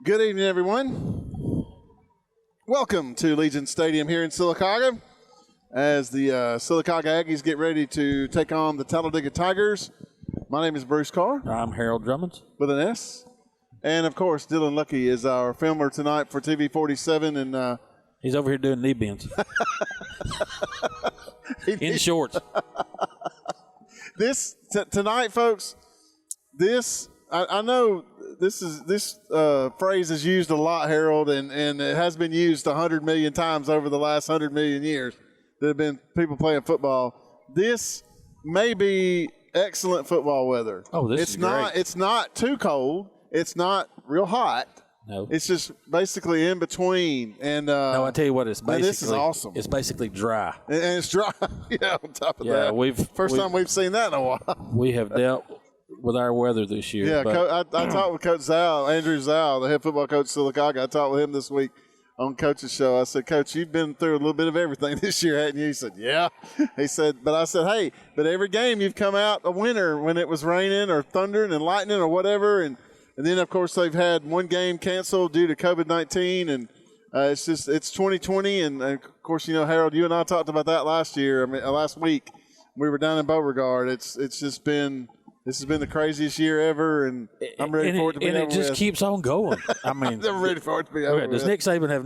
Good evening, everyone. Welcome to Legion Stadium here in Sylacauga as the Sylacauga Aggies get ready to take on the Talladega Tigers. My name is Bruce Carr. I'm Harold Drummond. With an S. And, of course, Dylan Lucky is our filmer tonight for TV 47. And he's over here doing knee bends. In shorts. Tonight, folks, I know this phrase is used a lot, Harold, and it has been used 100 million times over the last 100 million years. There have been people playing football. This may be excellent football weather. Oh, this is great. It's not too cold. It's not real hot. No. It's just basically in between. And no, I tell you what, it's basically this is awesome. It's basically dry. And it's dry. Yeah, on top of that. First time we've seen that in a while. We have dealt with our weather this year. Yeah, I talked with Coach Zal, Andrew Zal, the head football coach of Sylacauga. I talked with him this week on Coach's show. I said, Coach, you've been through a little bit of everything this year, hadn't you? He said, yeah. He said, but I said, hey, but every game you've come out a winner when it was raining or thundering and lightning or whatever. And then, of course, they've had one game canceled due to COVID-19. And it's 2020. And, of course, Harold, you and I talked about that last week. We were down in Beauregard. This has been the craziest year ever, and I'm ready for it to be over with. And it just keeps on going. I mean, I'm ready for it to be over with. Does Nick Saban have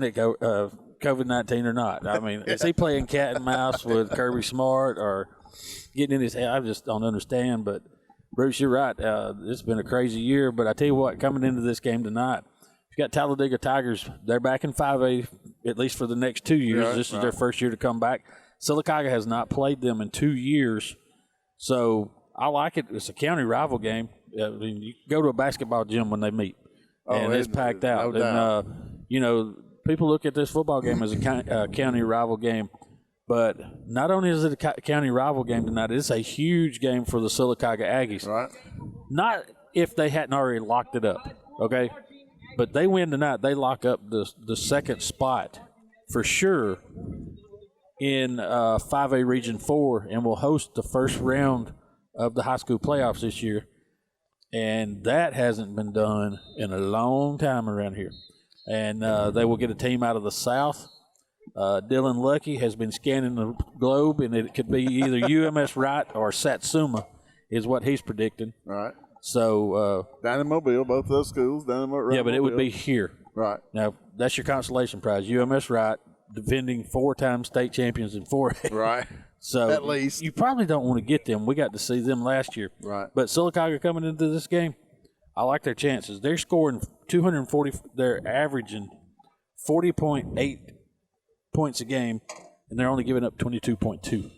COVID-19 or not? I mean, is he playing cat and mouse with Kirby Smart or getting in his head? I just don't understand. But, Bruce, you're right. It's been a crazy year. But I tell you what, coming into this game tonight, you got Talladega Tigers. They're back in 5A, at least for the next 2 years. Right, this is their first year to come back. Sylacauga has not played them in 2 years. So I like it. It's a county rival game. I mean, you go to a basketball gym when they meet, and it's packed out. No and, people look at this football game as a county rival game. But not only is it a county rival game tonight, it's a huge game for the Sylacauga Aggies. Right. Not if they hadn't already locked it up, okay? But they win tonight, they lock up the second spot for sure in 5A Region 4 and will host the first round of the high school playoffs this year. And that hasn't been done in a long time around here. And they will get a team out of the South. Dylan Lucky has been scanning the globe, and it could be either UMS Wright or Satsuma is what he's predicting. Right. So down in Mobile, both of those schools, down in Mobile. Yeah, but it would be here. Right. Now, that's your consolation prize. UMS Wright, defending 4-time state champions in 4A. Right. So at least you probably don't want to get them. We got to see them last year. Right. But Sylacauga coming into this game, I like their chances. They're scoring 240. They're averaging 40.8 points a game, and they're only giving up 22.2.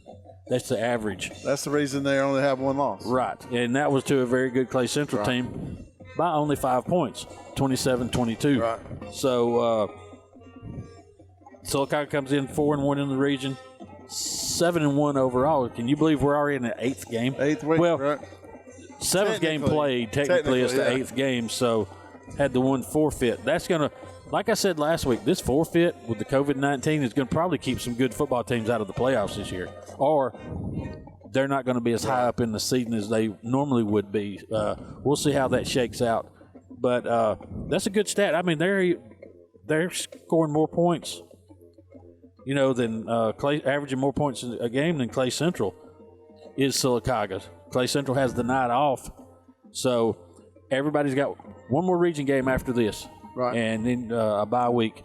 That's the average. That's the reason they only have one loss. Right. And that was to a very good Clay Central team by only 5 points, 27-22. Right. So Sylacauga comes in 4-1 in the region, 7-1 overall. Can you believe we're already in the 8th game? 8th week, well, right. 7th game played. Technically it's the 8th game, so had the one forfeit. That's going to, like I said last week, this forfeit with the COVID-19 is going to probably keep some good football teams out of the playoffs this year. Or they're not going to be as high up in the season as they normally would be. We'll see how that shakes out. But that's a good stat. I mean, they're scoring more points, than Clay, averaging more points a game than Clay Central is Sylacauga. Clay Central has the night off. So everybody's got one more region game after this. Right. And then a bye week.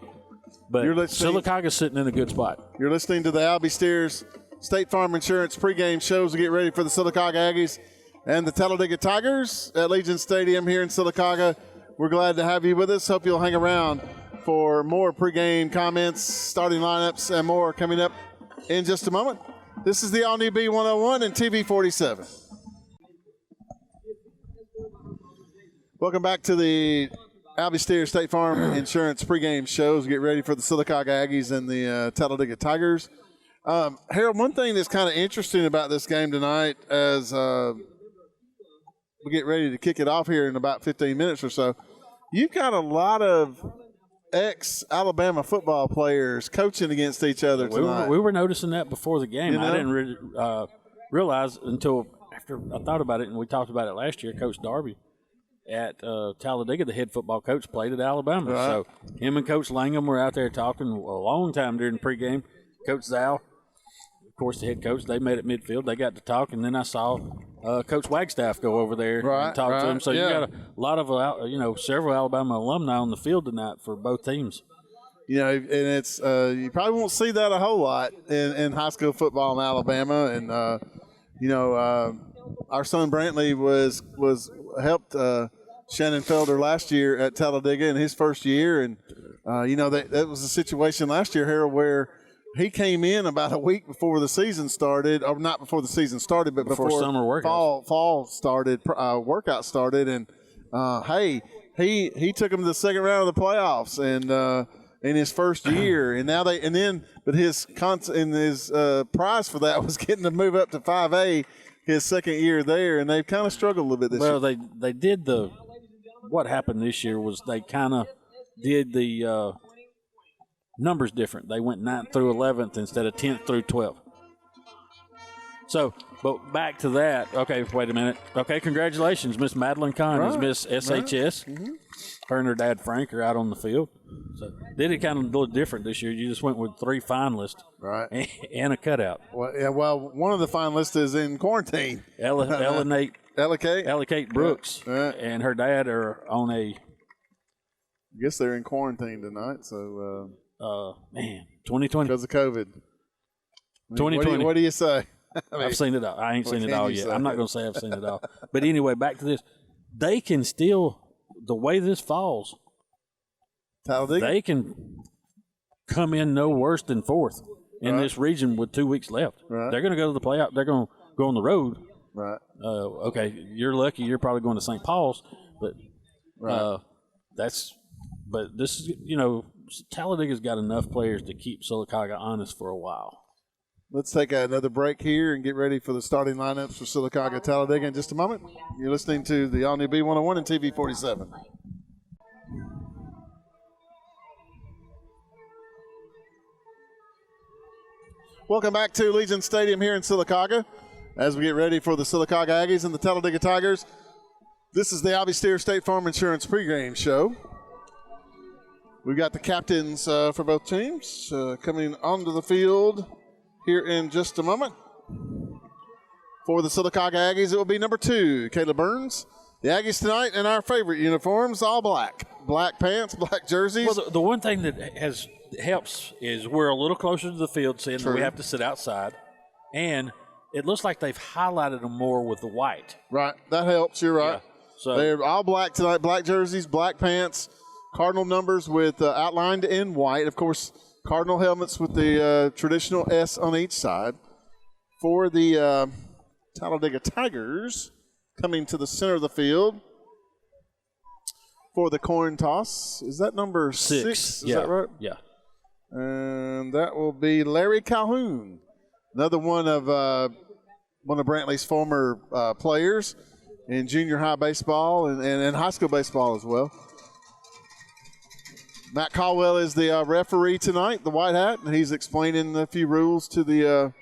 But Sylacauga's sitting in a good spot. You're listening to the Albie Steers State Farm Insurance pregame shows to get ready for the Sylacauga Aggies and the Talladega Tigers at Legion Stadium here in Sylacauga. We're glad to have you with us. Hope you'll hang around for more pregame comments, starting lineups, and more coming up in just a moment. This is the all-new B101 and TV 47. Welcome back to the Albie Steers State Farm Insurance pregame shows. Get ready for the Sylacauga Aggies and the Talladega Tigers. Harold, one thing that's kind of interesting about this game tonight as we get ready to kick it off here in about 15 minutes or so, you've got a lot of ex-Alabama football players coaching against each other tonight. We were noticing that before the game. I didn't really realize until after I thought about it, and we talked about it last year, Coach Darby at Talladega, the head football coach, played at Alabama. Right. So him and Coach Langham were out there talking a long time during the pregame. Coach Zal, of course, the head coach, they met at midfield. They got to talk, and then I saw Coach Wagstaff go over there and talk to him. So you got a lot of, several Alabama alumni on the field tonight for both teams. And it's you probably won't see that a whole lot in high school football in Alabama. And our son Brantley was helped Shannon Felder last year at Talladega in his first year, and that was a situation last year, Harold, where he came in about a week before the season started, or not before the season started, but before summer workouts. fall started, workout started, and he took him to the second round of the playoffs, and in his first year, but his prize for that was getting to move up to 5A his second year there, and they've kind of struggled a little bit this year. Well, they did what happened this year was they kind of did the numbers different. They went 9th through 11th instead of 10th through 12th. So, but back to that. Okay, wait a minute. Okay, congratulations, Miss Madeline Kahn is Miss SHS. Right. Mm-hmm. Her and her dad Frank are out on the field. So did it kind of a little different this year. You just went with 3 finalists, right, and a cutout. Well, one of the finalists is in quarantine. Ella Kate Brooks, right. And her dad are on I guess they're in quarantine tonight. So, 2020 because of COVID. 2020. What do you say? I've seen it all. I ain't seen it all yet. I'm not going to say I've seen it all. But anyway, back to this. They can still, the way this falls, Talladega? They can come in no worse than 4th in this region with 2 weeks left. Right. They're going to go to the playoff. They're going to go on the road. Right. Okay, you're lucky. You're probably going to St. Paul's, but but this is, Talladega's got enough players to keep Sylacauga honest for a while. Let's take another break here and get ready for the starting lineups for Sylacauga Talladega in just a moment. You're listening to the all-new B101 and TV 47. Welcome back to Legion Stadium here in Sylacauga as we get ready for the Sylacauga Aggies and the Talladega Tigers. This is the Albie Steer State Farm Insurance pregame show. We've got the captains for both teams coming onto the field here in just a moment. For the Sylacauga Aggies, it will be number 2, Kayla Burns. The Aggies tonight in our favorite uniforms, all black. Black pants, black jerseys. Well, the one thing that helps is we're a little closer to the field, seeing that we have to sit outside. And it looks like they've highlighted them more with the white. Right. That helps. You're right. Yeah. So they're all black tonight, black jerseys, black pants, Cardinal numbers with outlined in white. Of course, Cardinal helmets with the traditional S on each side. For the Talladega Tigers, coming to the center of the field for the coin toss. Is that number 6? Is that right? Yeah. And that will be Larry Calhoun, another one of Brantley's former players in junior high baseball and high school baseball as well. Matt Caldwell is the referee tonight, the white hat, and he's explaining a few rules to the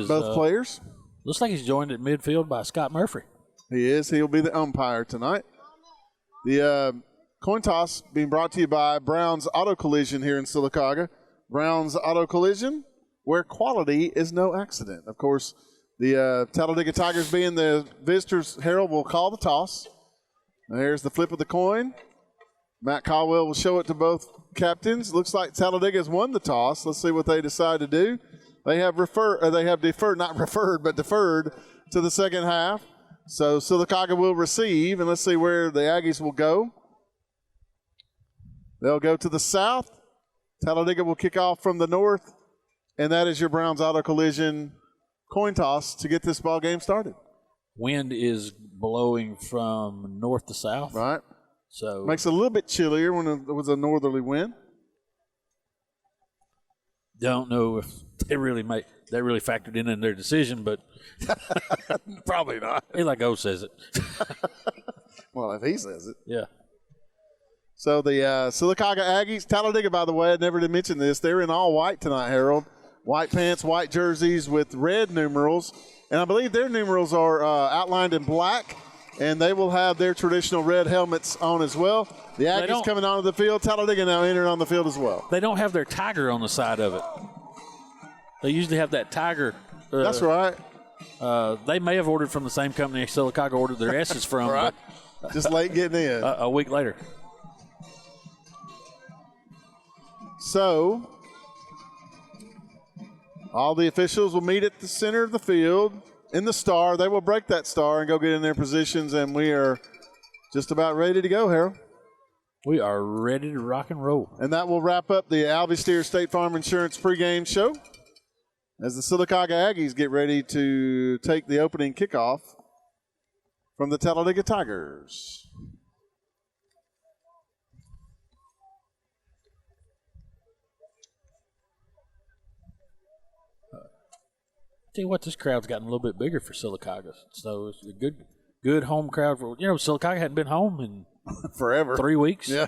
both players. Looks like he's joined at midfield by Scott Murphy. He is. He'll be the umpire tonight. The coin toss being brought to you by Brown's Auto Collision here in Sylacauga. Brown's Auto Collision, where quality is no accident. Of course, the Talladega Tigers being the visitors, Harold will call the toss. There's the flip of the coin. Matt Caldwell will show it to both captains. Looks like Talladega has won the toss. Let's see what they decide to do. They have deferred to the second half. So Sylacauga will receive, and let's see where the Aggies will go. They'll go to the south. Talladega will kick off from the north, and that is your Browns Auto Collision coin toss to get this ball game started. Wind is blowing from north to south. Right. So makes it a little bit chillier when it was a northerly wind. Don't know if they really factored in their decision, but probably not. Eli Go says it. Well, if he says it. Yeah. So the Sylacauga Aggies, Talladega, by the way, I never did mention this. They're in all white tonight, Harold. White pants, white jerseys with red numerals. And I believe their numerals are outlined in black and they will have their traditional red helmets on as well. The Aggies coming onto the field. Talladega now entering on the field as well. They don't have their tiger on the side of it. They usually have that tiger. That's right. They may have ordered from the same company Sylacauga ordered their S's from. Right. Just late getting in. A week later. So, all the officials will meet at the center of the field in the star. They will break that star and go get in their positions, and we are just about ready to go, Harold. We are ready to rock and roll. And that will wrap up the Albie Steer State Farm Insurance pregame show as the Sylacauga Aggies get ready to take the opening kickoff from the Talladega Tigers. Tell you what, this crowd's gotten a little bit bigger for Sylacauga, so it's a good home crowd. Sylacauga hadn't been home in forever, 3 weeks. Yeah,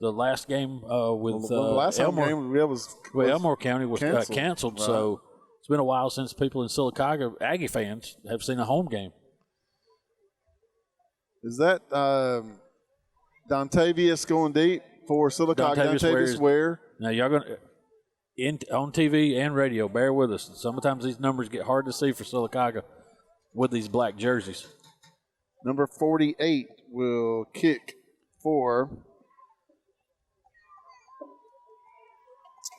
the last game with the last Elmore, game was Elmore County was canceled, right. So it's been a while since people in Sylacauga, Aggie fans, have seen a home game. Is that Dontavius going deep for Sylacauga? Dontavius Ware. Now y'all gonna. On TV and radio, bear with us. Sometimes these numbers get hard to see for Sylacauga with these black jerseys. Number 48 will kick for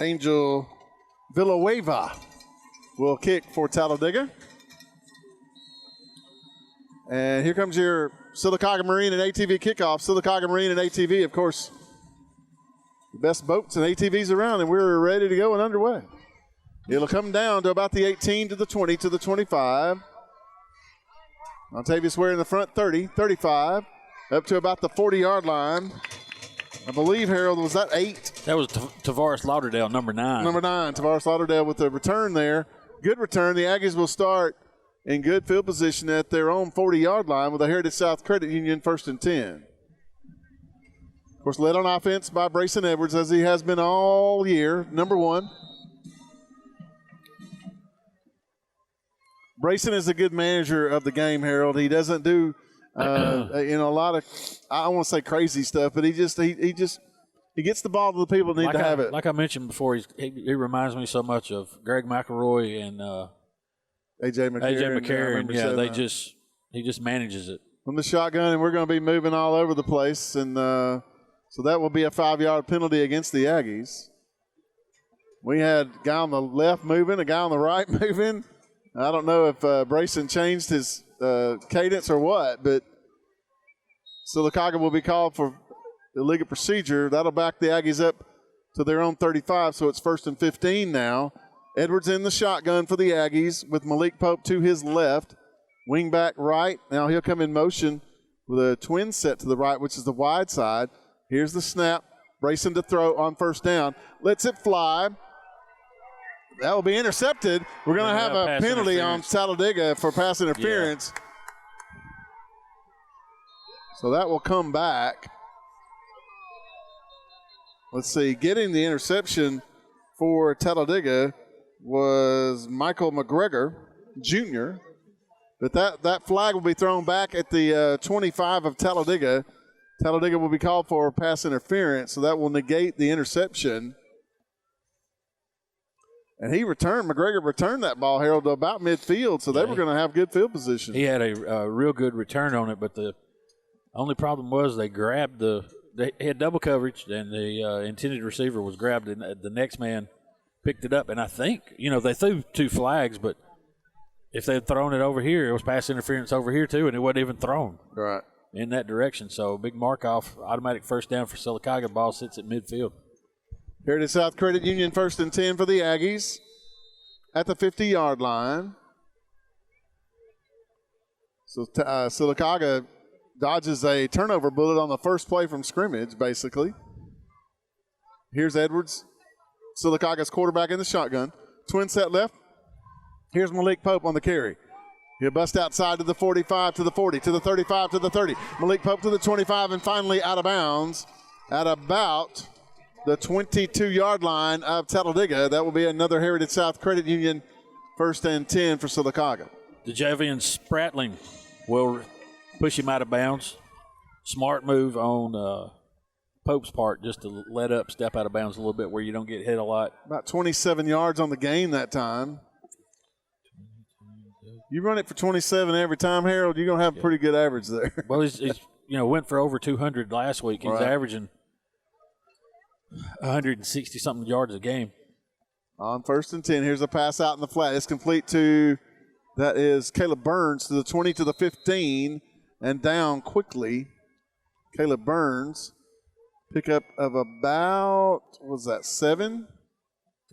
Angel Villanueva. Will kick for Talladega. And here comes your Sylacauga Marine and ATV kickoff. Sylacauga Marine and ATV, of course, the best boats and ATVs around, and we're ready to go and underway. It'll come down to about the 18 to the 20 to the 25. Montavious Ware in the front, 30, 35, up to about the 40-yard line. I believe, Harold, was that 8? That was Tavares Lauderdale, number 9. Number 9, Tavares Lauderdale with the return there. Good return. The Aggies will start in good field position at their own 40-yard line with the Heritage South Credit Union 1st and 10. Of course, led on offense by Brayson Edwards, as he has been all year, number 1. Brayson is a good manager of the game, Harold. He doesn't do, a lot of, I don't want to say crazy stuff, but he gets the ball to the people that need to have it. Like I mentioned before, he reminds me so much of Greg McElroy and A.J. McCarron. Yeah, he just manages it. From the shotgun, and we're going to be moving all over the place, and so that will be a 5-yard penalty against the Aggies. We had a guy on the left moving, a guy on the right moving. I don't know if Brayson changed his cadence or what, but Sylacauga will be called for illegal procedure. That'll back the Aggies up to their own 35, so it's 1st and 15 now. Edwards in the shotgun for the Aggies with Malik Pope to his left. Wing back right. Now he'll come in motion with a twin set to the right, which is the wide side. Here's the snap. Brayson to throw on 1st down. Lets it fly. That will be intercepted. We're going to have a penalty on Talladega for pass interference. Yeah. So that will come back. Let's see. Getting the interception for Talladega was Michael McGregor, Jr., but that flag will be thrown back at the 25 of Talladega. Talladega will be called for pass interference, so that will negate the interception. And McGregor returned that ball, Harold, to about midfield, so they were going to have good field position. He had a real good return on it, but the only problem was they had double coverage, and the intended receiver was grabbed, and the next man picked it up. And I think, they threw 2 flags, but if they had thrown it over here, it was pass interference over here too, and it wasn't even thrown in that direction. So big mark off, automatic 1st down for Sylacauga. Ball sits at midfield. Heritage South Credit Union 1st and 10 for the Aggies at the 50-yard line. So Sylacauga dodges a turnover bullet on the first play from scrimmage, basically. Here's Edwards, Sylacauga's quarterback in the shotgun. Twin set left. Here's Malik Pope on the carry. He'll bust outside to the 45, to the 40, to the 35, to the 30. Malik Pope to the 25, and finally out of bounds at about the 22-yard line of Talladega. That will be another Heritage South Credit Union 1st and 10 for Sylacauga. DeJavian Spratling will push him out of bounds. Smart move on Pope's part just to let up, step out of bounds a little bit where you don't get hit a lot. About 27 yards on the game that time. You run it for 27 every time, Harold, you're going to have a pretty good average there. Well, he's went for over 200 last week. He's averaging 160-something yards a game. On 1st and 10, here's a pass out in the flat. It's complete to, that is Caleb Burns to the 20 to the 15 and down quickly. Caleb Burns, pickup of about, what was that, 7?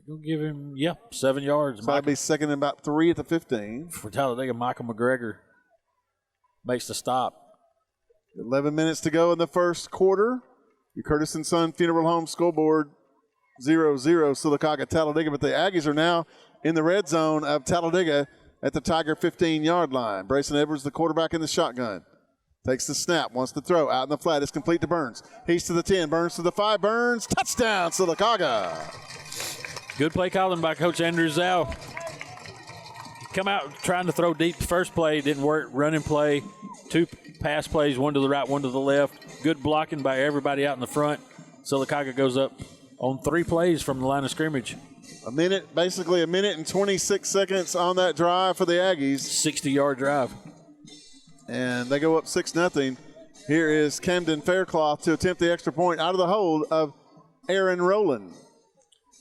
Go give him, 7 yards. So that'd be second and about 3 at the 15. For Talladega, Michael McGregor makes the stop. 11 minutes to go in the first quarter. Your Curtis & Son Funeral Home scoreboard 0-0 Sylacauga Talladega, but the Aggies are now in the red zone of Talladega at the Tiger 15-yard line. Brayson Edwards, the quarterback in the shotgun. Takes the snap, wants to throw, out in the flat. It's complete to Burns. He's to the 10, Burns to the 5, Burns, touchdown Sylacauga. Good play calling by Coach Andrew Zhao. Come out trying to throw deep. First play didn't work. Running play, 2 pass plays, 1 to the right, 1 to the left. Good blocking by everybody out in the front. Sylacauga goes up on 3 plays from the line of scrimmage. Basically a minute and 26 seconds on that drive for the Aggies. 60-yard drive. And they go up 6-0. Here is Camden Faircloth to attempt the extra point out of the hold of Aaron Rowland.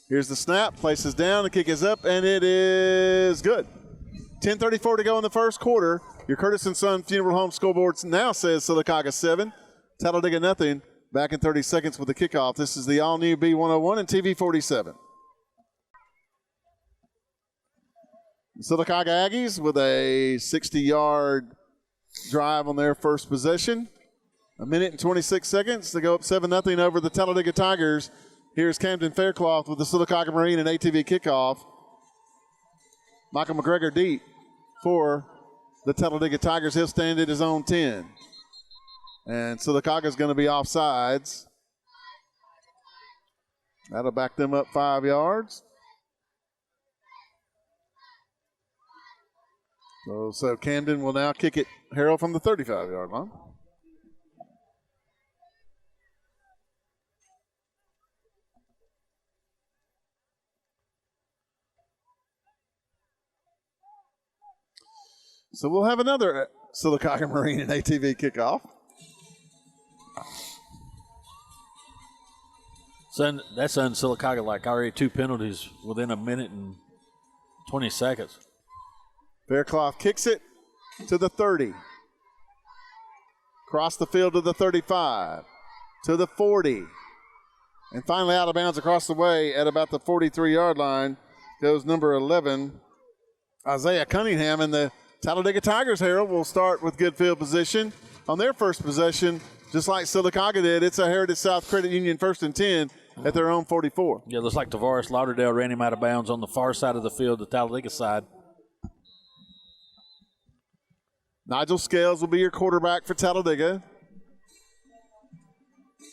Here's the snap, places down, the kick is up, and it is good. 10:34 to go in the first quarter. Your Curtis & Son Funeral Home scoreboard now says Sylacauga 7, Talladega nothing. Back in 30 seconds with the kickoff. This is the all-new B101 and TV 47. Sylacauga Aggies with a 60-yard drive on their first possession. A minute and 26 seconds to go up 7-0 over the Talladega Tigers. Here's Camden Faircloth with the Sylacauga Marine and ATV kickoff. Michael McGregor deep for the Talladega Tigers. He'll stand at his own 10. And Sylacauga's going to be offsides. That'll back them up 5 yards. So Camden will now kick it, Harold, from the 35-yard line. So we'll have another Sylacauga Marine and ATV kickoff. Son, that's on Sylacauga, like already 2 penalties within a minute and 20 seconds. Faircloth kicks it to the 30. Across the field to the 35. To the 40. And finally out of bounds across the way at about the 43-yard line goes number 11, Isaiah Cunningham. And the Talladega Tigers, Harold, will start with good field position. On their first possession, just like Sylacauga did, it's a Heritage South Credit Union 1st and 10 at their own 44. Yeah, looks like Tavares Lauderdale ran him out of bounds on the far side of the field, the Talladega side. Nigel Scales will be your quarterback for Talladega.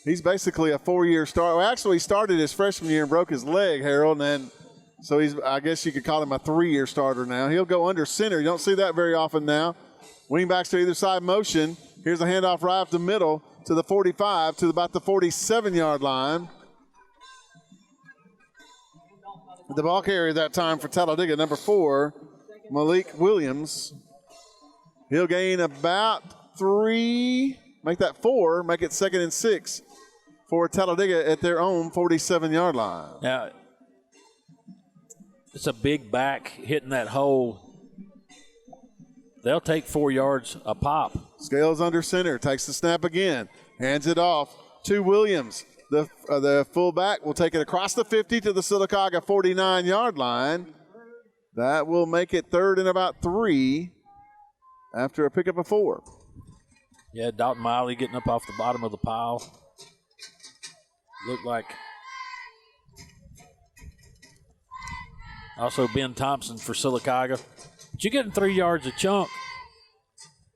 He's basically a 4-year starter. Well, actually, he started his freshman year and broke his leg, Harold, and so I guess you could call him a 3-year starter now. He'll go under center. You don't see that very often now. Wingbacks to either side motion. Here's a handoff right up the middle to the 45 to about the 47-yard line. The ball carrier that time for Talladega, number 4, Malik Williams. He'll gain about 3, make that 4, make it 2nd and 6 for Talladega at their own 47-yard line. Now, it's a big back hitting that hole. They'll take 4 yards a pop. Scales under center, takes the snap again, hands it off to Williams. The fullback will take it across the 50 to the Sylacauga 49-yard line. That will make it 3rd and about 3 after a pickup of 4. Yeah, Dalton Miley getting up off the bottom of the pile. Looked like. Also Ben Thompson for Sylacauga. But you're getting 3 yards a chunk.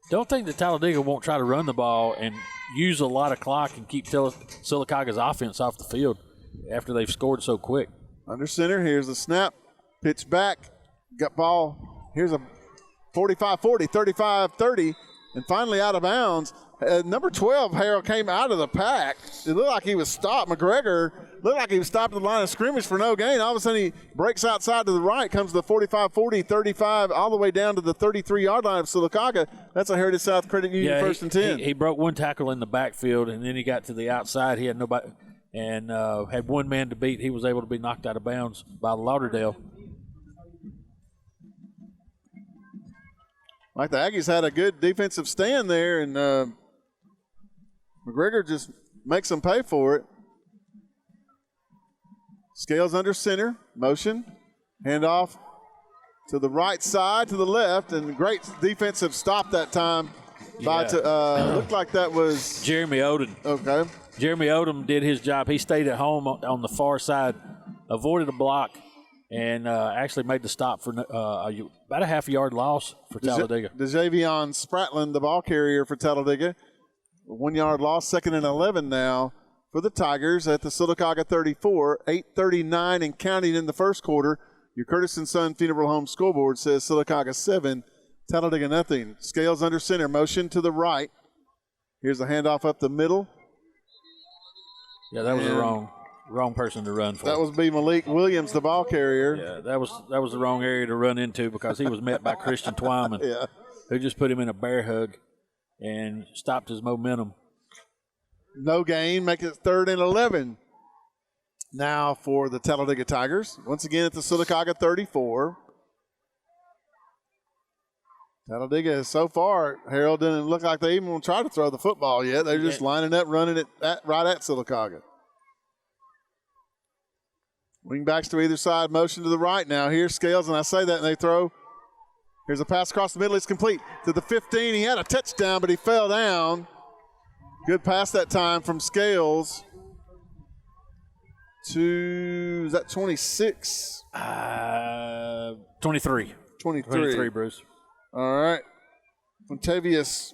Don't think that Talladega won't try to run the ball and use a lot of clock and keep Sylacauga's offense off the field after they've scored so quick. Under center, here's the snap. Pitch back. Got ball. Here's a 45-40, 35-30. and finally out of bounds. Number 12, Harold, came out of the pack. It looked like he was stopped. McGregor looked like he was stopped at the line of scrimmage for no gain. All of a sudden, he breaks outside to the right, comes to the 45, 40, 35, all the way down to the 33-yard line of Sylacauga. That's a Heritage South Credit Union first and 10. He broke one tackle in the backfield, and then he got to the outside. He had nobody and had one man to beat. He was able to be knocked out of bounds by Lauderdale. Like the Aggies had a good defensive stand there, and McGregor just makes them pay for it. Scales under center, motion, handoff to the right side, to the left, and great defensive stop that time. Looked like that was Jeremy Odom. Okay. Jeremy Odom did his job. He stayed at home on the far side, avoided a block, and actually made the stop for about a half-yard loss for Talladega. DeJavion Spratland, the ball carrier for Talladega. 1 yard loss, 2nd and 11 now for the Tigers at the Sylacauga 34, 8:39 and counting in the first quarter. Your Curtis & Son Funeral Home scoreboard says Sylacauga 7, Talladega nothing. Scales under center, motion to the right. Here's a handoff up the middle. Yeah, that was the wrong person to run for. That was Malik Williams, the ball carrier. Yeah, that was the wrong area to run into because he was met by Christian Twyman, who just put him in a bear hug and stopped his momentum. No gain, make it 3rd and 11. Now for the Talladega Tigers. Once again at the Sylacauga 34. Talladega, so far, Harold, didn't look like they even want to try to throw the football yet. They're just lining up, running it right at Sylacauga. Wing backs to either side, motion to the right now. Here's Scales, and I say that, and they throw. Here's a pass across the middle. It's complete to the 15. He had a touchdown, but he fell down. Good pass that time from Scales to, is that 26? 23. 23, Bruce. All right. Montavious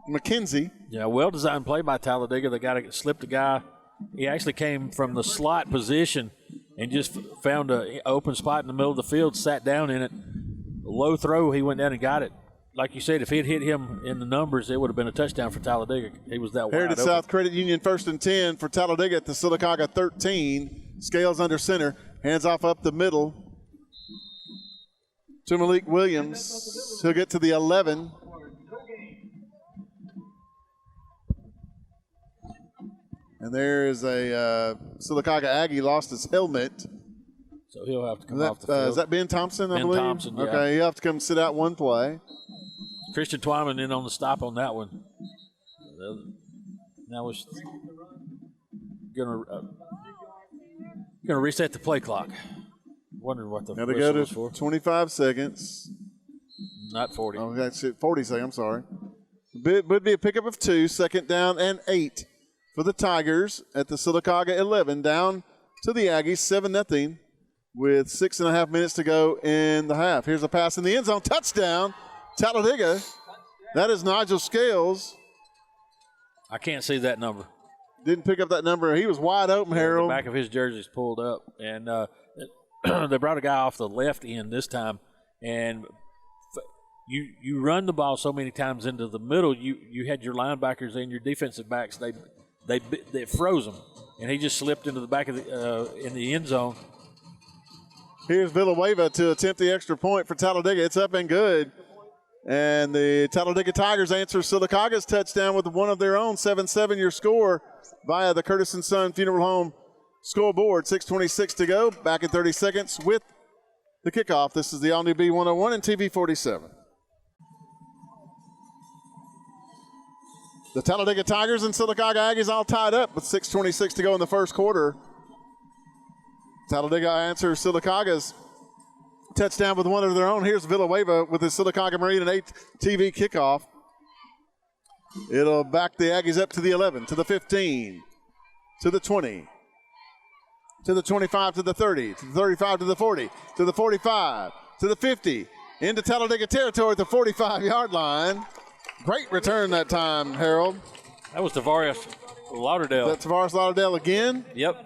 McKenzie. Yeah, well-designed play by Talladega. They slipped the guy. He actually came from the slot position and just found an open spot in the middle of the field, sat down in it. Low throw, he went down and got it. Like you said, if he'd hit him in the numbers, it would have been a touchdown for Talladega. He was that wide Heritage open. South Credit Union 1st and 10 for Talladega at the Sylacauga 13. Scales under center. Hands off up the middle to Malik Williams. He'll get to the 11. And there is a Sylacauga Aggie lost his helmet. So he'll have to come off the field. Is that Ben Thompson, I believe? Ben Thompson, yeah. Okay, he'll have to come sit out one play. Christian Twyman in on the stop on that one. Now we're gonna reset the play clock. Wondering what the now they whistle go was for. 25 seconds. Not 40. Oh, that's it. 40 seconds. I'm sorry. Would be a pickup of 2, 2nd down and 8 for the Tigers at the Sylacauga 11. Down to the Aggies 7-0 with 6.5 minutes to go in the half. Here's a pass in the end zone. Touchdown, Talladega. That is Nigel Scales. I can't see that number. Didn't pick up that number. He was wide open, Harold. The back of his jersey's pulled up. And they brought a guy off the left end this time. And you run the ball so many times into the middle, you had your linebackers and your defensive backs. They froze him. And he just slipped into the back of in the end zone. Here's Villanueva to attempt the extra point for Talladega. It's up and good. And the Talladega Tigers answer Sylacauga's touchdown with one of their own. 7-7 your score via the Curtis & Son Funeral Home scoreboard. 6:26 to go. Back in 30 seconds with the kickoff. This is the all-new B101 and TV 47. The Talladega Tigers and Sylacauga Aggies all tied up with 6:26 to go in the first quarter. Talladega answers Sylacauga's touchdown with one of their own. Here's Villanueva with his Sylacauga Marine and 8 TV kickoff. It'll back the Aggies up to the 11, to the 15, to the 20, to the 25, to the 30, to the 35, to the 40, to the 45, to the 50, into Talladega territory at the 45-yard line. Great return that time, Harold. That was Tavares Lauderdale. That's Tavares Lauderdale again? Yep.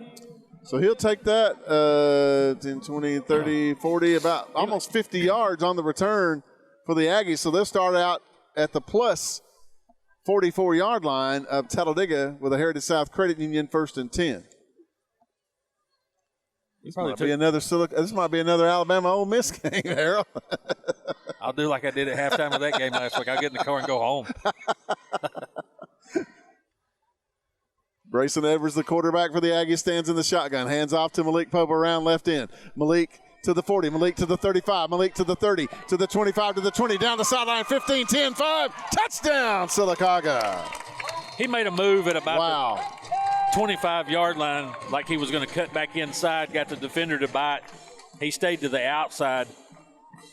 So he'll take that 10, 20, 30, 40, about almost 50 yards on the return for the Aggies. So they'll start out at the plus 44-yard line of Talladega with a Heritage South Credit Union 1st and 10. This might be another Alabama Ole Miss game, Harold. I'll do like I did at halftime of that game last week. I'll get in the car and go home. Brayson Edwards, the quarterback for the Aggies, stands in the shotgun. Hands off to Malik Pope around left end. Malik to the 40, Malik to the 35, Malik to the 30, to the 25, to the 20, down the sideline, 15, 10, 5. Touchdown, Sylacauga. He made a move at about the 25-yard line like he was going to cut back inside, got the defender to bite. He stayed to the outside.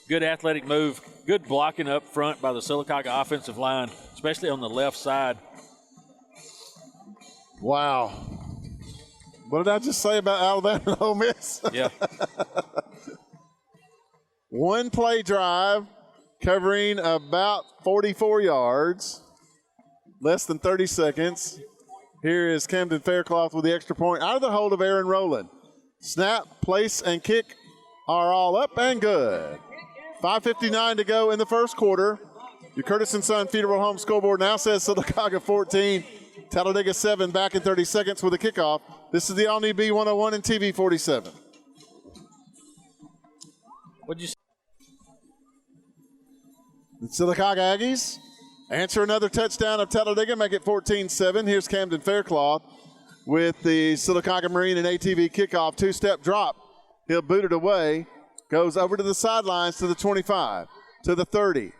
Good athletic move. Good blocking up front by the Sylacauga offensive line, especially on the left side. Wow. What did I just say about Alabama and Ole Miss? Yeah. One play drive covering about 44 yards, less than 30 seconds. Here is Camden Faircloth with the extra point out of the hold of Aaron Rowland. Snap, place, and kick are all up and good. 5:59 to go in the first quarter. Your Curtis & Son Funeral Home scoreboard now says Sylacauga 14, Talladega 7, back in 30 seconds with a kickoff. This is the all-new B101 and TV 47. What'd you say? The Sylacauga Aggies answer another touchdown of Talladega, make it 14-7. Here's Camden Faircloth with the Sylacauga Marine and ATV kickoff. Two-step drop. He'll boot it away. Goes over to the sidelines to the 25, to the 30,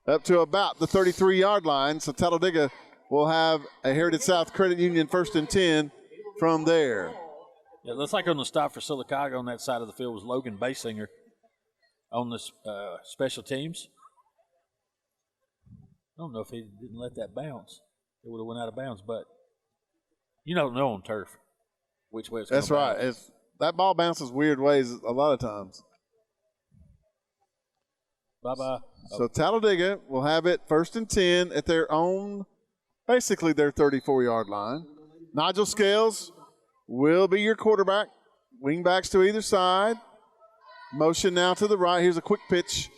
up to about the 33-yard line. So Talladega will have a Heritage South Credit Union 1st and 10 from there. Yeah, it looks like on the stop for Sylacauga on that side of the field was Logan Basinger on the special teams. I don't know if he didn't let that bounce. It would have went out of bounds, but you don't know on turf which way it's going to bounce. That's right. That ball bounces weird ways a lot of times. Bye-bye. So Talladega will have it 1st and 10 at their own, basically their 34-yard line. Nigel Scales will be your quarterback. Wingbacks to either side. Motion now to the right. Here's a quick pitch.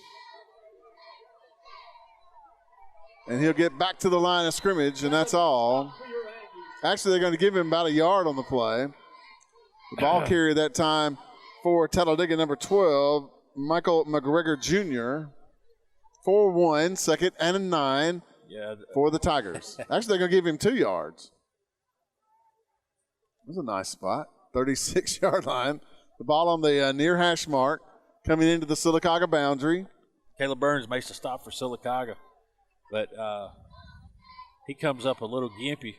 And he'll get back to the line of scrimmage, and that's all. Actually, they're going to give him about a yard on the play. The ball carrier that time for Talladega, number 12, Michael McGregor Jr. 4-1, 2nd and a 9 for the Tigers. Actually, they're going to give him 2 yards. That's a nice spot. 36-yard line. The ball on the near hash mark coming into the Sylacauga boundary. Caleb Burns makes a stop for Sylacauga, but he comes up a little gimpy.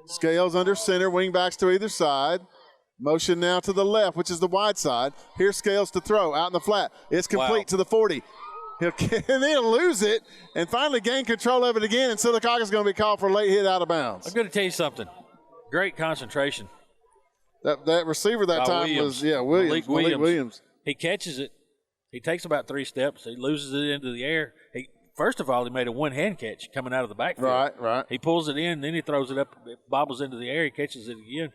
Scales under center, wingbacks to either side. Motion now to the left, which is the wide side. Here's Scales to throw out in the flat. It's complete to the 40. And he'll lose it and finally gain control of it again, and Sylacauga's going to be called for a late hit out of bounds. I'm going to tell you something. Great concentration. That receiver that time Williams. was, Malik Williams. He catches it. He takes about 3 steps. He loses it into the air. First of all, he made a one-hand catch coming out of the backfield. Right. He pulls it in, then he throws it up. It bobbles into the air. He catches it again.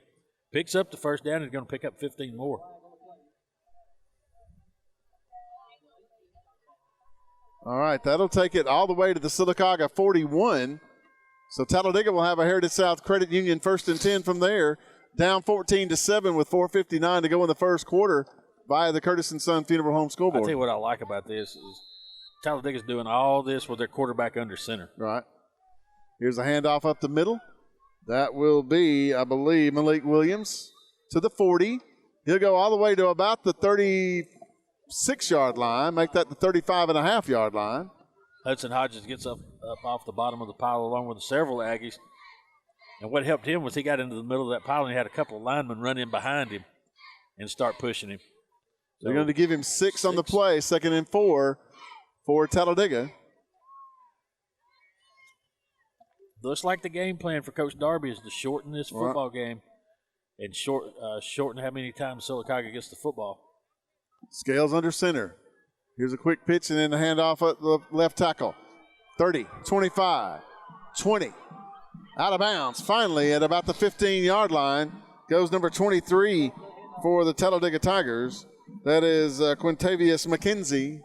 Picks up the first down and is going to pick up 15 more. All right, that'll take it all the way to the Sylacauga 41. So Talladega will have a Heritage South Credit Union 1st and 10 from there. Down 14-7 with 4:59 to go in the first quarter via the Curtis & Son Funeral Home scoreboard. I'll tell you what I like about this is Talladega's doing all this with their quarterback under center. Right. Here's a handoff up the middle. That will be, I believe, Malik Williams to the 40. He'll go all the way to about the 36-yard line, make that the 35.5-yard line. Hudson Hodges gets up off the bottom of the pile along with several Aggies. And what helped him was he got into the middle of that pile and he had a couple of linemen run in behind him and start pushing him. They're going to give him 6 on the play, 2nd and 4 for Talladega. Looks like the game plan for Coach Darby is to shorten this football game and shorten how many times Sylacauga gets the football. Scales under center. Here's a quick pitch and then the handoff at the left tackle. 30, 25, 20. Out of bounds. Finally, at about the 15-yard line, goes number 23 for the Talladega Tigers. That is Quintavious McKenzie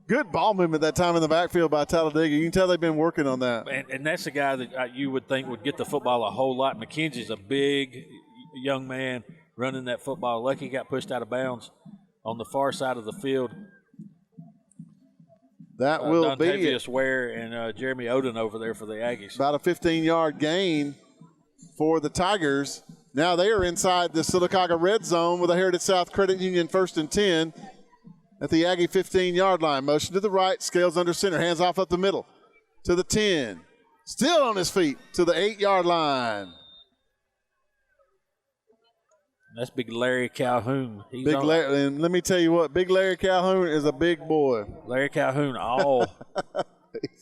Good ball movement that time in the backfield by Talladega. You can tell they've been working on that. And that's a guy that you would think would get the football a whole lot. McKenzie's a big young man running that football. Lucky he got pushed out of bounds on the far side of the field. That will be Dontavius Ware and Jeremy Oden over there for the Aggies. About a 15-yard gain for the Tigers. Now they are inside the Sylacauga red zone with a Heritage South Credit Union 1st and 10 at the Aggie 15-yard line. Motion to the right, Scales under center, hands off up the middle to the 10. Still on his feet to the 8-yard line. That's Big Larry Calhoun. And let me tell you what, Big Larry Calhoun is a big boy. Larry Calhoun, all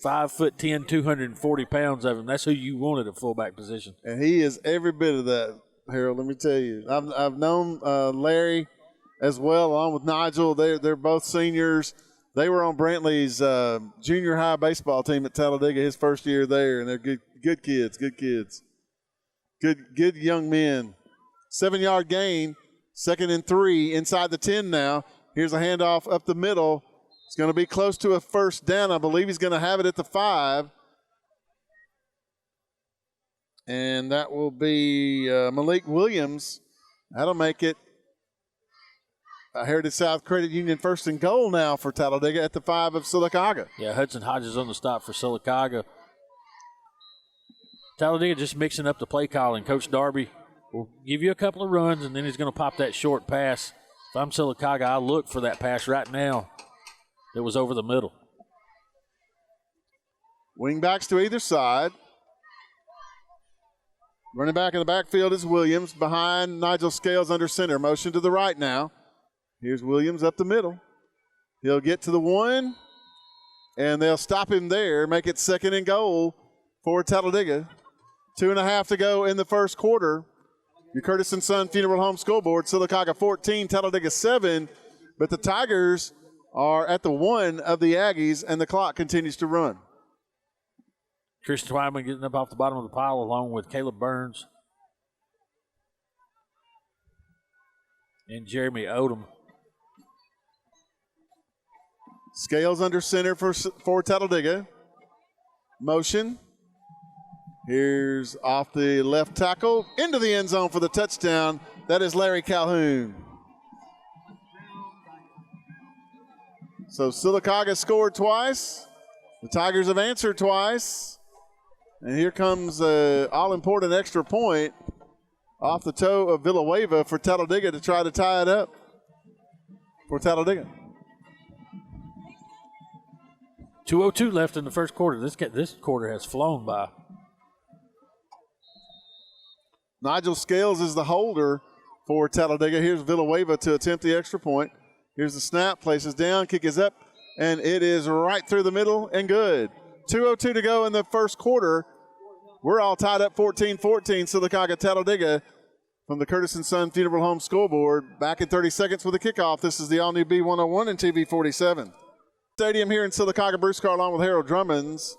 5'10", 240 pounds of him. That's who you wanted at fullback position. And he is every bit of that, Harold. Let me tell you, I've known Larry as well, along with Nigel. They're both seniors. They were on Brantley's junior high baseball team at Talladega his first year there, and they're good kids, good young men. 7-yard gain, 2nd and 3, inside the 10 now. Here's a handoff up the middle. It's going to be close to a first down. I believe he's going to have it at the 5. And that will be Malik Williams. That'll make it Heritage South Credit Union 1st and goal now for Talladega at the 5 of Sylacauga. Yeah, Hudson Hodges on the stop for Sylacauga. Talladega just mixing up the play calling. Coach Darby will give you a couple of runs, and then he's going to pop that short pass. If I'm Sylacauga, I look for that pass right now. It was over the middle. Wing backs to either side. Running back in the backfield is Williams. Behind Nigel Scales under center. Motion to the right now. Here's Williams up the middle. He'll get to the 1, and they'll stop him there, make it 2nd and goal for Talladega. 2.5 to go in the first quarter. Your Curtis & Son Funeral Home Scoreboard, Sylacauga 14, Talladega 7. But the Tigers are at the 1 of the Aggies, and the clock continues to run. Christian Twyman getting up off the bottom of the pile along with Caleb Burns and Jeremy Odom. Scales under center for Talladega. Motion. Here's off the left tackle into the end zone for the touchdown. That is Larry Calhoun. So Sylacauga scored twice. The Tigers have answered twice. And here comes an all-important extra point off the toe of Villanueva for Talladega to try to tie it up for Talladega. 2:02 left in the first quarter. This quarter has flown by. Nigel Scales is the holder for Talladega. Here's Villanueva to attempt the extra point. Here's the snap, places down, kick is up, and it is right through the middle and good. 2:02 to go in the first quarter. We're all tied up 14-14, Sylacauga Talladega from the Curtis & Son Funeral Home Scoreboard. Back in 30 seconds with the kickoff. This is the all-new B101 and TV 47. Stadium here in Sylacauga. Bruce Carr along with Harold Drummonds.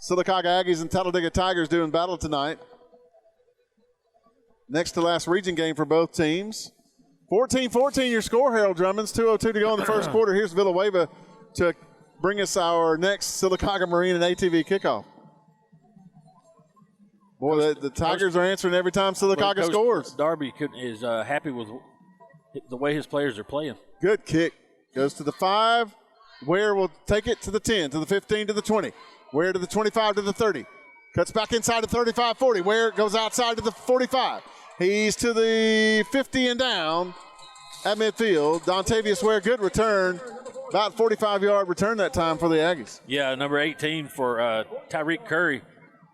Sylacauga Aggies and Talladega Tigers doing battle tonight. Next to last region game for both teams. 14-14 your score, Harold Drummonds. 2:02 to go in the first quarter. Here's Villanueva to bring us our next Sylacauga Marine and ATV kickoff. Boy, the Tigers are answering every time Sylacauga scores. Darby is happy with the way his players are playing. Good kick. Goes to the 5. Ware will take it to the 10, to the 15, to the 20. Ware to the 25, to the 30. Cuts back inside to 35-40. Ware goes outside to the 45. He's to the 50 and down at midfield. Dontavius Ware, good return. About 45-yard return that time for the Aggies. Yeah, number 18 for Tyreek Curry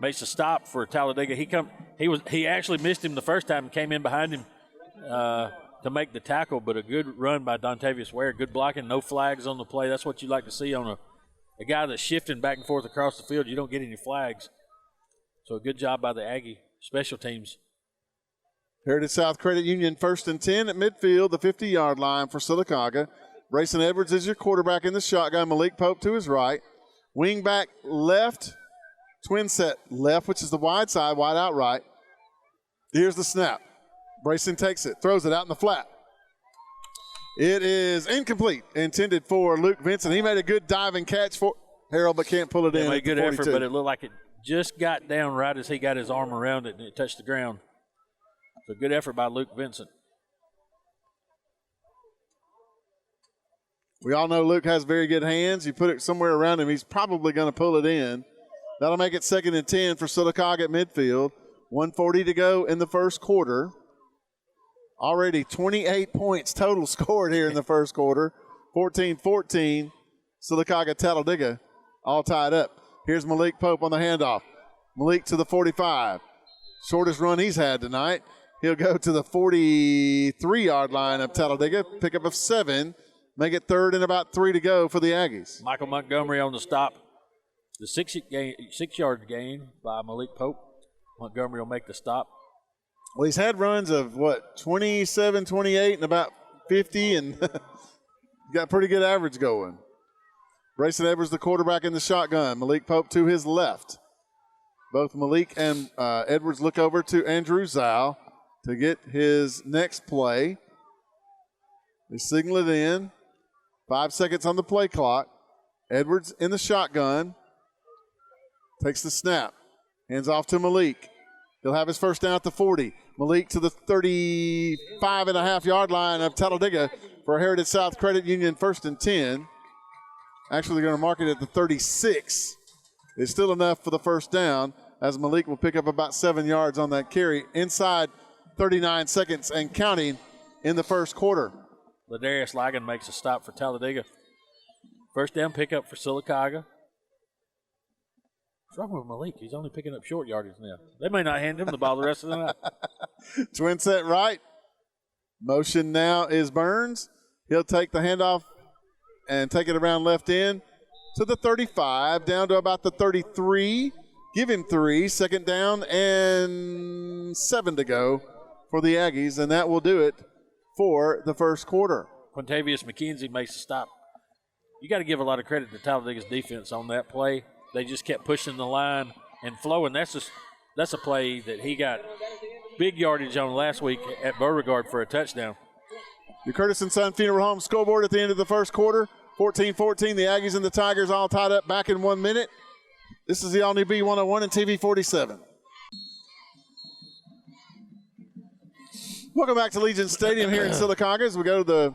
makes a stop for Talladega. He actually missed him the first time and came in behind him to make the tackle, but a good run by Dontavius Ware. Good blocking, no flags on the play. That's what you like to see on a guy that's shifting back and forth across the field. You don't get any flags. So a good job by the Aggie special teams. Heritage South Credit Union 1st and 10 at midfield, the 50-yard line for Sylacauga. Brayson Edwards is your quarterback in the shotgun. Malik Pope to his right. Wing back left. Twin set left, which is the wide side, wide out right. Here's the snap. Brayson takes it, throws it out in the flat. It is incomplete, intended for Luke Vincent. He made a good diving catch for Harold, but can't pull it in. Made a good effort, but it looked like it just got down right as he got his arm around it and it touched the ground. So good effort by Luke Vincent. We all know Luke has very good hands. You put it somewhere around him, he's probably going to pull it in. That'll make it 2nd and 10 for Sylacauga at midfield. 1:40 to go in the first quarter. Already 28 points total scored here in the first quarter. 14-14, Sylacauga Talladega all tied up. Here's Malik Pope on the handoff. Malik to the 45. Shortest run he's had tonight. He'll go to the 43-yard line of Talladega. Pickup of 7. Make it 3rd and about 3 to go for the Aggies. Michael Montgomery on the stop. The 6-yard gain by Malik Pope. Montgomery will make the stop. Well, he's had runs of, 27, 28, and about 50, and got pretty good average going. Brayson Edwards, the quarterback in the shotgun. Malik Pope to his left. Both Malik and Edwards look over to Andrew Zhao to get his next play. They signal it in. 5 seconds on the play clock. Edwards in the shotgun. Takes the snap. Hands off to Malik. He'll have his first down at the 40. Malik to the 35.5-yard line of Talladega for Heritage South Credit Union, 1st and 10. Actually, they're going to mark it at the 36. It's still enough for the first down, as Malik will pick up about 7 yards on that carry inside 39 seconds and counting in the first quarter. Ladarius Ligon makes a stop for Talladega. First down pickup for Sylacauga. What's wrong with Malik? He's only picking up short yardage now. They may not hand him the ball the rest of the night. Twin set right. Motion now is Burns. He'll take the handoff and take it around left end to the 35, down to about the 33. Give him 3. 2nd down and 7 to go for the Aggies, and that will do it for the first quarter. Quintavious McKenzie makes a stop. You got to give a lot of credit to Talladega's defense on that play. They just kept pushing the line and flowing. That's a play that he got big yardage on last week at Beauregard for a touchdown. Your Curtis & Son Funeral Home scoreboard at the end of the first quarter. 14-14, the Aggies and the Tigers all tied up back in 1 minute. This is the all-new B101 and TV 47. Welcome back to Legion Stadium here in Sylacauga as we go to the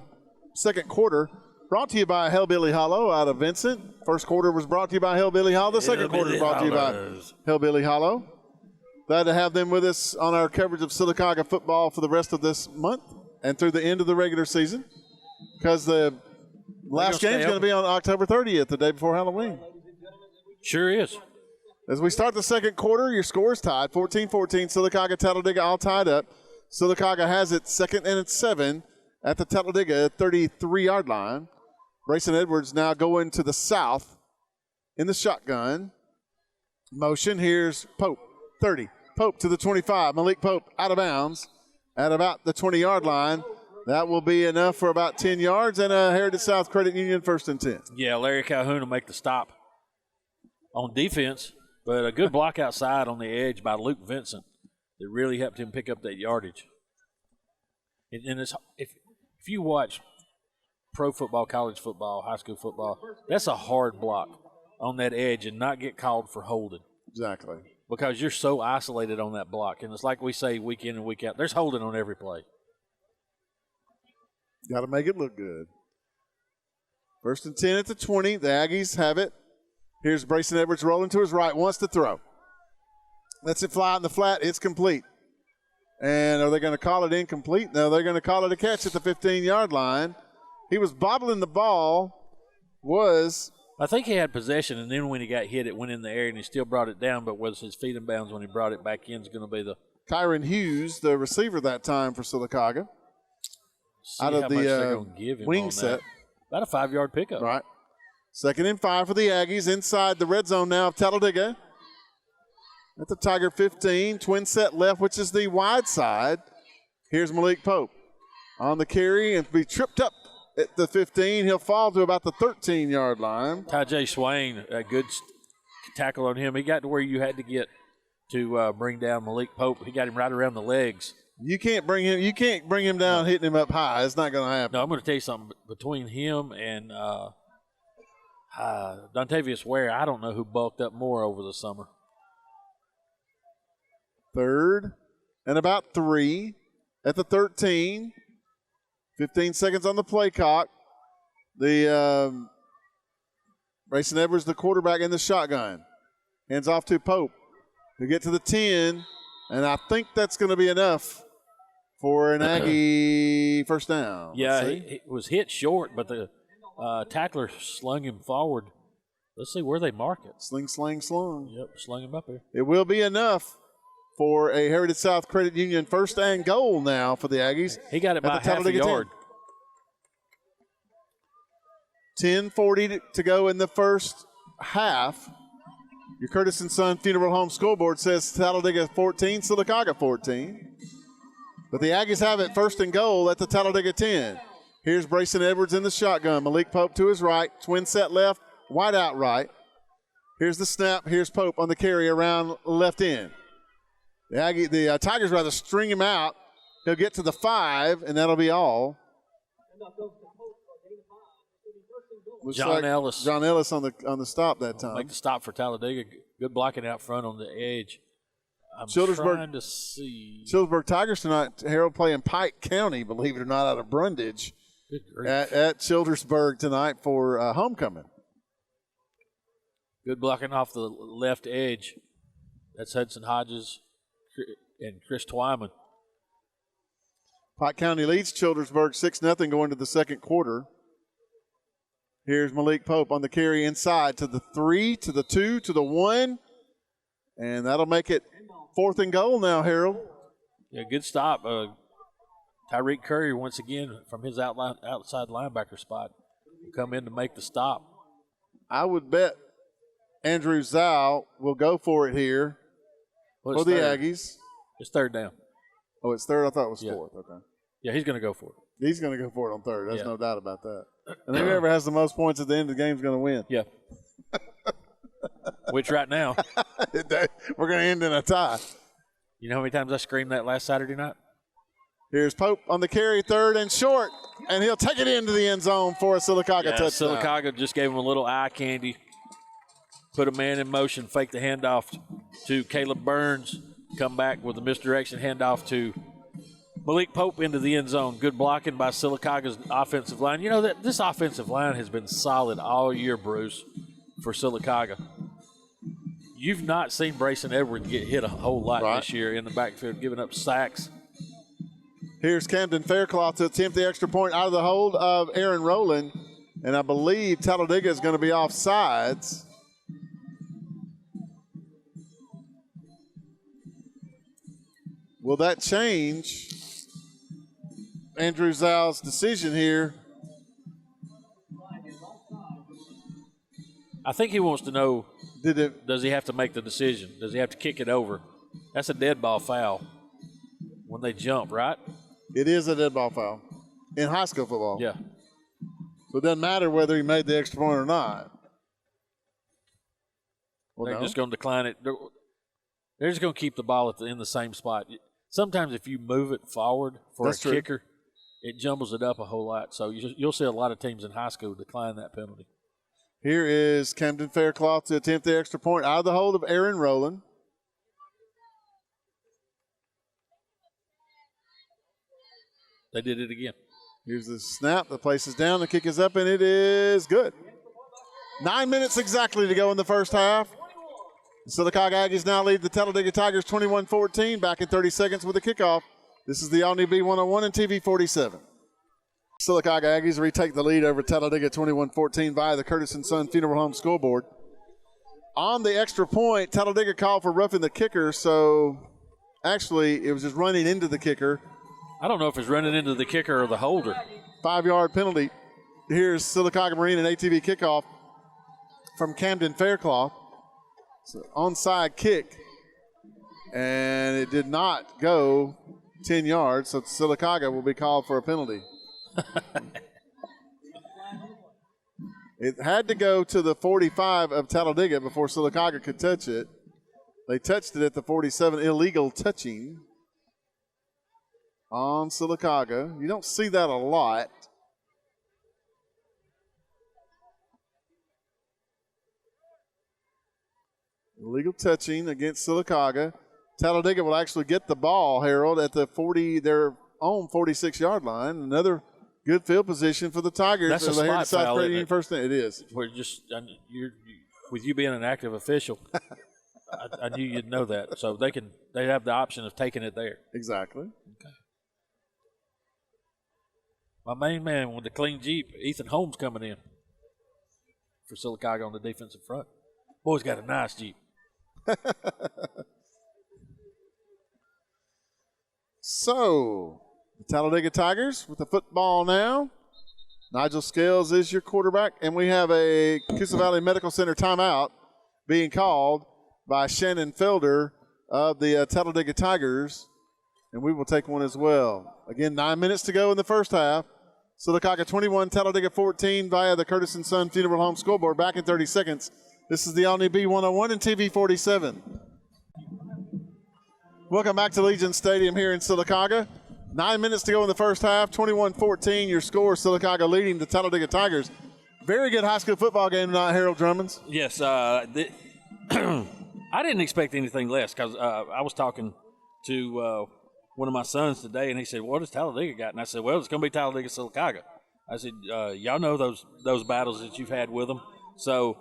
second quarter. Brought to you by Hellbilly Hollow out of Vincent. First quarter was brought to you by Hellbilly Hollow. The second quarter is brought to you by Hellbilly Hollow. Glad to have them with us on our coverage of Sylacauga football for the rest of this month and through the end of the regular season, because the last game is going to be on October 30th, the day before Halloween. Sure is. As we start the second quarter, your score is tied, 14-14. Sylacauga, Talladega all tied up. Sylacauga has it 2nd and 7 at the Talladega 33-yard line. Brayson Edwards now going to the south in the shotgun. Motion, here's Pope, 30. Pope to the 25. Malik Pope out of bounds at about the 20-yard line. That will be enough for about 10 yards and a Heritage South Credit Union 1st and 10. Yeah, Larry Calhoun will make the stop on defense, but a good block outside on the edge by Luke Vincent that really helped him pick up that yardage. And it's, if you watch pro football, college football, high school football, that's a hard block on that edge and not get called for holding. Exactly. Because you're so isolated on that block. And it's like we say week in and week out, there's holding on every play. Got to make it look good. 1st and 10 at the 20. The Aggies have it. Here's Brayson Edwards rolling to his right, wants to throw. Lets it fly out in the flat. It's complete. And are they going to call it incomplete? No, they're going to call it a catch at the 15-yard line. He was bobbling the ball. I think he had possession, and then when he got hit, it went in the air, and he still brought it down, but was his feet in bounds when he brought it back in is going to be the Kyron Hughes, the receiver that time for Sylacauga. Out of the wing set. About a 5-yard pickup. Right. 2nd and 5 for the Aggies inside the red zone now of Talladega. At the Tiger 15, twin set left, which is the wide side. Here's Malik Pope on the carry and be tripped up at the 15. He'll fall to about the 13-yard line. Tajay Swain, a good tackle on him. He got to where you had to get to bring down Malik Pope. He got him right around the legs You can't bring him down hitting him up high. It's not going to happen. No, I'm going to tell you something. Between him and Dontavius Ware, I don't know who bulked up more over the summer. 3rd and about 3 at the 13. 15 seconds on the play clock. The Brayson Edwards, the quarterback, in the shotgun. Hands off to Pope. To get to the 10, and I think that's going to be enough for an Aggie first down. Yeah, he was hit short, but the tackler slung him forward. Let's see where they mark it. Sling, slang, slung. Yep, slung him up here. It will be enough for a Heritage South Credit Union first and goal now for the Aggies. He got it by half a yard. 10:40 to go in the first half. Your Curtis & Son Funeral Home scoreboard says Talladega 14, Sylacauga 14. But the Aggies have it first and goal at the Talladega 10. Here's Brayson Edwards in the shotgun. Malik Pope to his right. Twin set left, wide out right. Here's the snap. Here's Pope on the carry around left end. The Tigers rather string him out. He'll get to the 5, and that'll be all. John Ellis. John Ellis on the stop that time. Make the stop for Talladega. Good blocking out front on the edge. I'm trying to see. Childersburg Tigers tonight, Harold, playing Pike County, believe it or not, out of Brundage at Childersburg tonight for homecoming. Good blocking off the left edge. That's Hudson Hodges and Chris Twyman. Pike County leads Childersburg 6-0 going to the second quarter. Here's Malik Pope on the carry inside to the 3, to the 2, to the 1. And that'll make it 4th and goal now, Harold. Yeah, good stop. Tyreek Curry, once again, from his outside linebacker spot, will come in to make the stop. I would bet Andrew Zhao will go for it here for the Aggies. It's 3rd down. Oh, it's 3rd? I thought it was 4th. Okay. Yeah, he's going to go for it. He's going to go for it on 3rd. There's no doubt about that. And whoever has the most points at the end of the game is going to win. Yeah. Which right now. We're going to end in a tie. You know how many times I screamed that last Saturday night? Here's Pope on the carry, 3rd and short. And he'll take it into the end zone for a Sylacauga touchdown. Sylacauga just gave him a little eye candy. Put a man in motion, fake the handoff to Caleb Burns. Come back with a misdirection handoff to Malik Pope into the end zone. Good blocking by Sylacauga's offensive line. You know, that this offensive line has been solid all year, Bruce, for Sylacauga. You've not seen Brayson Edwards get hit a whole lot this year in the backfield, giving up sacks. Here's Camden Faircloth to attempt the extra point out of the hold of Aaron Rowland. And I believe Talladega is going to be offsides. Will that change Andrew Zhou's decision here? I think he wants to know, does he have to make the decision? Does he have to kick it over? That's a dead ball foul when they jump, right? It is a dead ball foul in high school football. Yeah. So it doesn't matter whether he made the extra point or not. Well, they're just going to decline it. They're just going to keep the ball in the same spot. Sometimes if you move it forward for a kicker, it jumbles it up a whole lot. So you'll see a lot of teams in high school decline that penalty. Here is Camden Faircloth to attempt the extra point out of the hold of Aaron Rowland. They did it again. Here's the snap. The place is down. The kick is up, and it is good. 9 minutes exactly to go in the first half. The Sylacauga Aggies now lead the Talladega Tigers 21-14. Back in 30 seconds with the kickoff. This is the all-new B101 and TV 47. Sylacauga Aggies retake the lead over Talladega 21-14 via the Curtis & Son Funeral Home scoreboard. On the extra point, Talladega called for roughing the kicker, so actually it was just running into the kicker. I don't know if it's running into the kicker or the holder. 5-yard penalty. Here's Sylacauga Marine and ATV kickoff from Camden Faircloth. It's an onside kick, and it did not go 10 yards, so Sylacauga will be called for a penalty. It had to go to the 45 of Talladega before Sylacauga could touch it. They touched it at the 47, illegal touching. on Sylacauga. You don't see that a lot. Illegal touching against Sylacauga. Talladega will actually get the ball, Harold, at their own 46-yard line. Another good field position for the Tigers. That's a spot foul, isn't it? First thing. It is. We're just with you being an active official, I knew you'd know that. So they have the option of taking it there. Exactly. Okay. My main man with the clean Jeep, Ethan Holmes, coming in for Sylacauga on the defensive front. Boy's got a nice Jeep. So, the Talladega Tigers with the football now. Nigel Scales is your quarterback, and we have a Coosa Valley Medical Center timeout being called by Shannon Felder of the Talladega Tigers, and we will take one as well. Again, 9 minutes to go in the first half. Sylacauga 21, Talladega 14 via the Curtis & Son Funeral Home scoreboard. Back in 30 seconds. This is the Omni B101 and TV 47. Welcome back to Legion Stadium here in Sylacauga. 9 minutes to go in the first half. 21-14 your score. Sylacauga leading the Talladega Tigers. Very good high school football game tonight, Harold Drummonds. Yes. I didn't expect anything less because I was talking to one of my sons today, and he said, what has Talladega got? And I said, well, it's going to be Talladega Sylacauga. I said, y'all know those battles that you've had with them. So,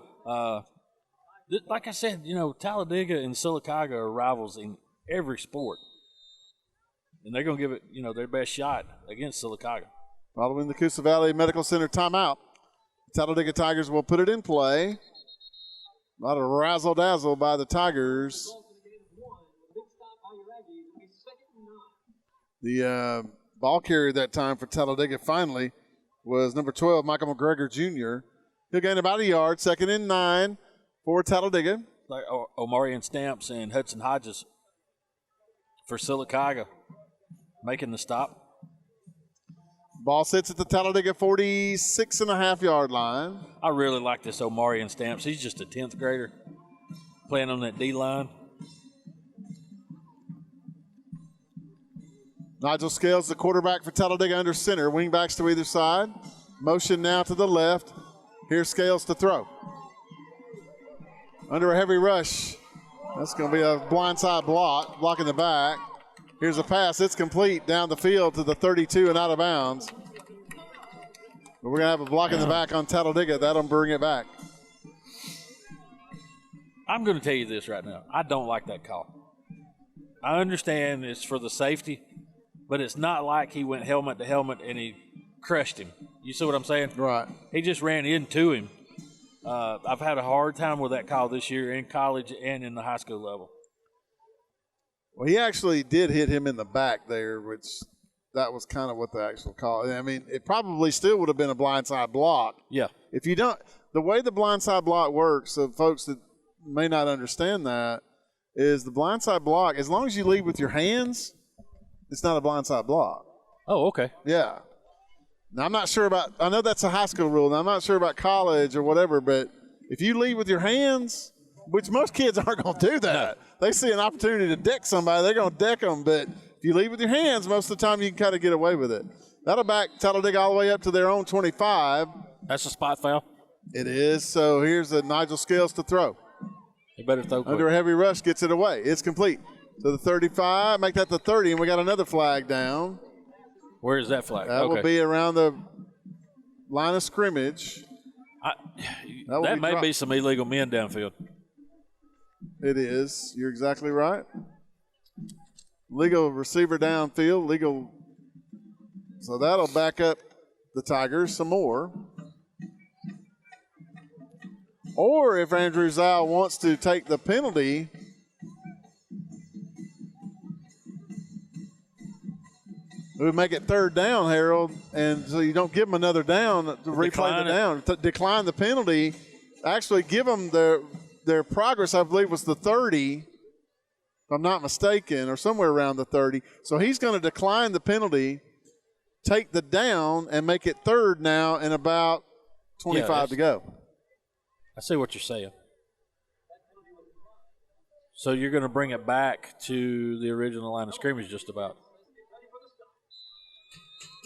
like I said, Talladega and Sylacauga are rivals in every sport. And they're going to give it, their best shot against Sylacauga. Following the Coosa Valley Medical Center timeout, the Talladega Tigers will put it in play. A lot of razzle-dazzle by the Tigers. The ball carrier that time for Talladega finally was number 12, Michael McGregor Jr. He'll gain about a yard, 2nd and 9 for Talladega. Like Omarion Stamps and Hudson Hodges for Sylacauga making the stop. Ball sits at the Talladega 46.5-yard line. I really like this Omarion Stamps. He's just a 10th grader playing on that D-line. Nigel Scales, the quarterback for Talladega under center. Wingbacks to either side. Motion now to the left. Here's Scales to throw. Under a heavy rush. That's going to be a blindside block, blocking the back. Here's a pass. It's complete down the field to the 32 and out of bounds. But we're going to have a block in the back on Talladega. That'll bring it back. I'm going to tell you this right now. I don't like that call. I understand it's for the safety, but it's not like he went helmet to helmet and he crushed him. You see what I'm saying? Right. He just ran into him. I've had a hard time with that call this year in college and in the high school level. Well, he actually did hit him in the back there, which that was kind of what the actual call. I mean, it probably still would have been a blindside block. Yeah. If you don't, the way the blindside block works, so folks that may not understand that, is the blindside block, as long as you lead with your hands, it's not a blindside block. Oh, okay. Yeah. Now, I'm not sure about – I know that's a high school rule. Now, I'm not sure about college or whatever, but if you lead with your hands, which most kids aren't going to do that. No. They see an opportunity to deck somebody, they're going to deck them. But if you lead with your hands, most of the time you can kind of get away with it. That'll back Talladega all the way up to their own 25. That's a spot foul? It is. So here's a Nigel Scales to throw. You better throw quick. Under a heavy rush, gets it away. It's complete. To the 35, make that the 30, and we got another flag down. Where is that flag? That will be around the line of scrimmage. That may be some illegal men downfield. It is. You're exactly right. Legal receiver downfield. Legal. So that'll back up the Tigers some more. Or if Andrew Zhao wants to take the penalty, we would make it 3rd down, Harold, and so you don't give them another down to replay the down. Decline the penalty. Actually give them their progress, I believe, was the 30, if I'm not mistaken, or somewhere around the 30. So he's going to decline the penalty, take the down, and make it 3rd now and about 25 to go. I see what you're saying. So you're going to bring it back to the original line of scrimmage just about.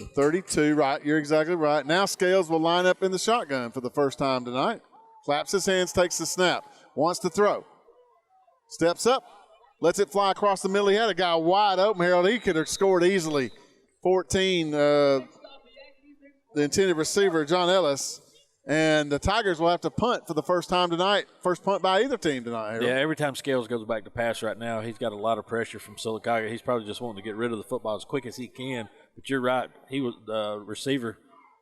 The 32, right. You're exactly right. Now Scales will line up in the shotgun for the first time tonight. Claps his hands, takes the snap. Wants to throw. Steps up. Lets it fly across the middle. He had a guy wide open, Harold. He could have scored easily. 14, the intended receiver, John Ellis. And the Tigers will have to punt for the first time tonight. First punt by either team tonight, Harold. Yeah, every time Scales goes back to pass right now, he's got a lot of pressure from Sylacauga. He's probably just wanting to get rid of the football as quick as he can. But you're right. The receiver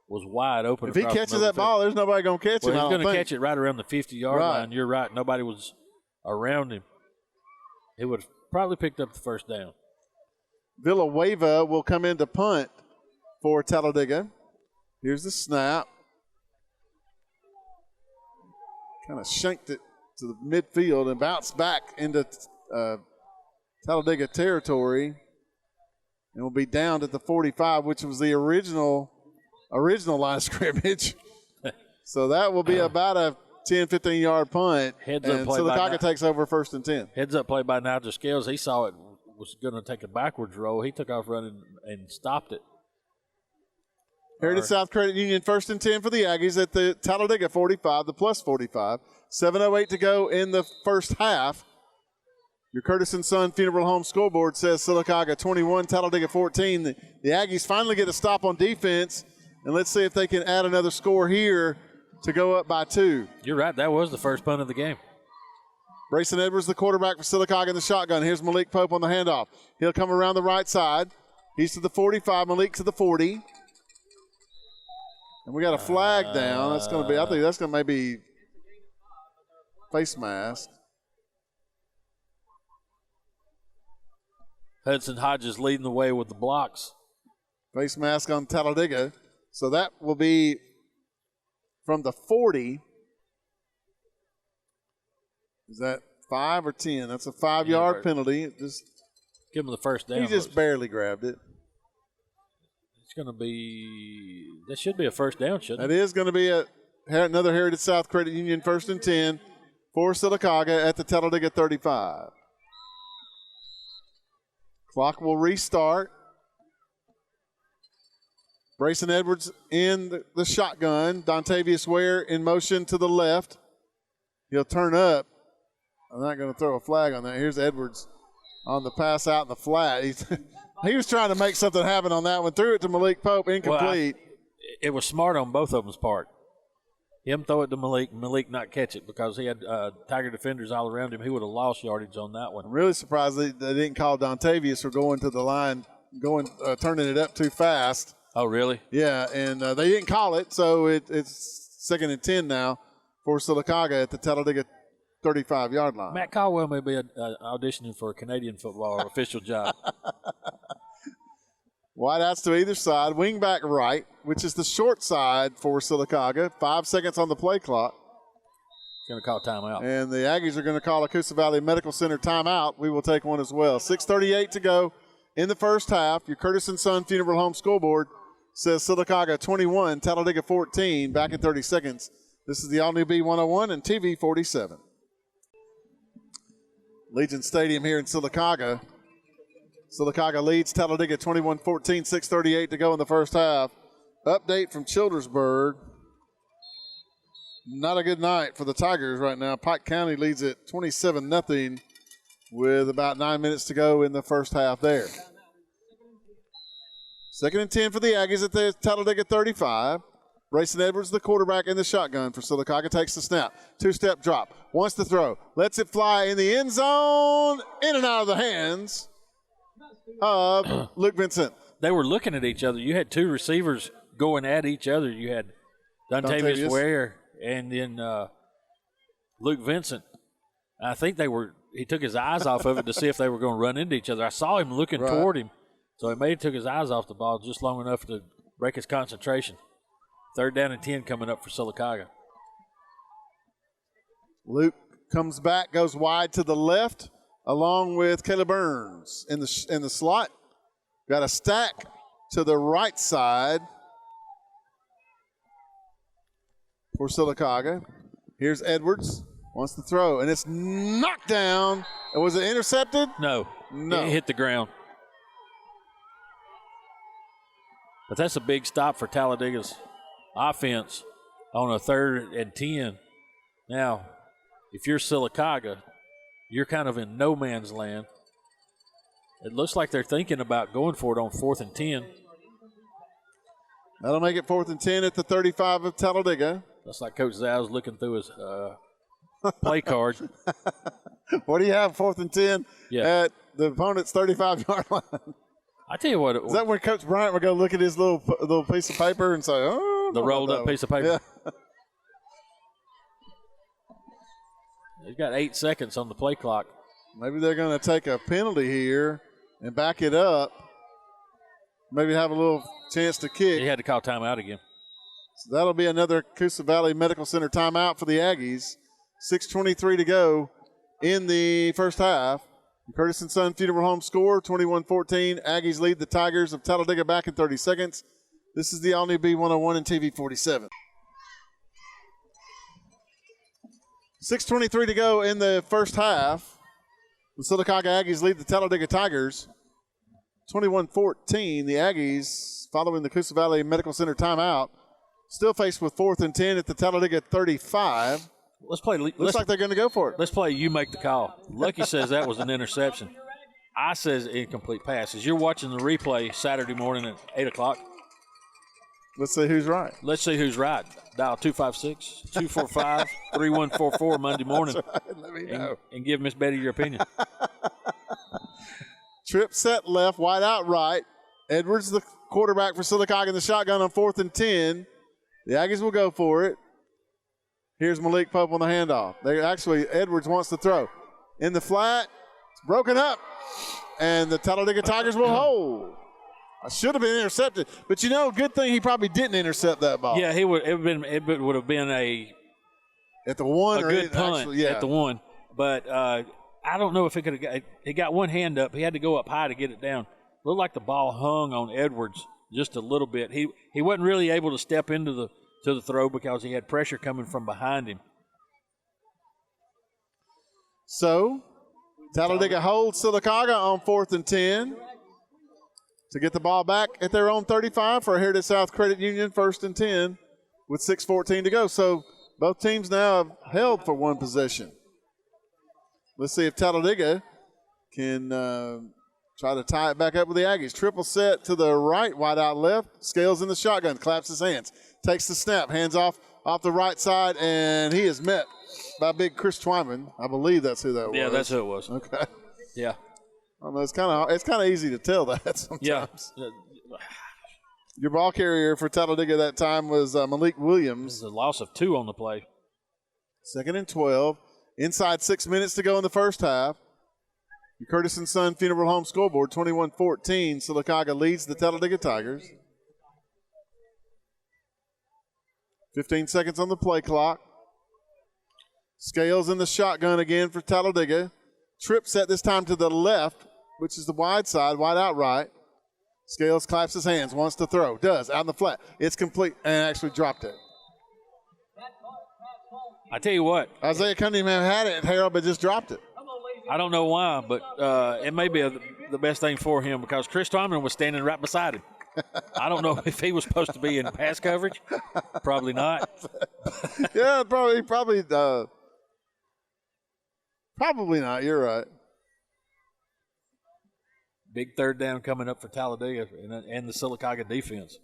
was wide open. If he catches that ball, there's nobody going to catch him. He's going to catch it right around the 50-yard line. You're right. Nobody was around him. He would have probably picked up the first down. Villanueva will come in to punt for Talladega. Here's the snap. Kind of shanked it to the midfield and bounced back into Talladega territory. And will be down at the 45, which was the original line of scrimmage. So that will be about a 10, 15-yard punt. Heads up play. So the Tigers takes over first and 10. Heads up play by Nigel Scales. He saw it was going to take a backwards roll. He took off running and stopped it. Heritage South Credit Union first and 10 for the Aggies at the Talladega 45, the plus 45. 7:08 to go in the first half. Your Curtis & Son Funeral Home scoreboard says Sylacauga 21, Talladega 14. The Aggies finally get a stop on defense, and let's see if they can add another score here to go up by 2. You're right. That was the first punt of the game. Brayson Edwards, the quarterback for Sylacauga in the shotgun. Here's Malik Pope on the handoff. He'll come around the right side. He's to the 45, Malik to the 40. And we got a flag down. That's going to be, I think that's going to maybe face mask. Hudson Hodges leading the way with the blocks. Face mask on Talladega. So that will be from the 40. Is that 5 or 10? That's a 5-yard penalty. Just give him the first down. He just barely grabbed it. It's going to be – that should be a first down, shouldn't it? That is going to be another Heritage South Credit Union first and 10 for Sylacauga at the Talladega 35. Clock will restart. Brayson Edwards in the shotgun. Dontavius Ware in motion to the left. He'll turn up. I'm not going to throw a flag on that. Here's Edwards on the pass out in the flat. He was trying to make something happen on that one. Threw it to Malik Pope, incomplete. Well, it was smart on both of them's part. Him throw it to Malik not catch it because he had Tiger defenders all around him. He would have lost yardage on that one. I'm really surprised they didn't call Dontavius for going to the line, turning it up too fast. Oh, really? Yeah, and they didn't call it, so it's second and 10 now for Sylacauga at the Talladega 35-yard line. Matt Caldwell may be auditioning for a Canadian football official job. Wideouts to either side, wing back right, which is the short side for Sylacauga. 5 seconds on the play clock. Going to call timeout. And the Aggies are going to call a Coosa Valley Medical Center timeout. We will take one as well. 6:38 to go in the first half. Your Curtis & Son Funeral Home scoreboard says Sylacauga 21, Talladega 14. Back in 30 seconds. This is the all-new B101 and TV 47. Legion Stadium here in Sylacauga. Sylacauga leads Talladega 21-14, 6:38 to go in the first half. Update from Childersburg. Not a good night for the Tigers right now. Pike County leads it 27-0 with about 9 minutes to go in the first half there. Second and 10 for the Aggies at the Talladega 35. Brayson Edwards, the quarterback in the shotgun for Sylacauga, takes the snap. 2-step drop. Wants to throw. Lets it fly in the end zone. In and out of the hands of Luke Vincent. They were looking at each other. You had two receivers going at each other. You had Dontavius Ware and then Luke Vincent. I think he took his eyes off of it to see if they were going to run into each other. I saw him looking toward him, so he may have took his eyes off the ball just long enough to break his concentration. 3rd down and 10 coming up for Sylacauga. Luke comes back, goes wide to the left, along with Caleb Burns in the slot. Got a stack to the right side for Sylacauga. Here's Edwards. Wants to throw, and it's knocked down. Was it intercepted? No. It hit the ground. But that's a big stop for Talladega's offense on a 3rd and 10. Now, if you're Sylacauga, you're kind of in no man's land. It looks like they're thinking about going for it on 4th and 10. That'll make it 4th and 10 at the 35 of Talladega. Looks like Coach Zhou's looking through his play card. What do you have, 4th and 10 at the opponent's 35-yard line? I tell you what. Is that where Coach Bryant would go look at his little piece of paper and say, oh, the rolled-up piece of paper? Yeah. He's got 8 seconds on the play clock. Maybe they're going to take a penalty here and back it up. Maybe have a little chance to kick. He had to call timeout again. So that'll be another Coosa Valley Medical Center timeout for the Aggies. 6:23 to go in the first half. Curtis & Son Funeral Home score, 21-14. Aggies lead the Tigers of Talladega back in 30 seconds. This is the all-new B101 and TV 47. 6:23 to go in the first half. The Sylacauga Aggies lead the Talladega Tigers 21-14. The Aggies, following the Coosa Valley Medical Center timeout, still faced with 4th and 10 at the Talladega 35. Looks like they're going to go for it. Let's play you make the call. Lucky says that was an interception. I says incomplete pass. As you're watching the replay Saturday morning at 8 o'clock. Let's see who's right. Let's see who's right. Dial 256-245-3144 Monday morning. Right. Let me know. And give Miss Betty your opinion. Trip set left, wide out right. Edwards, the quarterback for Sylacauga in the shotgun on 4th and 10. The Aggies will go for it. Here's Malik Pope on the handoff. Edwards wants to throw. In the flat, it's broken up. And the Talladega Tigers will hold. I should have been intercepted. But, good thing he probably didn't intercept that ball. Yeah, it would have been at the one, a good punt at the one. But I don't know if it could have – he got one hand up. He had to go up high to get it down. Looked like the ball hung on Edwards just a little bit. He wasn't really able to step into the throw because he had pressure coming from behind him. So, Talladega holds Sylacauga on 4th and 10 to get the ball back at their own 35 for Heritage South Credit Union, 1st and 10 with 6:14 to go. So, both teams now have held for one possession. Let's see if Talladega can try to tie it back up with the Aggies. Triple set to the right, wide out left. Scales in the shotgun, claps his hands. Takes the snap, hands off the right side, and he is met by big Chris Twyman. I believe that's who that was. Yeah, that's who it was. Okay. Yeah. I don't know, it's kind of easy to tell that sometimes. Yeah. Your ball carrier for Talladega that time was Malik Williams. This is a loss of 2 on the play. 2nd and 12. Inside 6 minutes to go in the first half. The Curtis & Son Funeral Home scoreboard, 21-14. Sylacauga leads the Talladega Tigers. 15 seconds on the play clock. Scales in the shotgun again for Talladega. Trip set this time to the left, which is the wide side, wide out right. Scales claps his hands, wants to throw. Does, out in the flat. It's complete, and actually dropped it. I tell you what. Isaiah Cunningham had it, Harold, but just dropped it. I don't know why, but it may be the best thing for him because Chris Twyman was standing right beside him. I don't know if he was supposed to be in pass coverage. Probably not. Yeah, probably not. You're right. Big 3rd down coming up for Talladega and the Sylacauga defense.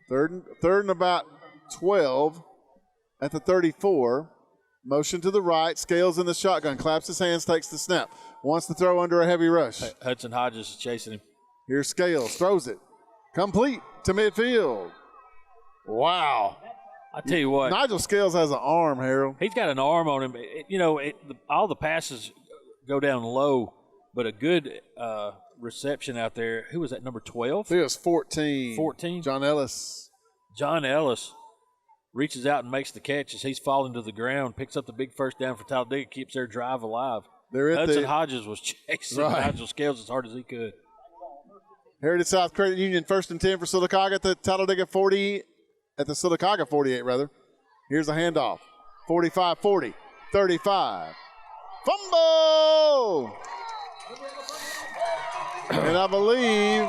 Third and about 12 at the 34. Motion to the right. Scales in the shotgun. Claps his hands, takes the snap. Wants to throw under a heavy rush. Hudson Hodges is chasing him. Here's Scales. Throws it. Complete to midfield. Wow. I tell you what. Nigel Scales has an arm, Harold. He's got an arm on him. All the passes go down low, but a good reception out there. Who was that, number 12? It was 14. 14? John Ellis. John Ellis reaches out and makes the catch as he's falling to the ground, picks up the big first down for Talladega, keeps their drive alive. Hudson Hodges was chasing Nigel Scales as hard as he could. Heritage South Credit Union, 1st and 10 for Sylacauga at the Talladega 40, at the Sylacauga 48, rather. Here's a handoff. 45-40, 35. Fumble! And I believe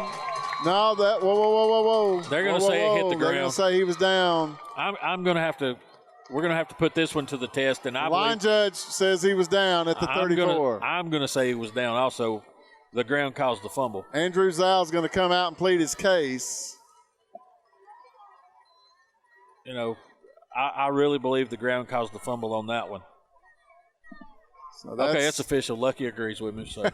No, whoa. They're going to say it hit the ground. They're going to say he was down. I'm going to have to – we're going to have to put this one to the test. And I line judge says he was down at the 34. I'm going to say he was down also. The ground caused the fumble. Andrew Zal's going to come out and plead his case. You know, I really believe the ground caused the fumble on that one. So okay, it's official. Lucky agrees with me. So.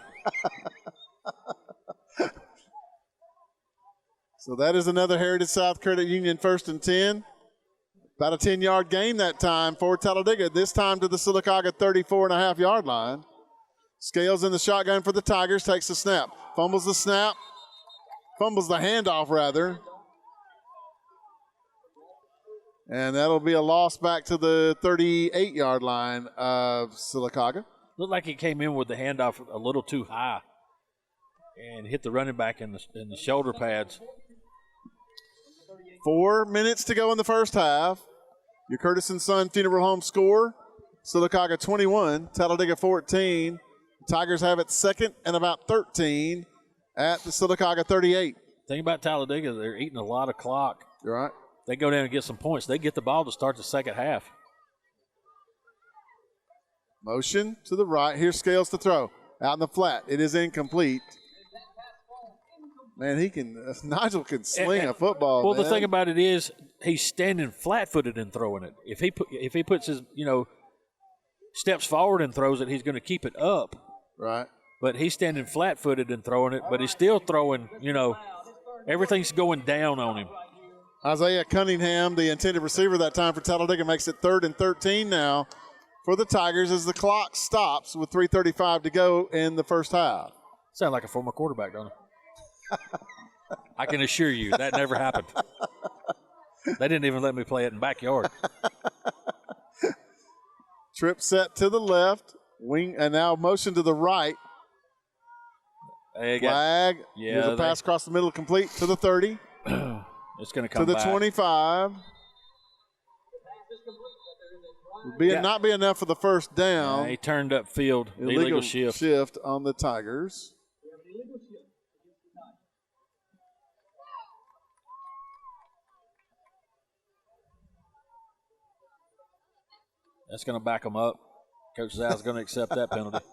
So that is another Heritage South Credit Union 1st and 10. About a 10-yard gain that time for Talladega, this time to the Sylacauga 34.5-yard line. Scales in the shotgun for the Tigers, takes the snap. Fumbles the snap. Fumbles the handoff, rather. And that'll be a loss back to the 38-yard line of Sylacauga. Looked like he came in with the handoff a little too high and hit the running back in the shoulder pads. 4 minutes to go in the first half. Your Curtis & Son Funeral Home score, Sylacauga 21, Talladega 14. Tigers have it second and about 13 at the Sylacauga 38. Thing about Talladega, they're eating a lot of clock. You're right. They go down and get some points. They get the ball to start the second half. Motion to the right. Here's Scales to throw. Out in the flat. It is incomplete. Man, Nigel can sling a football. Well, the thing about it is he's standing flat-footed and throwing it. If he puts his, steps forward and throws it, he's going to keep it up. Right. But he's standing flat-footed and throwing it, but he's still throwing, everything's going down on him. Isaiah Cunningham, the intended receiver that time for Talladega, makes it 3rd and 13 now for the Tigers as the clock stops with 3:35 to go in the first half. Sound like a former quarterback, don't it? I can assure you that never happened. They didn't even let me play it in backyard. Trip set to the left, wing, and now motion to the right. Flag. Yeah. There's a pass across the middle, complete to the 30. It's going to come to the back. 25. Not be enough for the first down. Yeah, he turned up field. Illegal shift on the Tigers. That's going to back them up. Coach Zal's going to accept that penalty.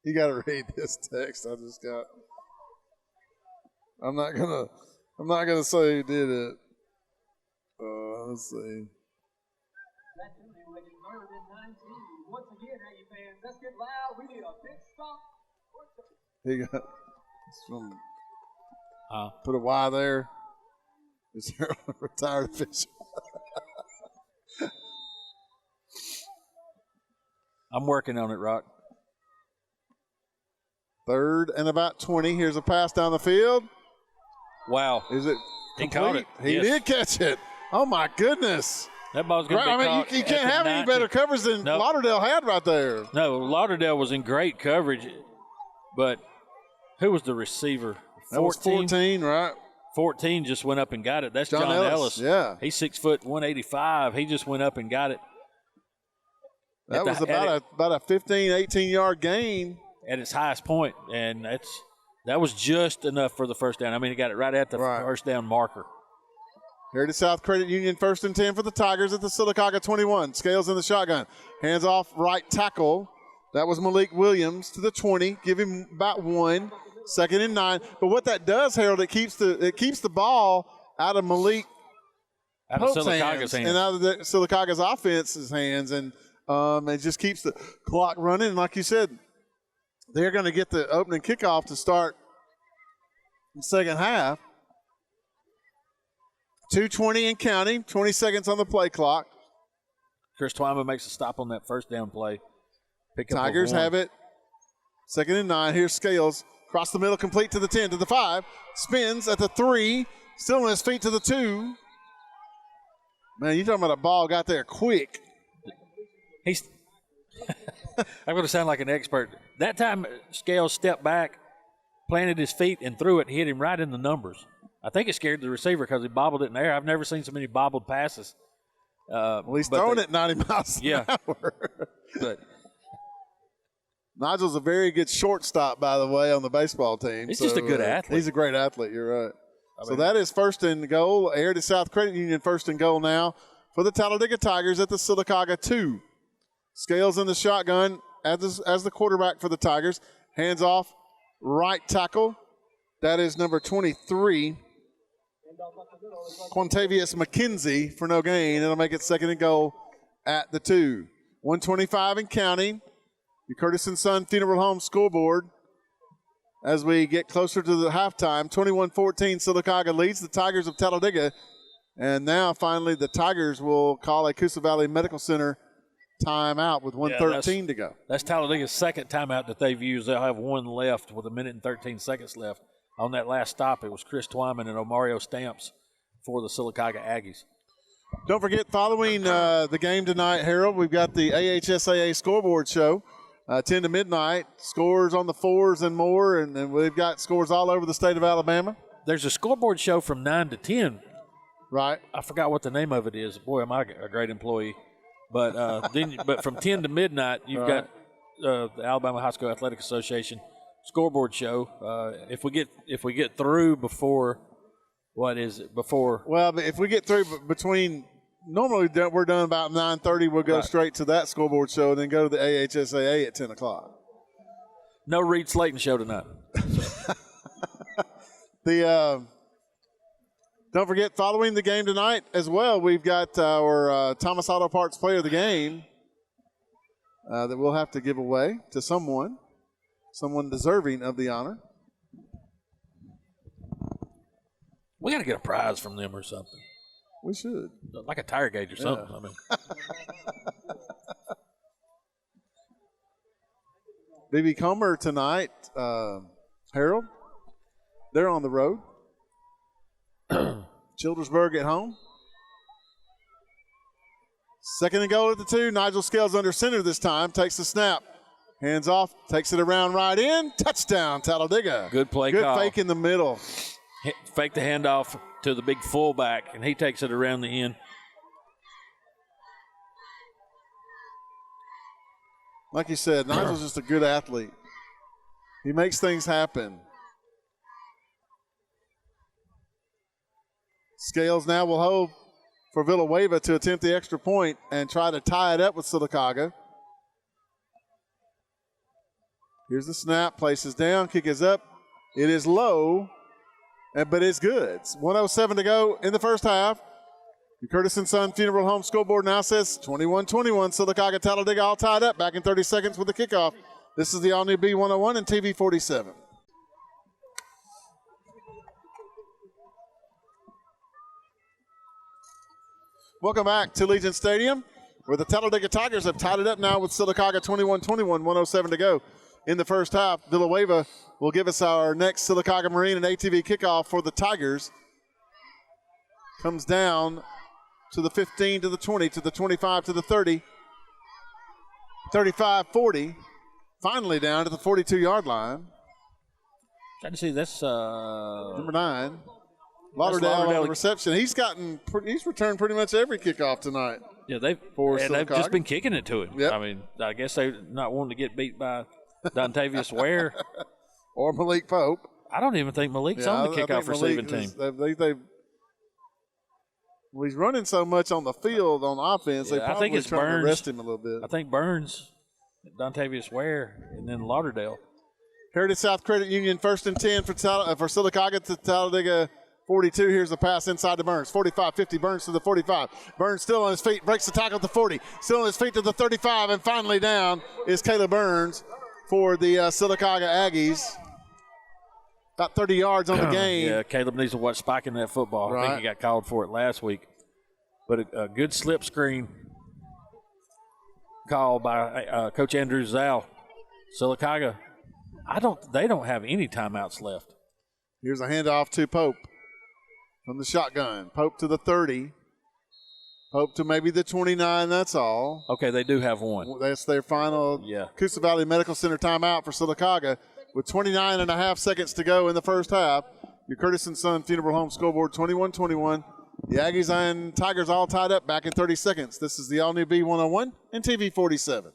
You got to read this text. I'm not gonna say who did it. Let's see. He got from put a Y there. Is there a retired official? I'm working on it, Rock. 3rd and about 20. Here's a pass down the field. Wow. Is it complete? He caught it. He did catch it. Oh, my goodness. That ball's going to be caught. You can't have any better coverage than Lauderdale had right there. No, Lauderdale was in great coverage. But who was the receiver? 14? That was 14, right? 14 just went up and got it. That's John Ellis. Yeah. He's 6 foot 185. He just went up and got it. That was about a 15, 18-yard gain. At its highest point, and that was just enough for the first down. I mean, he got it right at the first down marker. Heritage South Credit Union 1st and 10 for the Tigers at the Sylacauga 21. Scales in the shotgun. Hands off right tackle. That was Malik Williams to the 20. Give him about 1. 2nd and 9. But what that does, Harold, it keeps the ball out of Malik Pope's hands and out of the Sylacauga's offense's hands, and it just keeps the clock running. And like you said, they're going to get the opening kickoff to start the second half. 2:20 and counting, 20 seconds on the play clock. Chris Twyman makes a stop on that first down play. Tigers have it. 2nd and 9. Here's Scales. Across the middle, complete to the 10, to the 5. Spins at the 3. Still on his feet to the 2. Man, you're talking about a ball got there quick. I'm going to sound like an expert. That time, Scales stepped back, planted his feet, and threw it and hit him right in the numbers. I think it scared the receiver because he bobbled it in the air. I've never seen so many bobbled passes. Well, he's throwing it 90 miles an hour. But Nigel's a very good shortstop, by the way, on the baseball team. He's just a good athlete. He's a great athlete. You're right. So that is first and goal. Heritage South Credit Union first and goal now for the Talladega Tigers at the Sylacauga 2. Scales in the shotgun as the quarterback for the Tigers. Hands off, right tackle. That is number 23, Quantavius McKenzie, for no gain. It'll make it second and goal at the 2. 125 and counting. The Curtis & Son Funeral Home scoreboard as we get closer to the halftime. 21-14, Sylacauga leads the Tigers of Talladega. And now, finally, the Tigers will call a Coosa Valley Medical Center timeout with 1:13 to go. That's Talladega's second timeout that they've used. They'll have one left with 1 minute and 13 seconds left. On that last stop, it was Chris Twyman and Omario Stamps for the Sylacauga Aggies. Don't forget, following the game tonight, Harold, we've got the AHSAA scoreboard show. 10 to midnight, scores on the 4s and more, and we've got scores all over the state of Alabama. There's a scoreboard show from 9 to 10. Right. I forgot what the name of it is. Boy, am I a great employee. But but from 10 to midnight, you've got the Alabama High School Athletic Association scoreboard show. If we get through before, what is it, before? Well, if we get through between – normally we're done about 9:30. We'll go straight to that scoreboard show and then go to the AHSAA at 10 o'clock. No Reed Slayton show tonight. Don't forget, following the game tonight as well, we've got our Thomas Auto Parts Player of the Game that we'll have to give away to someone deserving of the honor. We got to get a prize from them or something. We should. Like a tire gauge or something. Yeah. I mean. B.B. Comer tonight, Harold, they're on the road. Childersburg at home. Second and goal at the 2. Nigel Scales under center this time. Takes the snap. Hands off. Takes it around right in. Touchdown, Talladega. Good play Good call. fake in the middle. Fake the handoff to the big fullback, and he takes it around the end. Like you said, Nigel's just a good athlete. He makes things happen. Scales now will hold for Villanueva to attempt the extra point and try to tie it up with Sylacauga. Here's the snap, places down, kick is up. It is low, but it's good. It's 1:07 to go in the first half. The Curtis & Son Funeral Home scoreboard now says 21-21. Sylacauga Talladega all tied up. Back in 30 seconds with the kickoff. This is the all-new B101 and TV 47. Welcome back to Legion Stadium, where the Talladega Tigers have tied it up now with Sylacauga 21-21, 1:07 to go in the first half. Villanueva will give us our next Sylacauga Marine and ATV kickoff for the Tigers. Comes down to the 15, to the 20, to the 25, to the 30, 35, 40. Finally down to the 42-yard line. Trying to see this. Number 9. Lauderdale on the reception. He's returned pretty much every kickoff tonight. Yeah, they've just been kicking it to him. Yep. I mean, I guess they're not wanting to get beat by Dontavius Ware. Or Malik Pope. I don't even think Malik's on the kickoff receiving team. Well, he's running so much on the field on offense, they probably I think it's trying Burns. to rest him a little bit. I think Burns, Dontavius Ware, and then Lauderdale. Heritage South Credit Union, 1st and 10 for Sylacauga to Talladega 42. Here's the pass inside to Burns. 45, 50, Burns to the 45. Burns still on his feet, breaks the tackle at the 40. Still on his feet to the 35, and finally down is Caleb Burns for the Sylacauga Aggies. About 30 yards on the game. Yeah, Caleb needs to watch spiking that football. Right. I think he got called for it last week. But a good slip screen call by Coach Andrew Zal. Sylacauga, they don't have any timeouts left. Here's a handoff to Pope from the shotgun. Pope to the 30. Pope to maybe the 29, that's all. Okay, they do have one. That's their final Coosa Valley Medical Center timeout for Sylacauga. With 29 and a half seconds to go in the first half, your Curtis & Son Funeral Home scoreboard 21-21. The Aggies and Tigers all tied up back in 30 seconds. This is the all-new B101 and TV 47.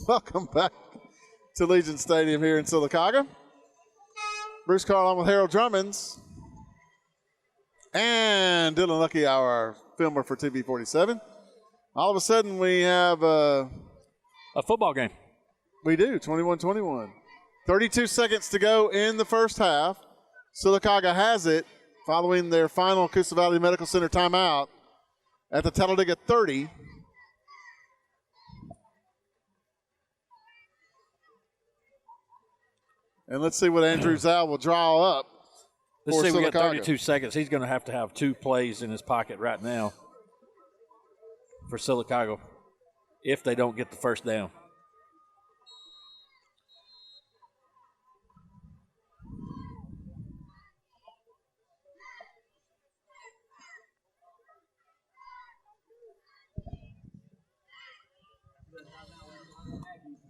Welcome back to Legion Stadium here in Sylacauga. Bruce Carr along with Harold Drummonds and Dylan Lucky, our filmer for TV47. All of a sudden, we have a football game. We do, 21-21. 32 seconds to go in the first half. Sylacauga has it following their final Coosa Valley Medical Center timeout at the Talladega 30. And let's see what Andrew Zal will draw up. Let's see, we got 32 seconds. He's going to have 2 plays in his pocket right now for Sylacauga if they don't get the first down.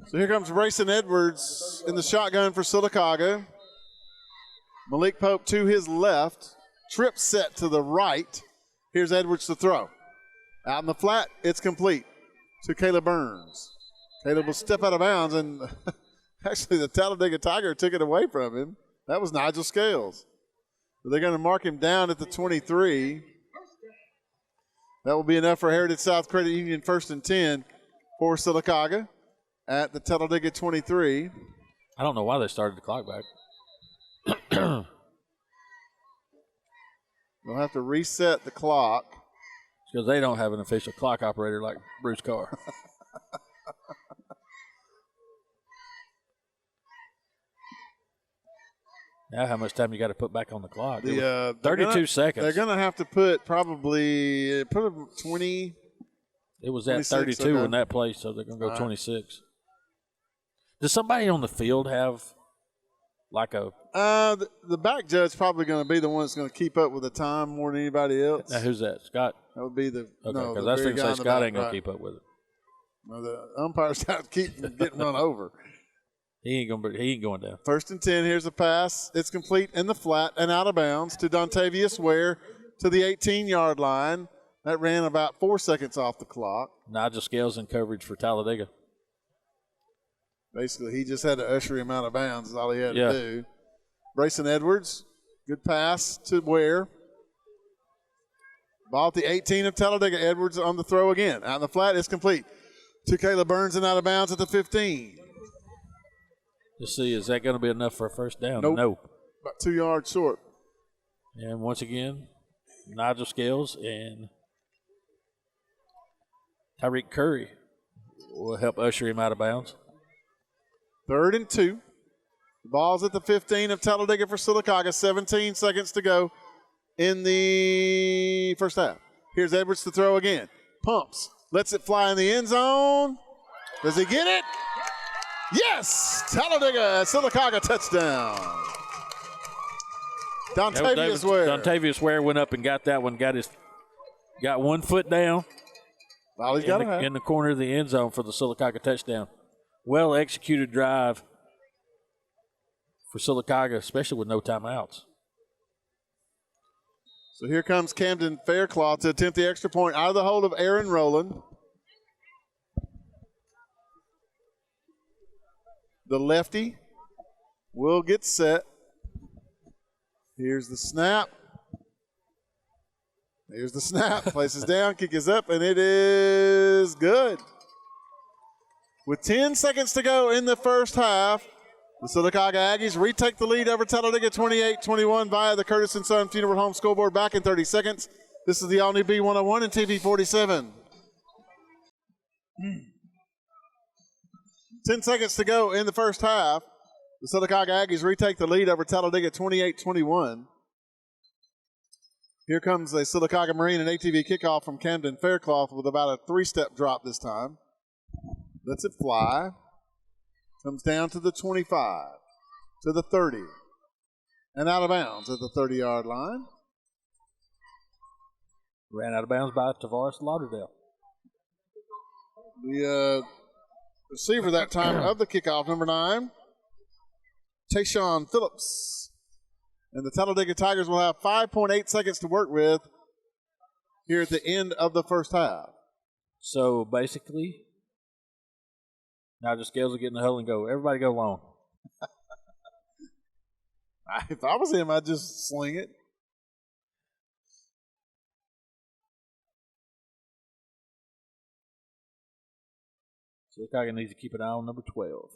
So here comes Brayson Edwards in the shotgun for Sylacauga. Malik Pope to his left. Trip set to the right. Here's Edwards to throw. Out in the flat, it's complete to Caleb Burns. Caleb will step out of bounds, and actually the Talladega Tiger took it away from him. That was Nigel Scales. But they're going to mark him down at the 23. That will be enough for Heritage South Credit Union 1st and 10 for Sylacauga at the Talladega 23. I don't know why they started the clock back. We'll have to reset the clock. Because they don't have an official clock operator like Bruce Carr. Now how much time you got to put back on the clock? 32 seconds. They're going to have to put probably 20. It was at 32 in that place, so they're going to go 26. Does somebody on the field have like a the back judge probably going to be the one that's going to keep up with the time more than anybody else. Now, who's that? Scott? That would be the okay, because I was going to say Scott ain't going to keep up with it. No, the umpire's got to keep from getting run over. He ain't going down. 1st and 10. Here's a pass. It's complete in the flat and out of bounds to Dontavius Ware to the 18-yard line. That ran about 4 seconds off the clock. Nigel Scales in coverage for Talladega. Basically, he just had to usher him out of bounds is all he had to do. Brayson Edwards, good pass to Ware. Ball at the 18 of Talladega. Edwards on the throw again. Out in the flat, it's complete to Caleb Burns and out of bounds at the 15. Let's see, is that going to be enough for a first down? Nope. No. About 2 yards short. And once again, Nigel Scales and Tyreek Curry will help usher him out of bounds. 3rd and 2. The ball's at the 15 of Talladega for Sylacauga. 17 seconds to go in the first half. Here's Edwards to throw again. Pumps. Lets it fly in the end zone. Does he get it? Yes! Talladega, Sylacauga touchdown. Dontavius Ware. Dontavius Ware went up and got that one. Got 1 foot down. All he's got in the corner of the end zone for the Sylacauga touchdown. Well executed drive for Sylacauga, especially with no timeouts. So here comes Camden Faircloth to attempt the extra point out of the hold of Aaron Rowland. The lefty will get set. Here's the snap. Here's the snap. Places down, kick is up, and it is good. With 10 seconds to go in the first half, the Sylacauga Aggies retake the lead over Talladega 28-21 via the Curtis & Son Funeral Home scoreboard back in 30 seconds. This is the all-new B101 and TV47. 10 seconds to go in the first half. The Sylacauga Aggies retake the lead over Talladega 28-21. Here comes a Sylacauga Marine and ATV kickoff from Camden Faircloth with about a 3-step drop this time. Lets it fly. Comes down to the 25, to the 30, and out of bounds at the 30-yard line. Ran out of bounds by Tavares Lauderdale. The receiver that time of the kickoff, number 9, Tayshawn Phillips. And the Talladega Tigers will have 5.8 seconds to work with here at the end of the first half. So basically, Now the scales will get in the huddle and go, everybody go long. If I was him, I'd just sling it. Sylacauga needs to keep an eye on number 12.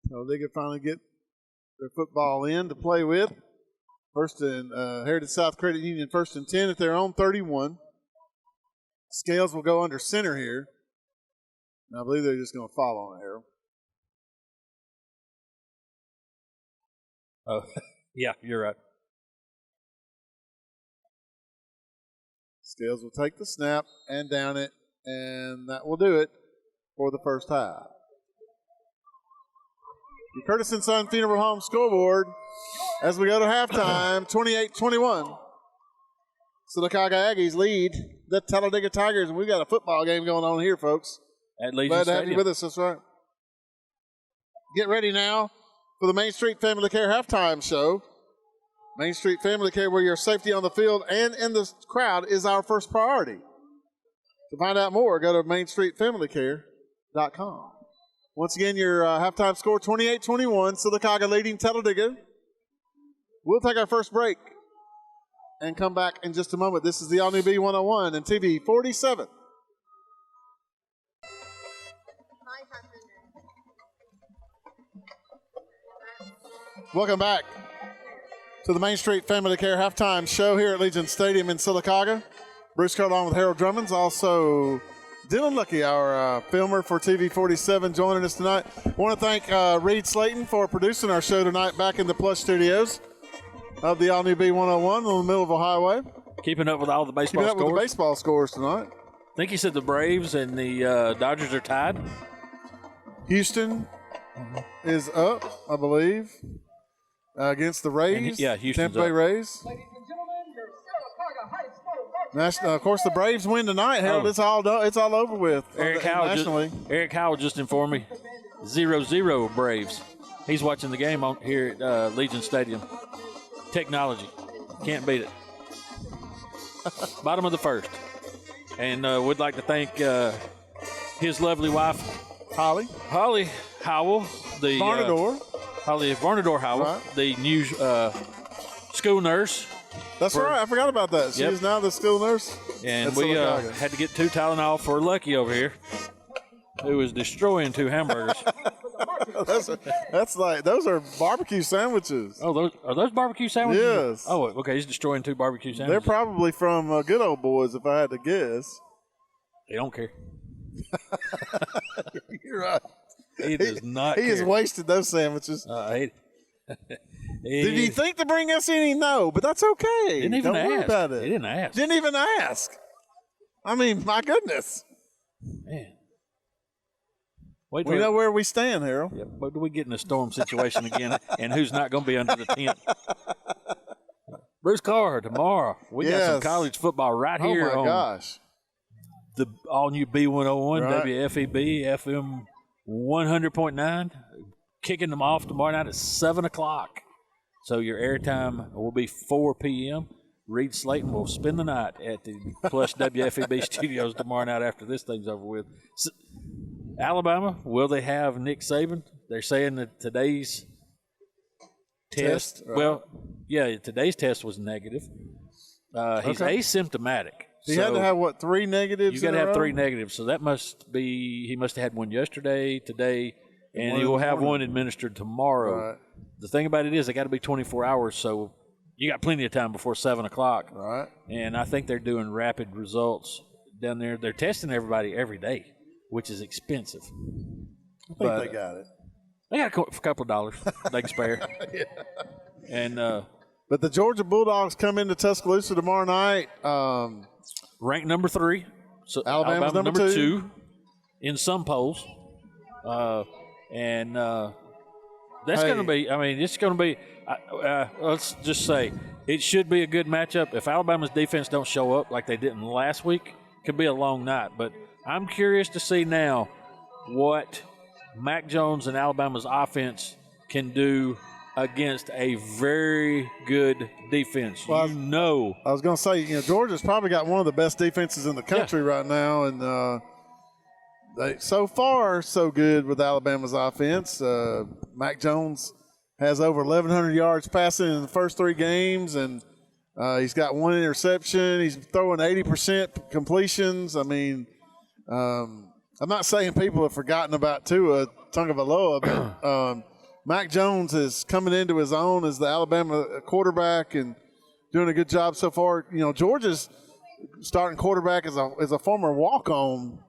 So they can finally get their football in to play with. First and Heritage South Credit Union 1st and 10 at their own 31. Scales will go under center here. And I believe they're just going to follow on it, Harold. Oh, yeah, you're right. Scales will take the snap and down it, and that will do it for the first half. The Curtis & Son Funeral Home scoreboard as we go to halftime, 28-21. Sylacauga Aggies lead the Talladega Tigers, and we've got a football game going on here, folks. At Legion Glad to have Stadium. you with us, that's right. Get ready now for the Main Street Family Care halftime show. Main Street Family Care, where your safety on the field and in the crowd is our first priority. To find out more, go to mainstreetfamilycare.com. Once again, your halftime score, 28-21, Sylacauga leading Talladega. We'll take our first break and come back in just a moment. This is the all-new B101 and TV 47. Welcome back to the Main Street Family Care halftime show here at Legion Stadium in Sylacauga. Bruce Card along with Harold Drummonds. Also, Dylan Lucky, our filmer for TV 47, joining us tonight. I want to thank Reed Slayton for producing our show tonight back in the plush studios of the all-new B101 in the middle of a highway. Keeping up with all the baseball Keeping up scores. with the baseball scores tonight. I think he said the Braves and the Dodgers are tied. Houston is up, I believe, against the Rays. Houston's Tampa Bay up. Rays. Of course, the Braves win tonight, Harold. Oh. It's all done. It's all over with. Eric Howell just informed me 0-0 Braves. He's watching the game on here at Legion Stadium. Technology. Can't beat it. Bottom of the first. And would like to thank his lovely wife, Holly Howell, the Holly Varnador Howell, Right. the new school nurse. That's right. I forgot about that. She is now the school nurse. And at we Sylacauga. had to get 2 Tylenol for Lucky over here, who was destroying 2 hamburgers. That's like, those are barbecue sandwiches. Oh, are those barbecue sandwiches? Yes. Oh, okay. He's destroying 2 barbecue sandwiches. They're probably from Good Old Boys, if I had to guess. They don't care. You're right. He does not He care. has wasted those sandwiches. I hate it. Did he think to bring us any? No, but that's okay. Didn't even Don't worry ask. about it. He didn't ask. Didn't even ask. I mean, my goodness. Man. Wait We know where we stand, Harold. Yep, but do we get in a storm situation again, and who's not going to be under the tent? Bruce Carr tomorrow. We got some college football right here Oh, my on gosh. the all-new B101, Right. WFEB, FM 100.9, kicking them off tomorrow night at 7 o'clock. So your airtime will be 4 p.m. Reed Slayton will spend the night at the plush WFEB studios tomorrow night after this thing's over with. So, Alabama, will they have Nick Saban? They're saying that today's test today's test was negative. He's asymptomatic. He had to have, 3 negatives? You got to have 3 negatives. So that must be, he must have had one yesterday, today, and he will have one administered tomorrow. Right. The thing about it is they got to be 24 hours, so you got plenty of time before 7 o'clock. Right. And I think they're doing rapid results down there. They're testing everybody every day, which is expensive. I think they got it. They got a couple of dollars they can spare. Yeah. And but the Georgia Bulldogs come into Tuscaloosa tomorrow night. Ranked number 3. So Alabama's number 2 in some polls. That's going to be, it's going to be, let's just say, it should be a good matchup. If Alabama's defense don't show up like they didn't last week, it could be a long night. But I'm curious to see now what Mac Jones and Alabama's offense can do against a very good defense. Well, I was going to say, Georgia's probably got one of the best defenses in the country right now, and So far, so good with Alabama's offense. Mac Jones has over 1,100 yards passing in the first 3 games, and he's got 1 interception. He's throwing 80% completions. I mean, I'm not saying people have forgotten about Tua Tagovailoa, but Mac Jones is coming into his own as the Alabama quarterback and doing a good job so far. You know, Georgia's starting quarterback is a former walk-on.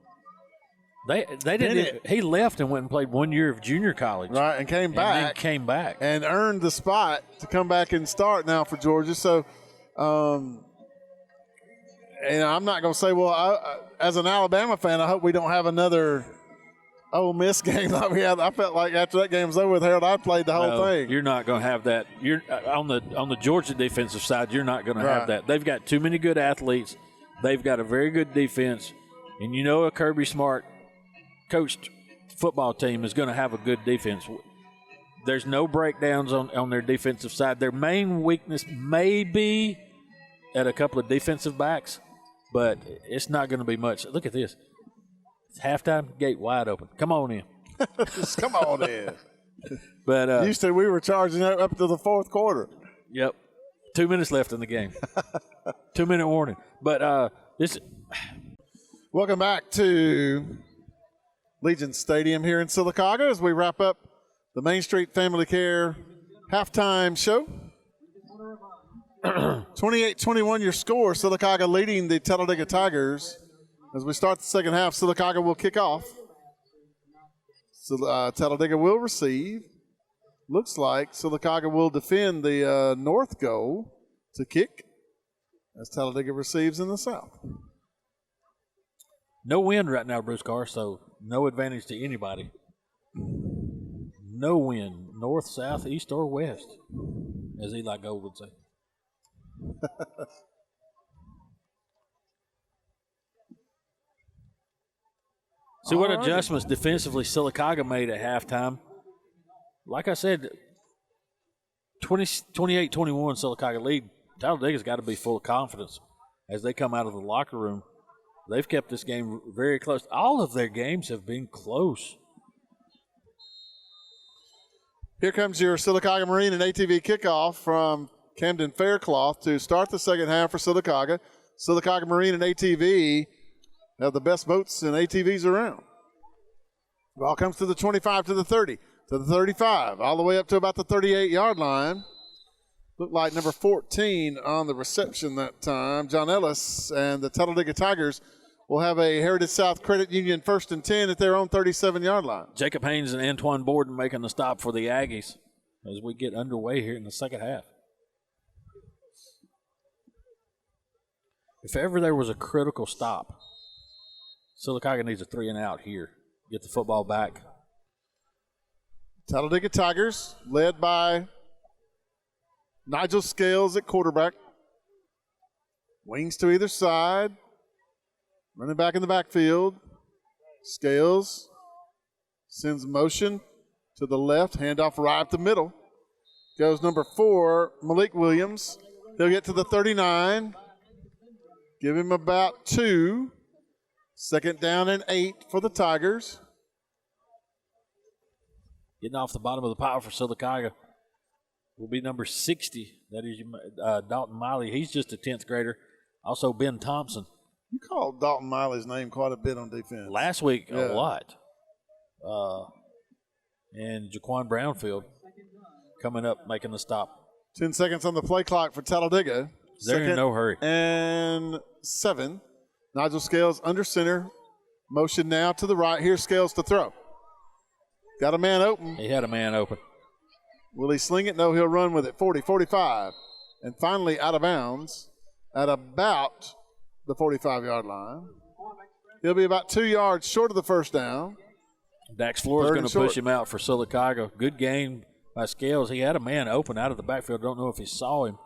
They didn't. He left and went and played 1 year of junior college, right, and came back and earned the spot to come back and start now for Georgia. So, and I'm not going to say, well, as an Alabama fan, I hope we don't have another Ole Miss game like we had. I felt like after that game was over with, Harold, I played the whole thing. You're not going to have that. You're on the Georgia defensive side. You're not going to have that. They've got too many good athletes. They've got a very good defense, and you know a Kirby Smart coached football team is going to have a good defense. There's no breakdowns on their defensive side. Their main weakness may be at a couple of defensive backs, but it's not going to be much. Look at this. It's halftime, gate wide open. Come on in. Just come on in. But used to we were charging up to the fourth quarter. Yep. 2 minutes left in the game. 2-minute warning. But this. Welcome back to Legion Stadium here in Sylacauga as we wrap up the Main Street Family Care halftime show. 28-21 your score. Sylacauga leading the Talladega Tigers. As we start the second half, Sylacauga will kick off. So Talladega will receive. Looks like Sylacauga will defend the north goal to kick as Talladega receives in the south. No wind right now, Bruce Carr, so no advantage to anybody. No wind, north, south, east, or west, as Eli Gold would say. See what adjustments defensively Sylacauga made at halftime. Like I said, 28-21 Sylacauga lead. Talladega's got to be full of confidence as they come out of the locker room. They've kept this game very close. All of their games have been close. Here comes your Sylacauga Marine and ATV kickoff from Camden Faircloth to start the second half for Sylacauga. Sylacauga Marine and ATV have the best boats and ATVs around. Ball comes to the 25, to the 30, to the 35, all the way up to about the 38-yard line. Looked like number 14 on the reception that time, John Ellis, and the Talladega Tigers will have a Heritage South Credit Union 1st and 10 at their own 37-yard line. Jacob Haynes and Antoine Borden making the stop for the Aggies as we get underway here in the second half. If ever there was a critical stop, Sylacauga needs a 3-and-out here. Get the football back. Talladega Tigers led by Nigel Scales at quarterback. Wings to either side. Running back in the backfield. Scales sends motion to the left. Handoff right up the middle. Goes number 4, Malik Williams. He'll get to the 39. Give him about 2. Second down and 8 for the Tigers. Getting off the bottom of the pile for Sylacauga will be number 60. That is Dalton Miley. He's just a 10th grader. Also Ben Thompson. You called Dalton Miley's name quite a bit on defense. Last week, a lot. And Jaquan Brownfield coming up, making the stop. 10 seconds on the play clock for Talladega. They're in no hurry. And 7. Nigel Scales under center. Motion now to the right. Here's Scales to throw. Got a man open. He had a man open. Will he sling it? No, he'll run with it. 40, 45. And finally out of bounds at about the 45-yard line. He'll be about 2 yards short of the first down. Dax Flores going to push him out for Sylacauga. Good game by Scales. He had a man open out of the backfield. Don't know if he saw him.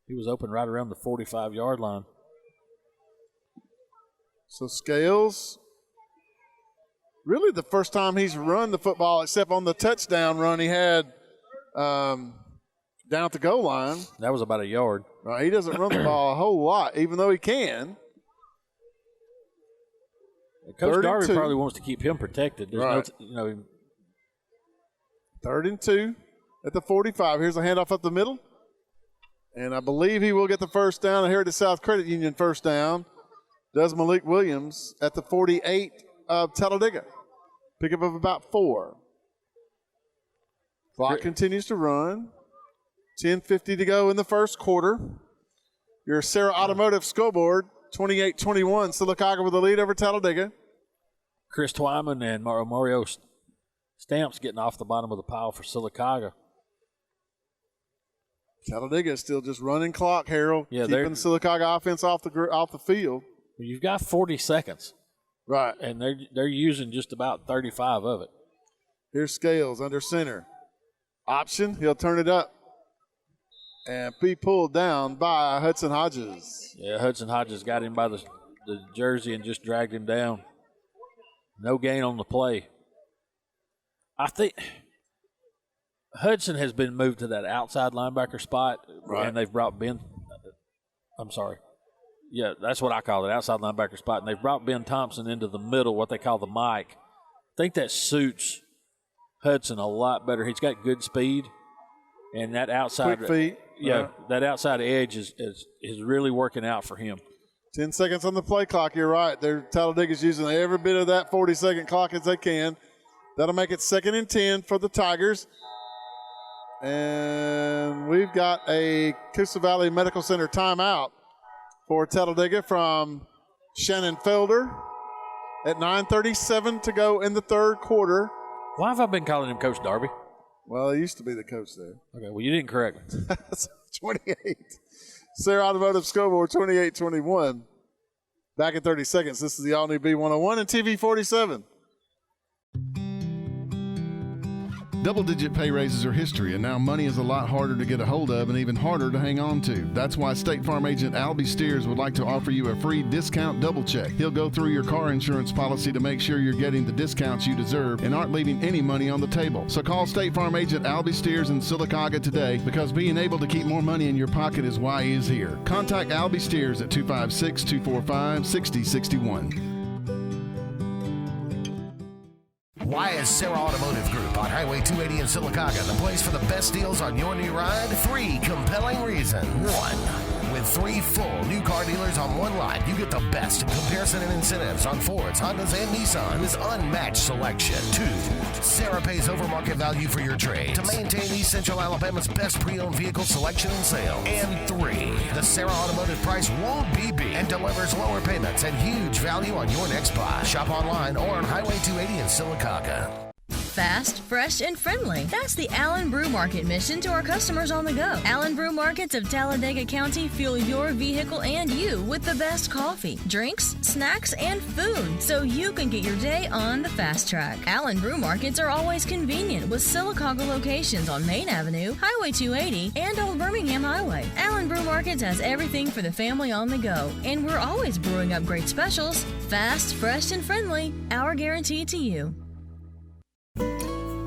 He was open right around the 45-yard line. So Scales, really the first time he's run the football, except on the touchdown run he had down at the goal line. That was about a yard. Right, he doesn't run the ball a whole lot, even though he can. Coach Darby probably wants to keep him protected. There's right. 3rd and 2 at the 45. Here's a handoff up the middle. And I believe he will get the first down. Heritage South Credit Union first down. Does Malik Williams at the 48 of Talladega. Pickup of about 4. Clock continues to run. 10:50 to go in the first quarter. Your Sarah Automotive Scoreboard, 28-21. Sylacauga with the lead over Talladega. Chris Twyman and Mario Stamps getting off the bottom of the pile for Sylacauga. Talladega is still just running clock, Harold. Yeah, keeping the Sylacauga offense off the field. You've got 40 seconds. Right. And they're using just about 35 of it. Here's Scales under center. Option, he'll turn it up. And be pulled down by Hudson Hodges. Yeah, Hudson Hodges got him by the jersey and just dragged him down. No gain on the play. I think Hudson has been moved to that outside linebacker spot, right. And they've brought Ben. I'm sorry. Yeah, that's what I call it, outside linebacker spot. And they've brought Ben Thompson into the middle, what they call the Mike. I think that suits Hudson a lot better. He's got good speed, and that outside quick feet. Yeah, that outside edge is really working out for him. 10 seconds on the play clock. You're right. Talladega's using every bit of that 40-second clock as they can. That'll make it 2nd and 10 for the Tigers. And we've got a Coosa Valley Medical Center timeout for Talladega from Shannon Felder at 9:37 to go in the third quarter. Why have I been calling him Coach Darby? Well, he used to be the coach there. Okay, well, you didn't correct me. 28. Sarah Automotive Scoreboard, 28-21. Back in 30 seconds. This is the all-new B101 and TV 47. Double-digit pay raises are history, and now money is a lot harder to get a hold of and even harder to hang on to. That's why State Farm agent Albie Steers would like to offer you a free discount double check. He'll go through your car insurance policy to make sure you're getting the discounts you deserve and aren't leaving any money on the table. So call State Farm agent Albie Steers in Sylacauga today, because being able to keep more money in your pocket is why he is here. Contact Albie Steers at 256-245-6061. Why is Sarah Automotive Group on Highway 280 in Sylacauga the place for the best deals on your new ride? 3 compelling reasons. 1. With 3 full new car dealers on one lot, you get the best in comparison and incentives on Fords, Hondas, and Nissans. Unmatched selection. 2. Sarah pays over market value for your trade to maintain East Central Alabama's best pre-owned vehicle selection and sale. And 3. The Sarah Automotive price won't be beat and delivers lower payments and huge value on your next buy. Shop online or on Highway 280 in Sylacauga. Fast, fresh, and friendly. That's the Allen Brew Market mission to our customers on the go. Allen Brew Markets of Talladega County fuel your vehicle and you with the best coffee, drinks, snacks, and food, so you can get your day on the fast track. Allen Brew Markets are always convenient with Sylacauga locations on Main Avenue, Highway 280, and Old Birmingham Highway. Allen Brew Markets has everything for the family on the go, and we're always brewing up great specials. Fast, fresh, and friendly. Our guarantee to you.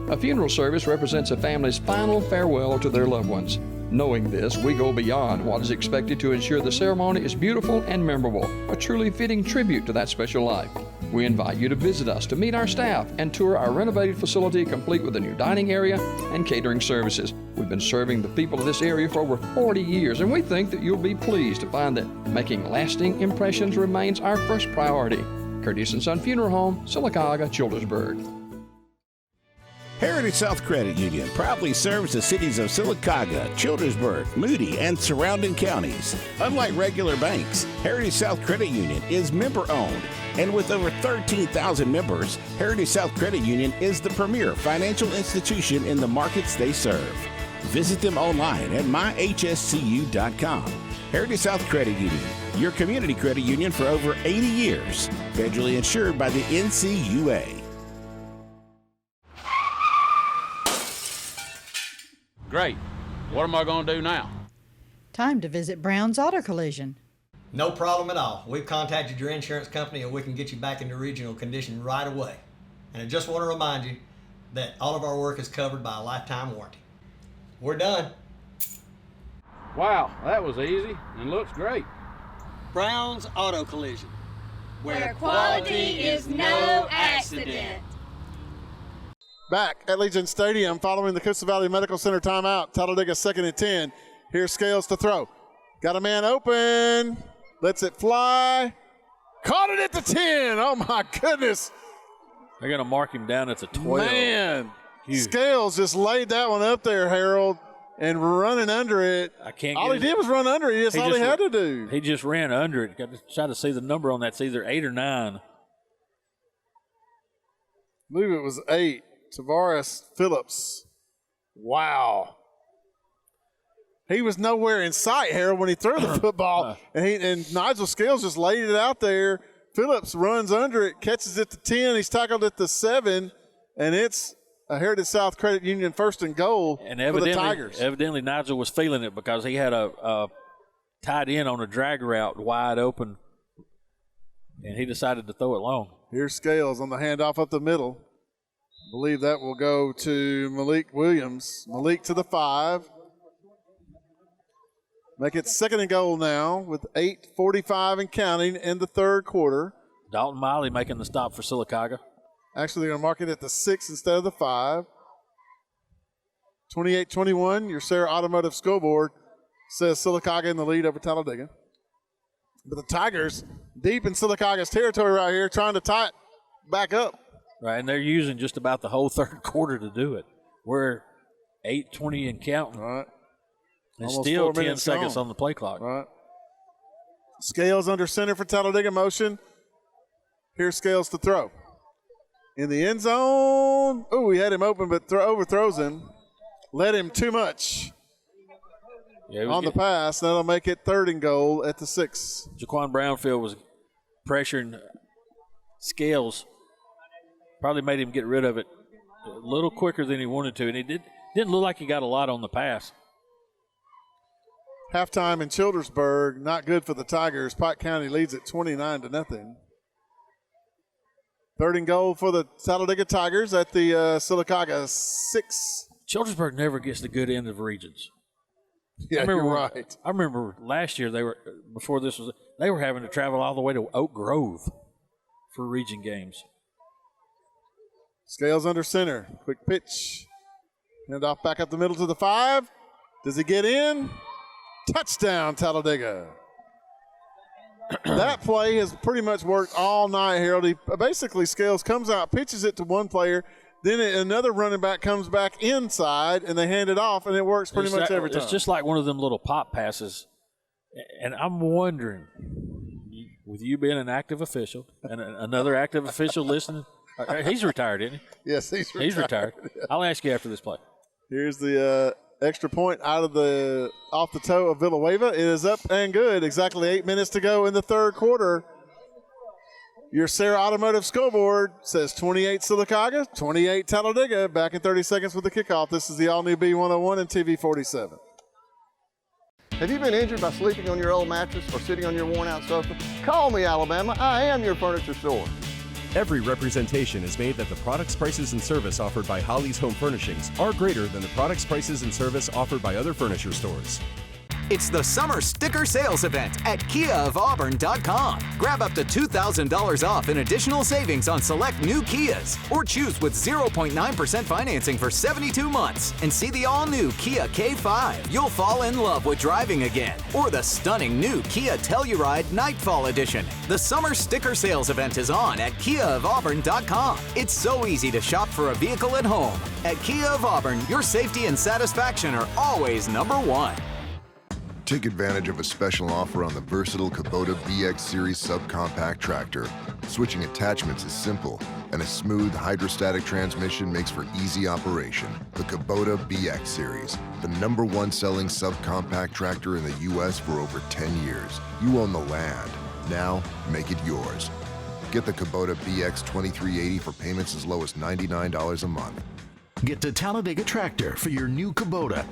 A funeral service represents a family's final farewell to their loved ones. Knowing this, we go beyond what is expected to ensure the ceremony is beautiful and memorable, a truly fitting tribute to that special life. We invite you to visit us to meet our staff and tour our renovated facility complete with a new dining area and catering services. We've been serving the people of this area for over 40 years, and we think that you'll be pleased to find that making lasting impressions remains our first priority. Curtis & Son Funeral Home, Sylacauga, Childersburg. Heritage South Credit Union proudly serves the cities of Sylacauga, Childersburg, Moody, and surrounding counties. Unlike regular banks, Heritage South Credit Union is member-owned, and with over 13,000 members, Heritage South Credit Union is the premier financial institution in the markets they serve. Visit them online at myhscu.com. Heritage South Credit Union, your community credit union for over 80 years, federally insured by the NCUA. Great. What am I going to do now? Time to visit Brown's Auto Collision. No problem at all. We've contacted your insurance company and we can get you back into original condition right away. And I just want to remind you that all of our work is covered by a lifetime warranty. We're done. Wow, that was easy and looks great. Brown's Auto Collision. where quality is no accident. Back at Legion Stadium following the Coosa Valley Medical Center timeout. Talladega 2nd and 10. Here's Scales to throw. Got a man open. Lets it fly. Caught it at the 10. Oh, my goodness. They're going to mark him down at the 12. Man. Huge. Scales just laid that one up there, Harold, and running under it. All he did was run under it. That's all he had to do. He just ran under it. Got to try to see the number on that. It's either 8 or 9. I believe it was 8. Tavares Phillips. Wow. He was nowhere in sight, Harold, when he threw the football. And Nigel Scales just laid it out there. Phillips runs under it, catches it to 10. He's tackled it to 7. And it's a Heritage South Credit Union 1st and goal for the Tigers. Evidently, Nigel was feeling it because he had a tight end on a drag route wide open, and he decided to throw it long. Here's Scales on the handoff up the middle. I believe that will go to Malik Williams. Malik to the 5. Make it 2nd and goal now with 8:45 and counting in the third quarter. Dalton Miley making the stop for Sylacauga. Actually, they're going to mark it at the 6 instead of the 5. 28-21, your Sarah Automotive Scoreboard says Sylacauga in the lead over Talladega. But the Tigers deep in Sylacauga's territory right here, trying to tie it back up. Right, and they're using just about the whole third quarter to do it. We're 8:20 and counting. Right. And Almost still 4 10 minutes seconds gone. on the play clock. Right. Scales under center for Talladega motion. Here's Scales to throw. In the end zone. Oh, he had him open, but overthrows him. Led him too much on the pass. That'll make it 3rd and goal at the 6. Jaquan Brownfield was pressuring Scales. Probably made him get rid of it a little quicker than he wanted to, and he didn't look like he got a lot on the pass. Halftime in Childersburg, not good for the Tigers. Pike County leads it 29-0. 3rd and goal for the Talladega Tigers at the Sylacauga 6. Childersburg never gets the good end of regions. Yeah, you're right. I remember last year they were having to travel all the way to Oak Grove for region games. Scales under center. Quick pitch. Hand off back up the middle to the 5. Does he get in? Touchdown, Talladega. That play has pretty much worked all night, Harold. Basically, Scales comes out, pitches it to one player, then another running back comes back inside, and they hand it off, and it works pretty much every time. It's just like one of them little pop passes. And I'm wondering, with you being an active official and another active official listening, he's retired, isn't he? Yes, he's retired. He's retired. I'll ask you after this play. Here's the extra point off the toe of Villanueva. It is up and good. Exactly 8 minutes to go in the third quarter. Your Sarah Automotive Scoreboard says 28 Sylacauga, 28 Talladega. Back in 30 seconds with the kickoff. This is the all-new B101 and TV 47. Have you been injured by sleeping on your old mattress or sitting on your worn-out sofa? Call me, Alabama. I am your furniture store. Every representation is made that the products, prices, and service offered by Holly's Home Furnishings are greater than the products, prices, and service offered by other furniture stores. It's the summer sticker sales event at KiaofAuburn.com. Grab up to $2,000 off in additional savings on select new Kias, or choose with 0.9% financing for 72 months and see the all-new Kia K5. You'll fall in love with driving again, or the stunning new Kia Telluride Nightfall Edition. The summer sticker sales event is on at KiaofAuburn.com. It's so easy to shop for a vehicle at home. At Kia of Auburn, your safety and satisfaction are always number one. Take advantage of a special offer on the versatile Kubota BX Series subcompact tractor. Switching attachments is simple, and a smooth hydrostatic transmission makes for easy operation. The Kubota BX Series, the #1 selling subcompact tractor in the U.S. for over 10 years. You own the land. Now, make it yours. Get the Kubota BX 2380 for payments as low as $99 a month. Get to Talladega Tractor for your new Kubota.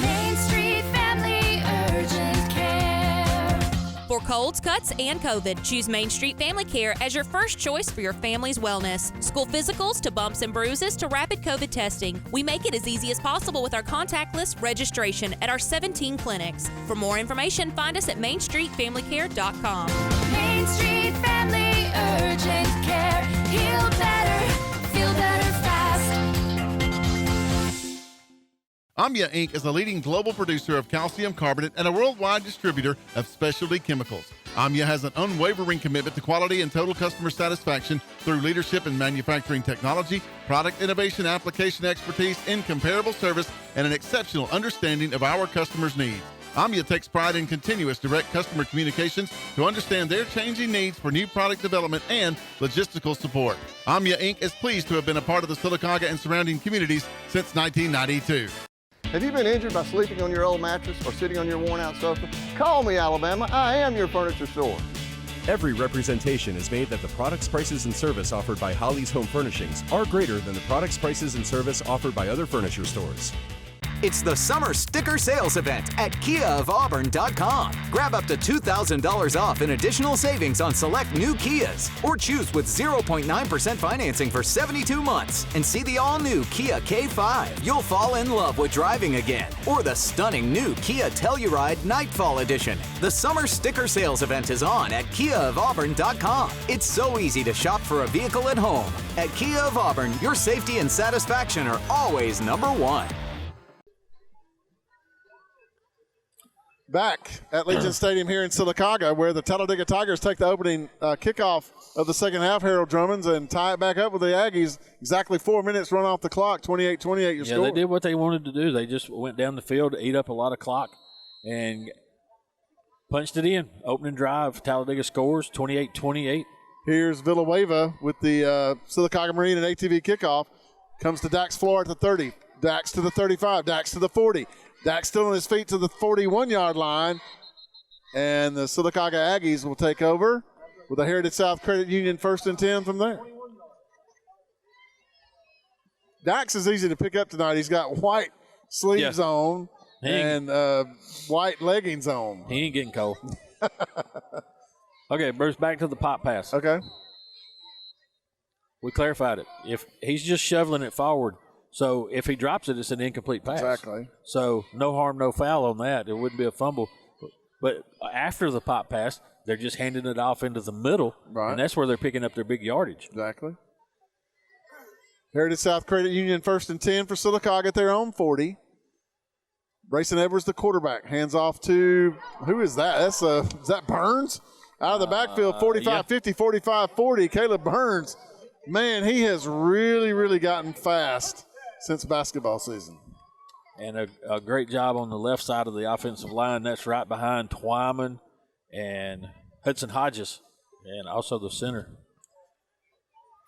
Main Street Family Urgent Care. For cold, colds, cuts, and COVID. Choose Main Street Family Care as your first choice for your family's wellness. School physicals to bumps and bruises to rapid COVID testing. We make it as easy as possible with our contactless registration at our 17 clinics. For more information, find us at mainstreetfamilycare.com. Main Street Family Urgent Care. Heal better, feel better fast. Amya Inc. is a leading global producer of calcium carbonate and a worldwide distributor of specialty chemicals. Amya has an unwavering commitment to quality and total customer satisfaction through leadership in manufacturing technology, product innovation, application expertise, incomparable service, and an exceptional understanding of our customers' needs. Amya takes pride in continuous direct customer communications to understand their changing needs for new product development and logistical support. Amya Inc. is pleased to have been a part of the Sylacauga and surrounding communities since 1992. Have you been injured by sleeping on your old mattress or sitting on your worn-out sofa? Call me, Alabama. I am your furniture store. Every representation is made that the products, prices, and service offered by Holly's Home Furnishings are greater than the products, prices, and service offered by other furniture stores. It's the summer sticker sales event at KiaofAuburn.com. Grab up to $2,000 off in additional savings on select new Kias, or choose with 0.9% financing for 72 months and see the all-new Kia K5. You'll fall in love with driving again, or the stunning new Kia Telluride Nightfall Edition. The summer sticker sales event is on at KiaofAuburn.com. It's so easy to shop for a vehicle at home. At Kia of Auburn, your safety and satisfaction are always number one. Back at Legion Stadium here in Sylacauga, where the Talladega Tigers take the opening kickoff of the second half, Harold Drummonds, and tie it back up with the Aggies. Exactly 4 minutes run off the clock, 28-28 your score. Yeah, they did what they wanted to do. They just went down the field to eat up a lot of clock and punched it in. Opening drive, Talladega scores 28-28. Here's Villanueva with the Sylacauga Marine and ATV kickoff. Comes to Dax Floor at the 30. Dax to the 35. Dax to the 40. Dax still on his feet to the 41-yard line. And the Sylacauga Aggies will take over with the Heritage South Credit Union 1st and 10 from there. Dax is easy to pick up tonight. He's got white sleeves on and white leggings on. He ain't getting cold. Okay, Bruce, back to the pop pass. Okay. We clarified it. If he's just shoveling it forward, so if he drops it, it's an incomplete pass. Exactly. So no harm, no foul on that. It wouldn't be a fumble. But after the pop pass, they're just handing it off into the middle, and that's where they're picking up their big yardage. Exactly. Heritage South Credit Union 1st and 10 for Sylacauga at their own 40. Brayson Edwards, the quarterback, hands off to, who is that? Is that Burns? Out of the backfield, 45-50, 45-40. Caleb Burns, man, he has really, really gotten fast since basketball season. And a great job on the left side of the offensive line. That's right behind Twyman and Hudson Hodges, and also the center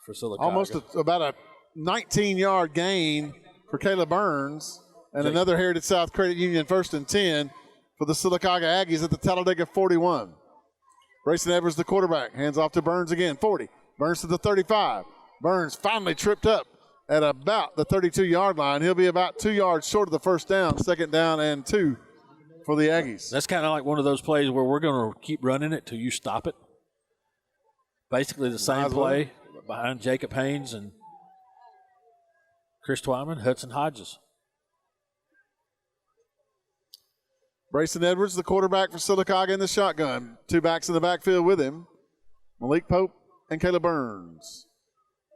for Sylacauga. Almost about a 19-yard gain for Caleb Burns, and another Heritage South Credit Union 1st and 10 for the Sylacauga Aggies at the Talladega 41. Brayson Edwards, the quarterback, hands off to Burns again, 40. Burns to the 35. Burns finally tripped up at about the 32-yard line. He'll be about 2 yards short of the first down, second down and 2 for the Aggies. That's kind of like one of those plays where we're going to keep running it till you stop it. Basically the same play behind Jacob Haynes and Chris Twyman, Hudson Hodges. Brayson Edwards, the quarterback for Sylacauga in the shotgun. Two backs in the backfield with him, Malik Pope and Caleb Burns.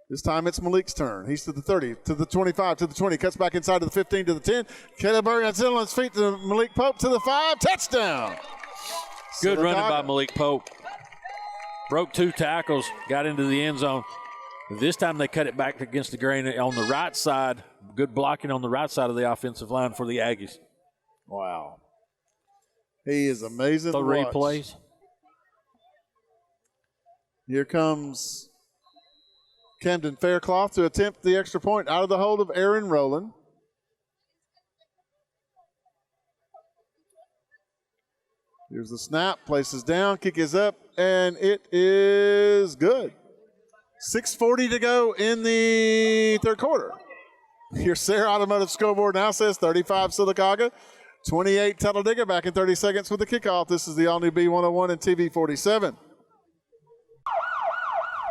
This time it's Malik's turn. He's to the 30, to the 25, to the 20. Cuts back inside to the 15, to the 10. Caleb Burns still on his feet to Malik Pope to the 5. Touchdown. Good running by Malik Pope. Broke 2 tackles, got into the end zone. This time they cut it back against the grain on the right side. Good blocking on the right side of the offensive line for the Aggies. Wow. He is amazing. The replays. Here comes Camden Faircloth to attempt the extra point out of the hold of Aaron Rowland. Here's the snap, places down, kick is up, and it is good. 6:40 to go in the third quarter. Your Sarah Automotive scoreboard now says 35 Sylacauga, 28 Talladega back in 30 seconds with the kickoff. This is the all-new B101 and TV 47.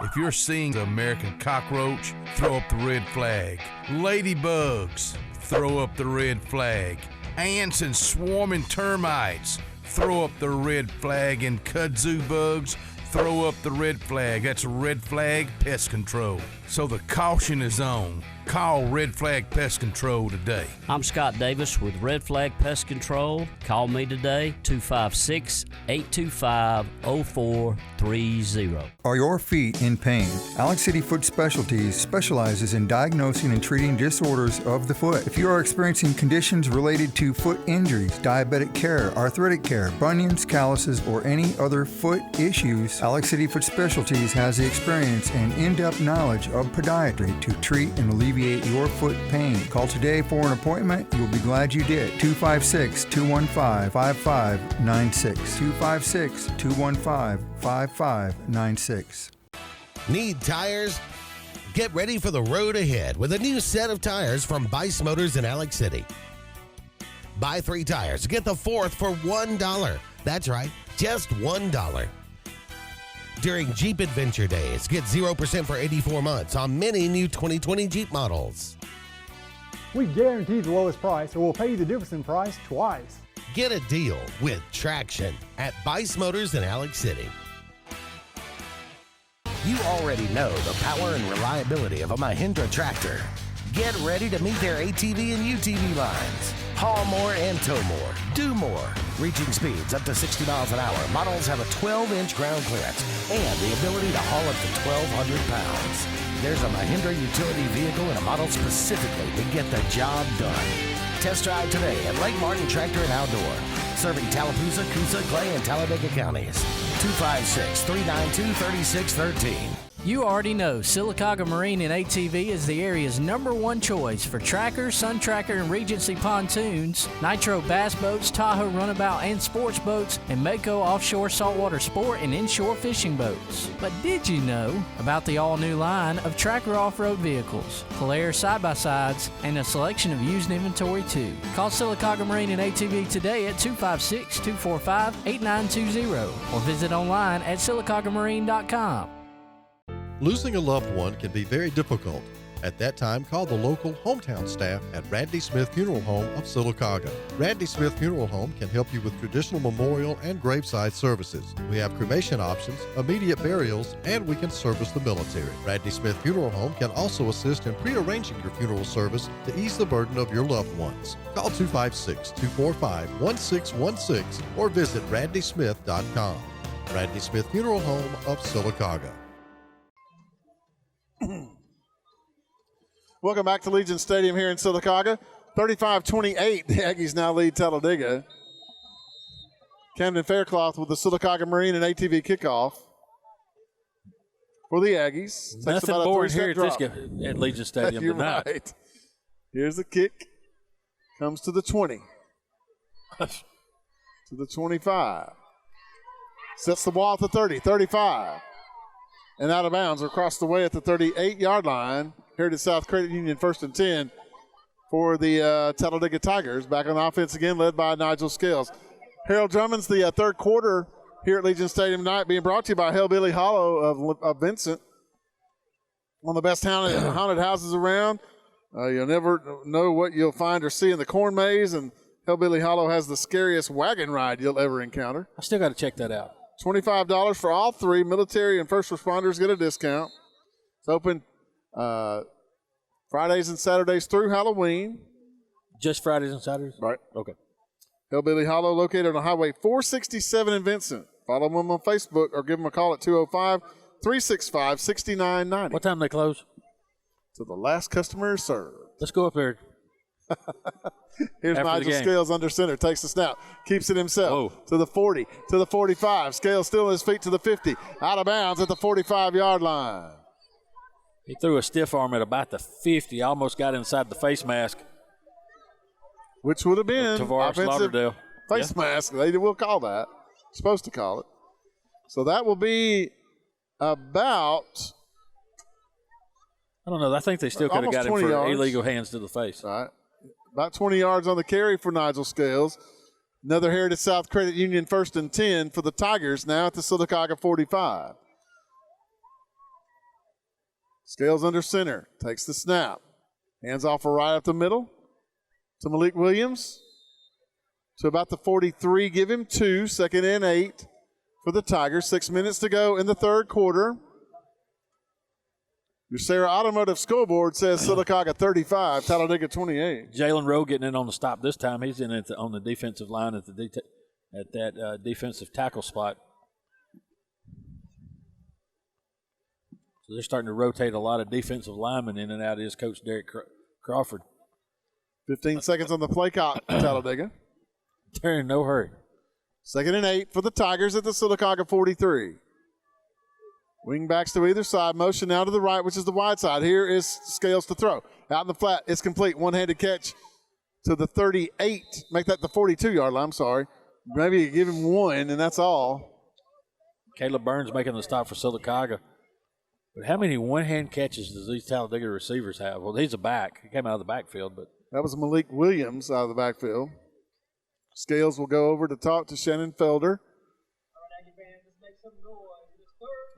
If you're seeing the American cockroach, throw up the red flag. Ladybugs, throw up the red flag. Ants and swarming termites, throw up the red flag. And kudzu bugs, throw up the red flag. That's Red Flag Pest Control. So the caution is on. Call Red Flag Pest Control today. I'm Scott Davis with Red Flag Pest Control. Call me today, 256-825-0430. Are your feet in pain? Alex City Foot Specialties specializes in diagnosing and treating disorders of the foot. If you are experiencing conditions related to foot injuries, diabetic care, arthritic care, bunions, calluses, or any other foot issues, Alex City Foot Specialties has the experience and in-depth knowledge of podiatry to treat and alleviate your foot pain. Call today for an appointment. You'll be glad you did. 256-215-5596. 256-215-5596. Need tires? Get ready for the road ahead with a new set of tires from Bice Motors in Alex City. Buy 3 tires, get the 4th for $1. That's right, just $1. During Jeep Adventure Days, get 0% for 84 months on many new 2020 Jeep models. We guarantee the lowest price, or we'll pay you the difference in price twice. Get a deal with traction at Bice Motors in Alex City. You already know the power and reliability of a Mahindra tractor. Get ready to meet their ATV and UTV lines. Haul more and tow more. Do more. Reaching speeds up to 60 miles an hour. Models have a 12-inch ground clearance and the ability to haul up to 1,200 pounds. There's a Mahindra utility vehicle and a model specifically to get the job done. Test drive today at Lake Martin Tractor and Outdoor. Serving Tallapoosa, Coosa, Clay, and Talladega counties. 256-392-3613. You already know Sylacauga Marine and ATV is the area's #1 choice for Tracker, Sun Tracker, and Regency pontoons, Nitro bass boats, Tahoe runabout and sports boats, and Mako offshore saltwater sport and inshore fishing boats. But did you know about the all-new line of Tracker off-road vehicles, Polaris side-by-sides, and a selection of used inventory too? Call Sylacauga Marine and ATV today at 256-245-8920 or visit online at sylacaugamarine.com. Losing a loved one can be very difficult. At that time, call the local hometown staff at Randy Smith Funeral Home of Sylacauga. Randy Smith Funeral Home can help you with traditional memorial and graveside services. We have cremation options, immediate burials, and we can service the military. Randy Smith Funeral Home can also assist in pre-arranging your funeral service to ease the burden of your loved ones. Call 256-245-1616 or visit randysmith.com. Randy Smith Funeral Home of Sylacauga. Welcome back to Legion Stadium here in Sylacauga. 35-28, the Aggies now lead Talladega. Camden Faircloth with the Sylacauga Marine and ATV kickoff for the Aggies. Nothing boring here at Legion Stadium You're tonight. Right. Here's the kick. Comes to the 20. To the 25. Sets the ball at the 30, 35. And out of bounds across the way at the 38-yard line. Heritage South Credit Union 1st and 10 for the Talladega Tigers. Back on offense again, led by Nigel Scales. Harold Drummond's the third quarter here at Legion Stadium tonight, being brought to you by Hellbilly Hollow of Vincent. One of the best haunted houses around. You'll never know what you'll find or see in the corn maze, and Hellbilly Hollow has the scariest wagon ride you'll ever encounter. I still got to check that out. $25 for all 3. Military and first responders get a discount. It's open Fridays and Saturdays through Halloween. Just Fridays and Saturdays? Right. Okay. Hillbilly Hollow, located on Highway 467 in Vincent. Follow them on Facebook or give them a call at 205-365-6990. What time do they close? So the last customer is served. Let's go up there. Here's After Nigel Scales under center. Takes the snap. Keeps it himself. Whoa. To the 40. To the 45. Scales still on his feet to the 50. Out of bounds at the 45-yard line. He threw a stiff arm at about the 50. Almost got inside the face mask. Which would have been Tavares offensive Lauderdale. face mask. They will call that. Supposed to call it. So that will be about... I don't know. I think they still could have got him for illegal hands to the face. All right. About 20 yards on the carry for Nigel Scales. Another Heritage South Credit Union 1st and 10 for the Tigers now at the Sylacauga 45. Scales under center, takes the snap. Hands off right up the middle to Malik Williams. To about the 43, give him 2, 2nd and 8 for the Tigers. 6 minutes to go in the third quarter. Your Sarah Automotive scoreboard says Sylacauga 35, Talladega 28. Jalen Rowe getting in on the stop this time. He's in on the defensive line at that defensive tackle spot. So they're starting to rotate a lot of defensive linemen in and out. Is Coach Derek Crawford. 15 seconds on the play clock, Talladega. They're in no hurry. 2nd and 8 for the Tigers at the Sylacauga 43. Wing backs to either side. Motion now to the right, which is the wide side. Here is Scales to throw. Out in the flat. It's complete. One-handed catch to the 38. Make that the 42-yard line. I'm sorry. Maybe you give him 1, and that's all. Caleb Burns making the stop for Sylacauga. But how many one-hand catches does these Talladega receivers have? Well, he's a back. He came out of the backfield. But that was Malik Williams out of the backfield. Scales will go over to talk to Shannon Felder.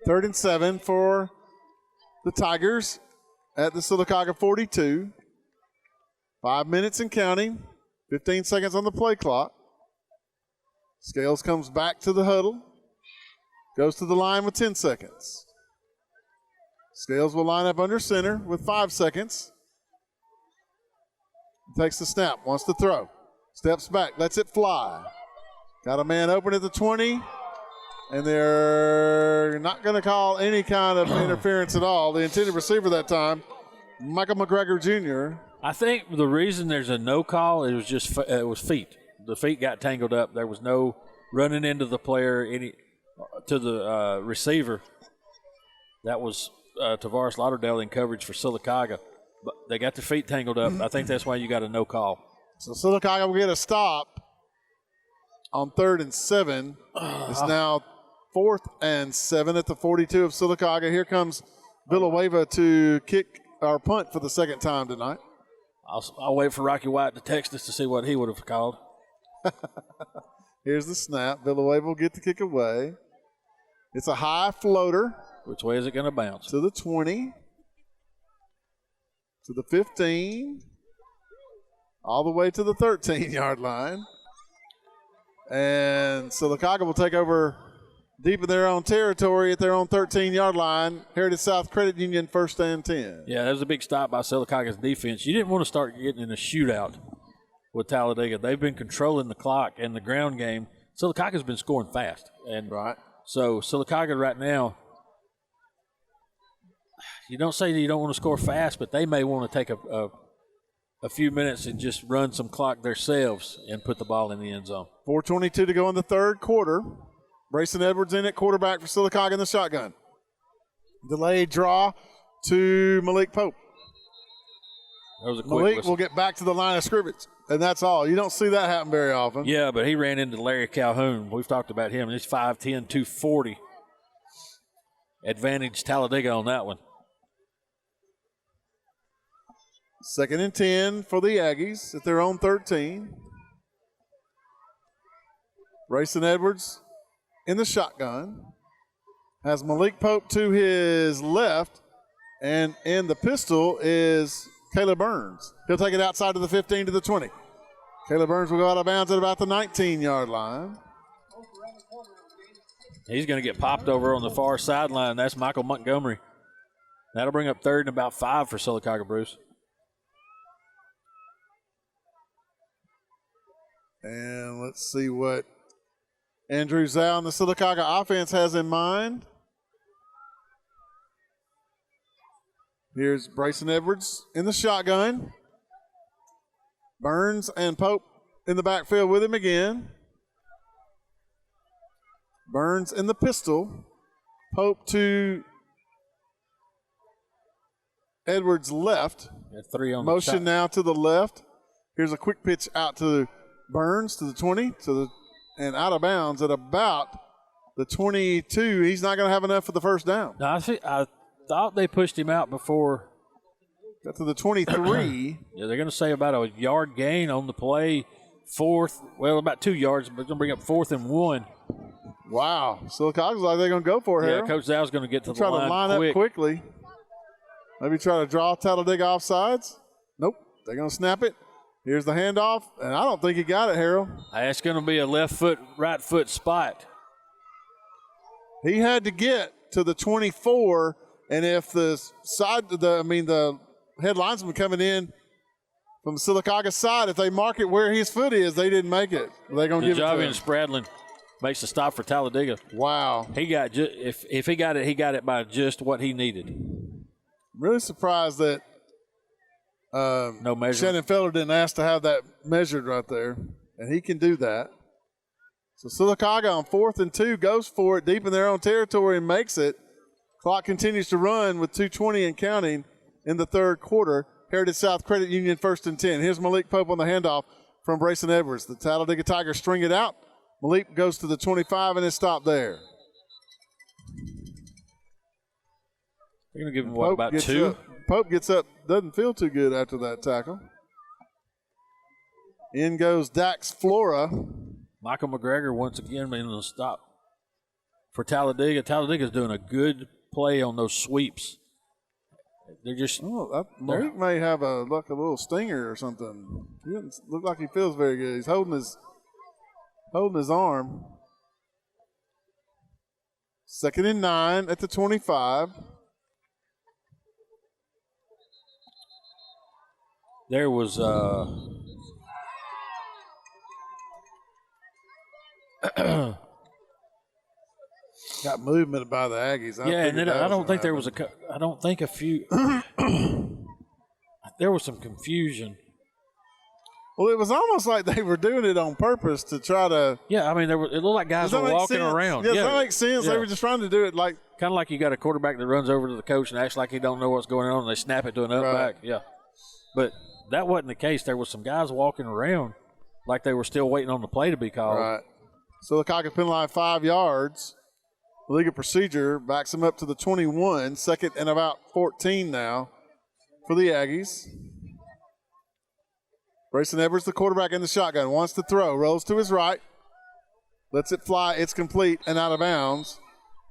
3rd and 7 for the Tigers at the Sylacauga 42. 5 minutes and counting. 15 seconds on the play clock. Scales comes back to the huddle. Goes to the line with 10 seconds. Scales will line up under center with 5 seconds. Takes the snap. Wants to throw. Steps back. Lets it fly. Got a man open at the 20. And they're not going to call any kind of interference at all. The intended receiver that time, Michael McGregor Jr. I think the reason there's a no call, it was feet. The feet got tangled up. There was no running into the player, to the receiver. That was Tavares Lauderdale in coverage for Sylacauga. But they got their feet tangled up. I think that's why you got a no call. So Sylacauga will get a stop on 3rd and 7. It's now 4th and 7 at the 42 of Sylacauga. Here comes Villanueva to kick our punt for the second time tonight. I'll wait for Rocky White to text us to see what he would have called. Here's the snap. Villanueva will get the kick away. It's a high floater. Which way is it going to bounce? To the 20. To the 15. All the way to the 13-yard line. And Sylacauga will take over deep in their own territory at their own 13-yard line. Heritage South Credit Union 1st and 10. Yeah, that was a big stop by Sylacauga's defense. You didn't want to start getting in a shootout with Talladega. They've been controlling the clock and the ground game. Sylacauga's been scoring fast. And right. So Sylacauga right now, you don't say that you don't want to score fast, but they may want to take a few minutes and just run some clock themselves and put the ball in the end zone. 4:22 to go in the third quarter. Brayson Edwards in at quarterback for Sylacauga in the shotgun. Delayed draw to Malik Pope. That was a quick Malik whistle. will get back to the line of scrimmage, and that's all. You don't see that happen very often. Yeah, but he ran into Larry Calhoun. We've talked about him. He's 5'10", 240. Advantage Talladega on that one. 2nd and 10 for the Aggies at their own 13. Brayson Edwards in the shotgun. Has Malik Pope to his left, and in the pistol is Caleb Burns. He'll take it outside of the 15 to the 20. Caleb Burns will go out of bounds at about the 19-yard line. He's going to get popped over on the far sideline. That's Michael Montgomery. That'll bring up 3rd and about 5 for Sylacauga, Bruce. And let's see what Andrew Zhao and the Sylacauga offense has in mind. Here's Brayson Edwards in the shotgun. Burns and Pope in the backfield with him again. Burns in the pistol. Pope to Edwards left. Three on Motion now to the left. Here's a quick pitch out to Burns to the 20 and out of bounds at about the 22. He's not going to have enough for the first down. No, I thought they pushed him out before Got to the 23. Yeah, they're going to say about a yard gain on the play. Fourth, well, about 2 yards, but going to bring up 4th and 1. Wow. Sylacauga's like they're going to go for it here. Yeah, Coach Zal's going to get to the try to line up quickly. Maybe try to draw Talladega offsides. Nope. They're going to snap it. Here's the handoff, and I don't think he got it, Harold. That's going to be a left foot, right foot spot. He had to get to the 24, and if the head linesman coming in from Sylacauga's side, if they mark it where his foot is, they didn't make it. They're going to give it to him. Javian Spradlin makes a stop for Talladega. Wow. He got if he got it by just what he needed. I'm really surprised that no measurement. Shannon Feller didn't ask to have that measured right there, and he can do that. So Sylacauga on 4th and 2 goes for it deep in their own territory and makes it. Clock continues to run with 2:20 and counting in the third quarter. Heritage South Credit Union 1st and 10. Here's Malik Pope on the handoff from Brayson Edwards. The Talladega Tigers string it out. Malik goes to the 25 and is stopped there. They're going to give him, about 2? Pope gets up, doesn't feel too good after that tackle. In goes Dax Flora. Michael McGregor once again in the stop for Talladega. Talladega's doing a good play on those sweeps. They're just. Malik may have a little stinger or something. He doesn't look like he feels very good. He's holding his arm. 2nd and 9 at the 25. There was got movement by the Aggies. And then I don't think there was I don't think a few. There was some confusion. Well, it was almost like they were doing it on purpose to try to. Yeah, I mean, it looked like guys were walking around. Yeah, that makes sense. Yeah. They were just trying to do it like. Kind of like you got a quarterback that runs over to the coach and acts like he don't know what's going on, and they snap it to an up back. Yeah. But that wasn't the case. There was some guys walking around like they were still waiting on the play to be called. Right. So the Sylacauga penalized 5 yards. The legal procedure backs him up to the 21. 2nd and about 14 now for the Aggies. Brayson Edwards, the quarterback in the shotgun, wants to throw, rolls to his right, lets it fly. It's complete and out of bounds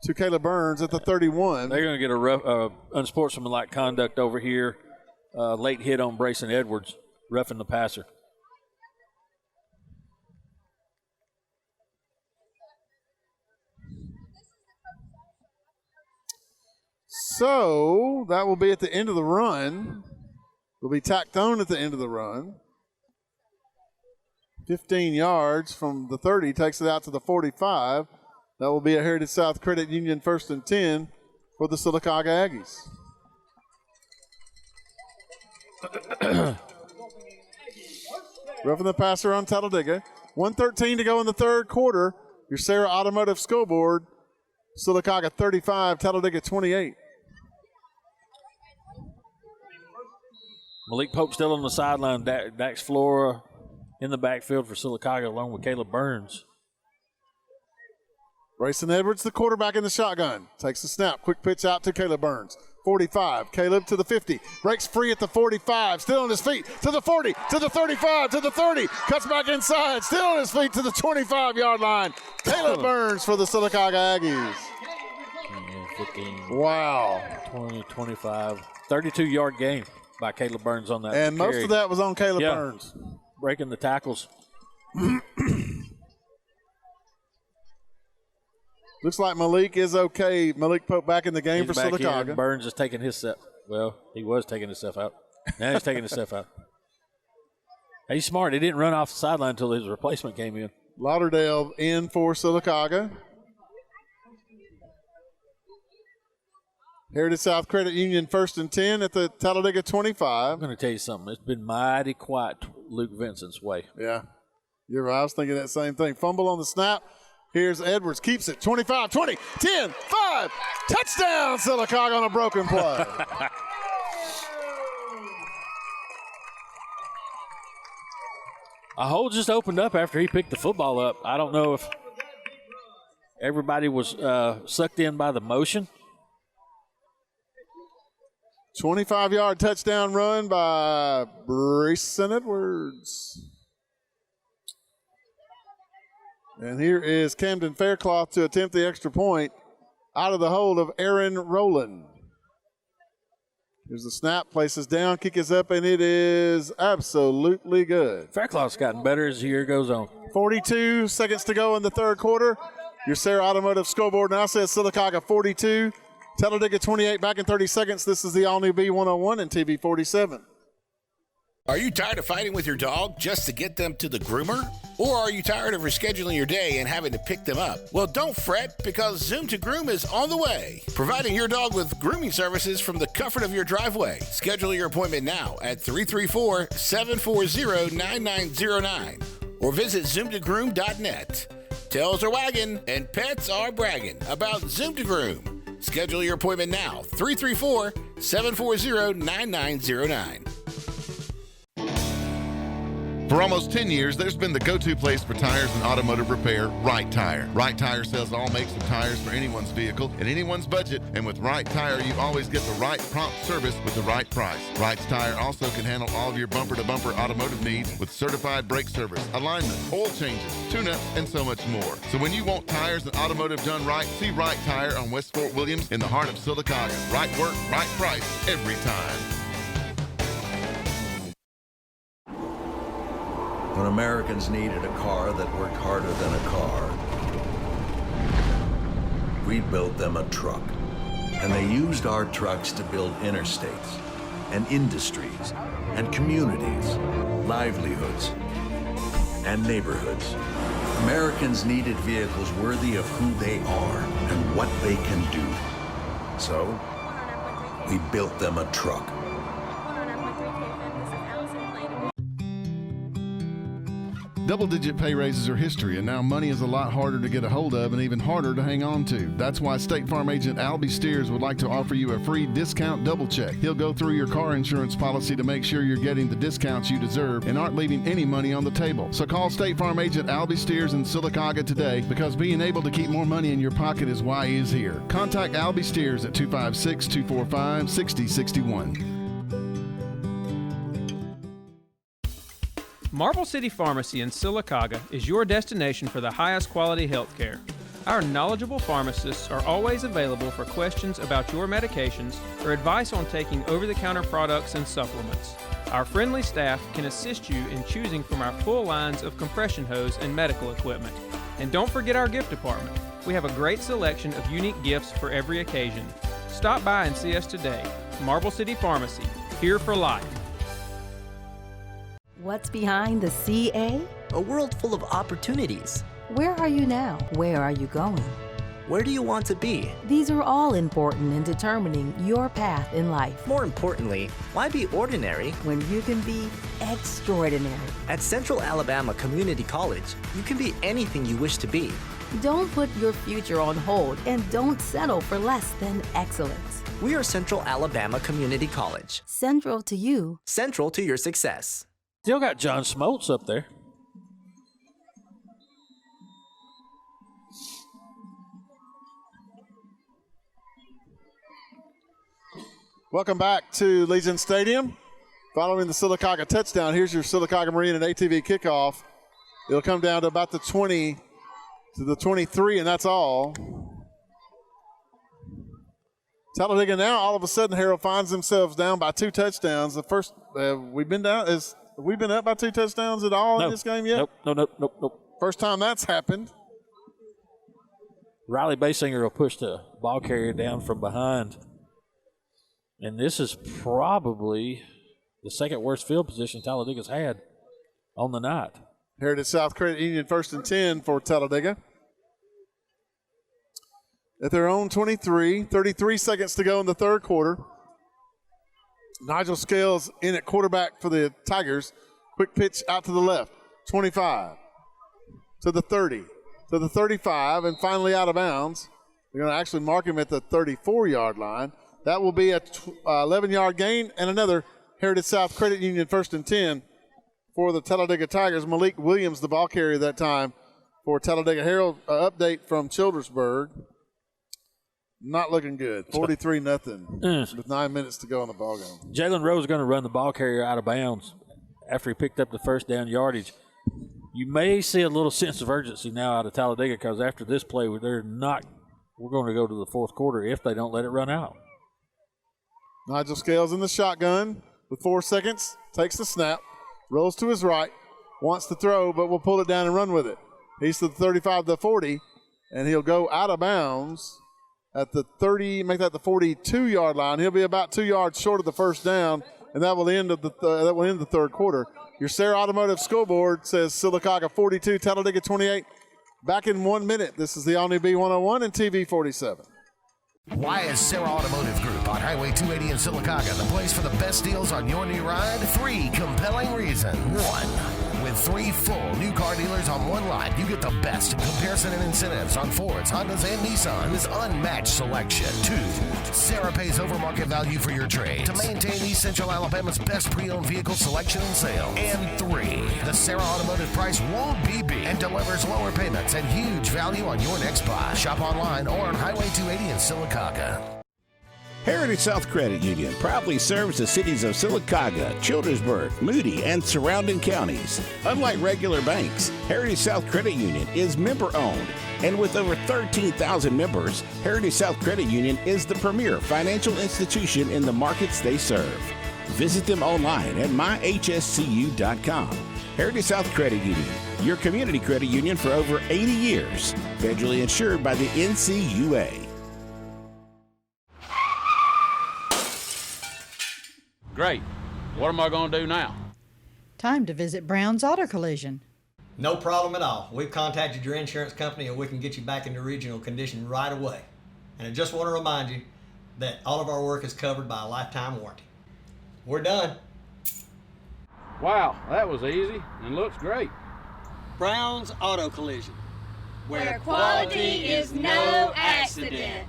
to Caleb Burns at the 31. They're going to get a unsportsmanlike conduct over here. Late hit on Brayson Edwards, roughing the passer. So that will be at the end of the run. Will be tacked on at the end of the run. 15 yards from the 30, takes it out to the 45. That will be a Heritage South Credit Union 1st and 10 for the Sylacauga Aggies. Roughing the passer on Talladega. 1:13 to go in the third quarter. Your Sarah Automotive Scoreboard. Sylacauga 35, Talladega 28. Malik Pope still on the sideline. Dax Flora in the backfield for Sylacauga along with Caleb Burns. Brayson Edwards, the quarterback in the shotgun. Takes the snap. Quick pitch out to Caleb Burns. 45. Caleb to the 50. Breaks free at the 45. Still on his feet. To the 40. To the 35. To the 30. Cuts back inside. Still on his feet to the 25-yard line. Caleb Burns for the Sylacauga Aggies. 15. Wow. 20, 25. 32-yard gain by Caleb Burns on that. And carry. most of that was on Caleb Burns. Breaking the tackles. Looks like Malik is okay. Malik Pope back in the game for Sylacauga. Burns is taking his set. Well, he was taking himself out. Now he's taking himself out. He's smart. He didn't run off the sideline until his replacement came in. Lauderdale in for Sylacauga. Heritage South Credit Union 1st and 10 at the Talladega 25. I'm going to tell you something. It's been mighty quiet Luke Vincent's way. Yeah. You're right. I was thinking that same thing. Fumble on the snap. Here's Edwards. Keeps it. 25, 20, 10, 5. Touchdown, Sylacauga on a broken play. A hole just opened up after he picked the football up. I don't know if everybody was sucked in by the motion. 25-yard touchdown run by Brayson Edwards. And here is Camden Faircloth to attempt the extra point out of the hold of Aaron Rowland. Here's the snap, places down, kick is up, and it is absolutely good. Faircloth's gotten better as the year goes on. 42 seconds to go in the third quarter. Your Sarah Automotive scoreboard now says Sylacauga 42, Talladega 28, back in 30 seconds. This is the all-new B101 and TV 47. Are you tired of fighting with your dog just to get them to the groomer? Or are you tired of rescheduling your day and having to pick them up? Well, don't fret, because Zoom to Groom is on the way, providing your dog with grooming services from the comfort of your driveway. Schedule your appointment now at 334-740-9909 or visit zoomtogroom.net. Tails are wagging and pets are bragging about Zoom to Groom. Schedule your appointment now, 334-740-9909. For almost 10 years, there's been the go-to place for tires and automotive repair, Right Tire. Right Tire sells all makes of tires for anyone's vehicle and anyone's budget, and with Right Tire, you always get the right prompt service with the right price. Right Tire also can handle all of your bumper-to-bumper automotive needs with certified brake service, alignment, oil changes, tune-ups, and so much more. So when you want tires and automotive done right, see Right Tire on West Fort Williams in the heart of Sylacauga. Right work, right price, every time. When Americans needed a car that worked harder than a car, we built them a truck. And they used our trucks to build interstates and industries and communities, livelihoods and neighborhoods. Americans needed vehicles worthy of who they are and what they can do. So, we built them a truck. Double-digit pay raises are history, and now money is a lot harder to get a hold of and even harder to hang on to. That's why State Farm agent Albie Steers would like to offer you a free discount double check. He'll go through your car insurance policy to make sure you're getting the discounts you deserve and aren't leaving any money on the table. So call State Farm agent Albie Steers in Sylacauga today, because being able to keep more money in your pocket is why he's here. Contact Albie Steers at 256-245-6061. Marble City Pharmacy in Sylacauga is your destination for the highest quality health care. Our knowledgeable pharmacists are always available for questions about your medications or advice on taking over-the-counter products and supplements. Our friendly staff can assist you in choosing from our full lines of compression hose and medical equipment. And don't forget our gift department. We have a great selection of unique gifts for every occasion. Stop by and see us today. Marble City Pharmacy, here for life. What's behind the CA? A world full of opportunities. Where are you now? Where are you going? Where do you want to be? These are all important in determining your path in life. More importantly, why be ordinary when you can be extraordinary? At Central Alabama Community College, you can be anything you wish to be. Don't put your future on hold, and don't settle for less than excellence. We are Central Alabama Community College. Central to you. Central to your success. Still got John Smoltz up there. Welcome back to Legion Stadium. Following the Sylacauga touchdown, here's your Sylacauga Marine and ATV kickoff. It'll come down to about the 20 to the 23, and that's all. Talladega now, all of a sudden, Harold finds themselves down by 2 touchdowns. The first we've been down is. Have we been up by 2 touchdowns at all in this game yet? Nope. First time that's happened. Riley Basinger will push the ball carrier down from behind. And this is probably the second worst field position Talladega's had on the night. Heritage South Credit Union 1st and 10 for Talladega. At their own 23, 33 seconds to go in the third quarter. Nigel Scales in at quarterback for the Tigers. Quick pitch out to the left. 25 to the 30 to the 35, and finally out of bounds. They're going to actually mark him at the 34-yard line. That will be a 11-yard gain, and another Heritage South Credit Union 1st and 10 for the Talladega Tigers. Malik Williams, the ball carrier that time for Talladega. Harold, update from Childersburg. Not looking good. 43-0 with 9 minutes to go on the ball game. Jalen Rose is going to run the ball carrier out of bounds after he picked up the first down yardage. You may see a little sense of urgency now out of Talladega because after this play, we're going to go to the fourth quarter if they don't let it run out. Nigel Scales in the shotgun with 4 seconds, takes the snap, rolls to his right, wants to throw, but will pull it down and run with it. He's to the 35 to the 40, and he'll go out of bounds at the 30, make that the 42-yard line. He'll be about 2 yards short of the first down, and that will end the third quarter. Your Sarah Automotive scoreboard says Sylacauga 42, Talladega 28. Back in 1 minute. This is the All-New B101 and TV 47. Why is Sarah Automotive Group on Highway 280 in Sylacauga the place for the best deals on your new ride? 3 compelling reasons. 1, with 3 full new car dealers on one lot, you get the best in comparison and incentives on Fords, Hondas, and Nissans. Unmatched selection. 2, Sarah pays over market value for your trade to maintain East Central Alabama's best pre-owned vehicle selection and sales. And 3, the Sarah Automotive price won't be beat and delivers lower payments and huge value on your next buy. Shop online or on Highway 280 in Sylacauga. Heritage South Credit Union proudly serves the cities of Sylacauga, Childersburg, Moody, and surrounding counties. Unlike regular banks, Heritage South Credit Union is member-owned, and with over 13,000 members, Heritage South Credit Union is the premier financial institution in the markets they serve. Visit them online at myhscu.com. Heritage South Credit Union, your community credit union for over 80 years, federally insured by the NCUA. Great. What am I going to do now? Time to visit Brown's Auto Collision. No problem at all. We've contacted your insurance company and we can get you back into original condition right away. And I just want to remind you that all of our work is covered by a lifetime warranty. We're done. Wow, that was easy and looks great. Brown's Auto Collision. Where quality is no accident.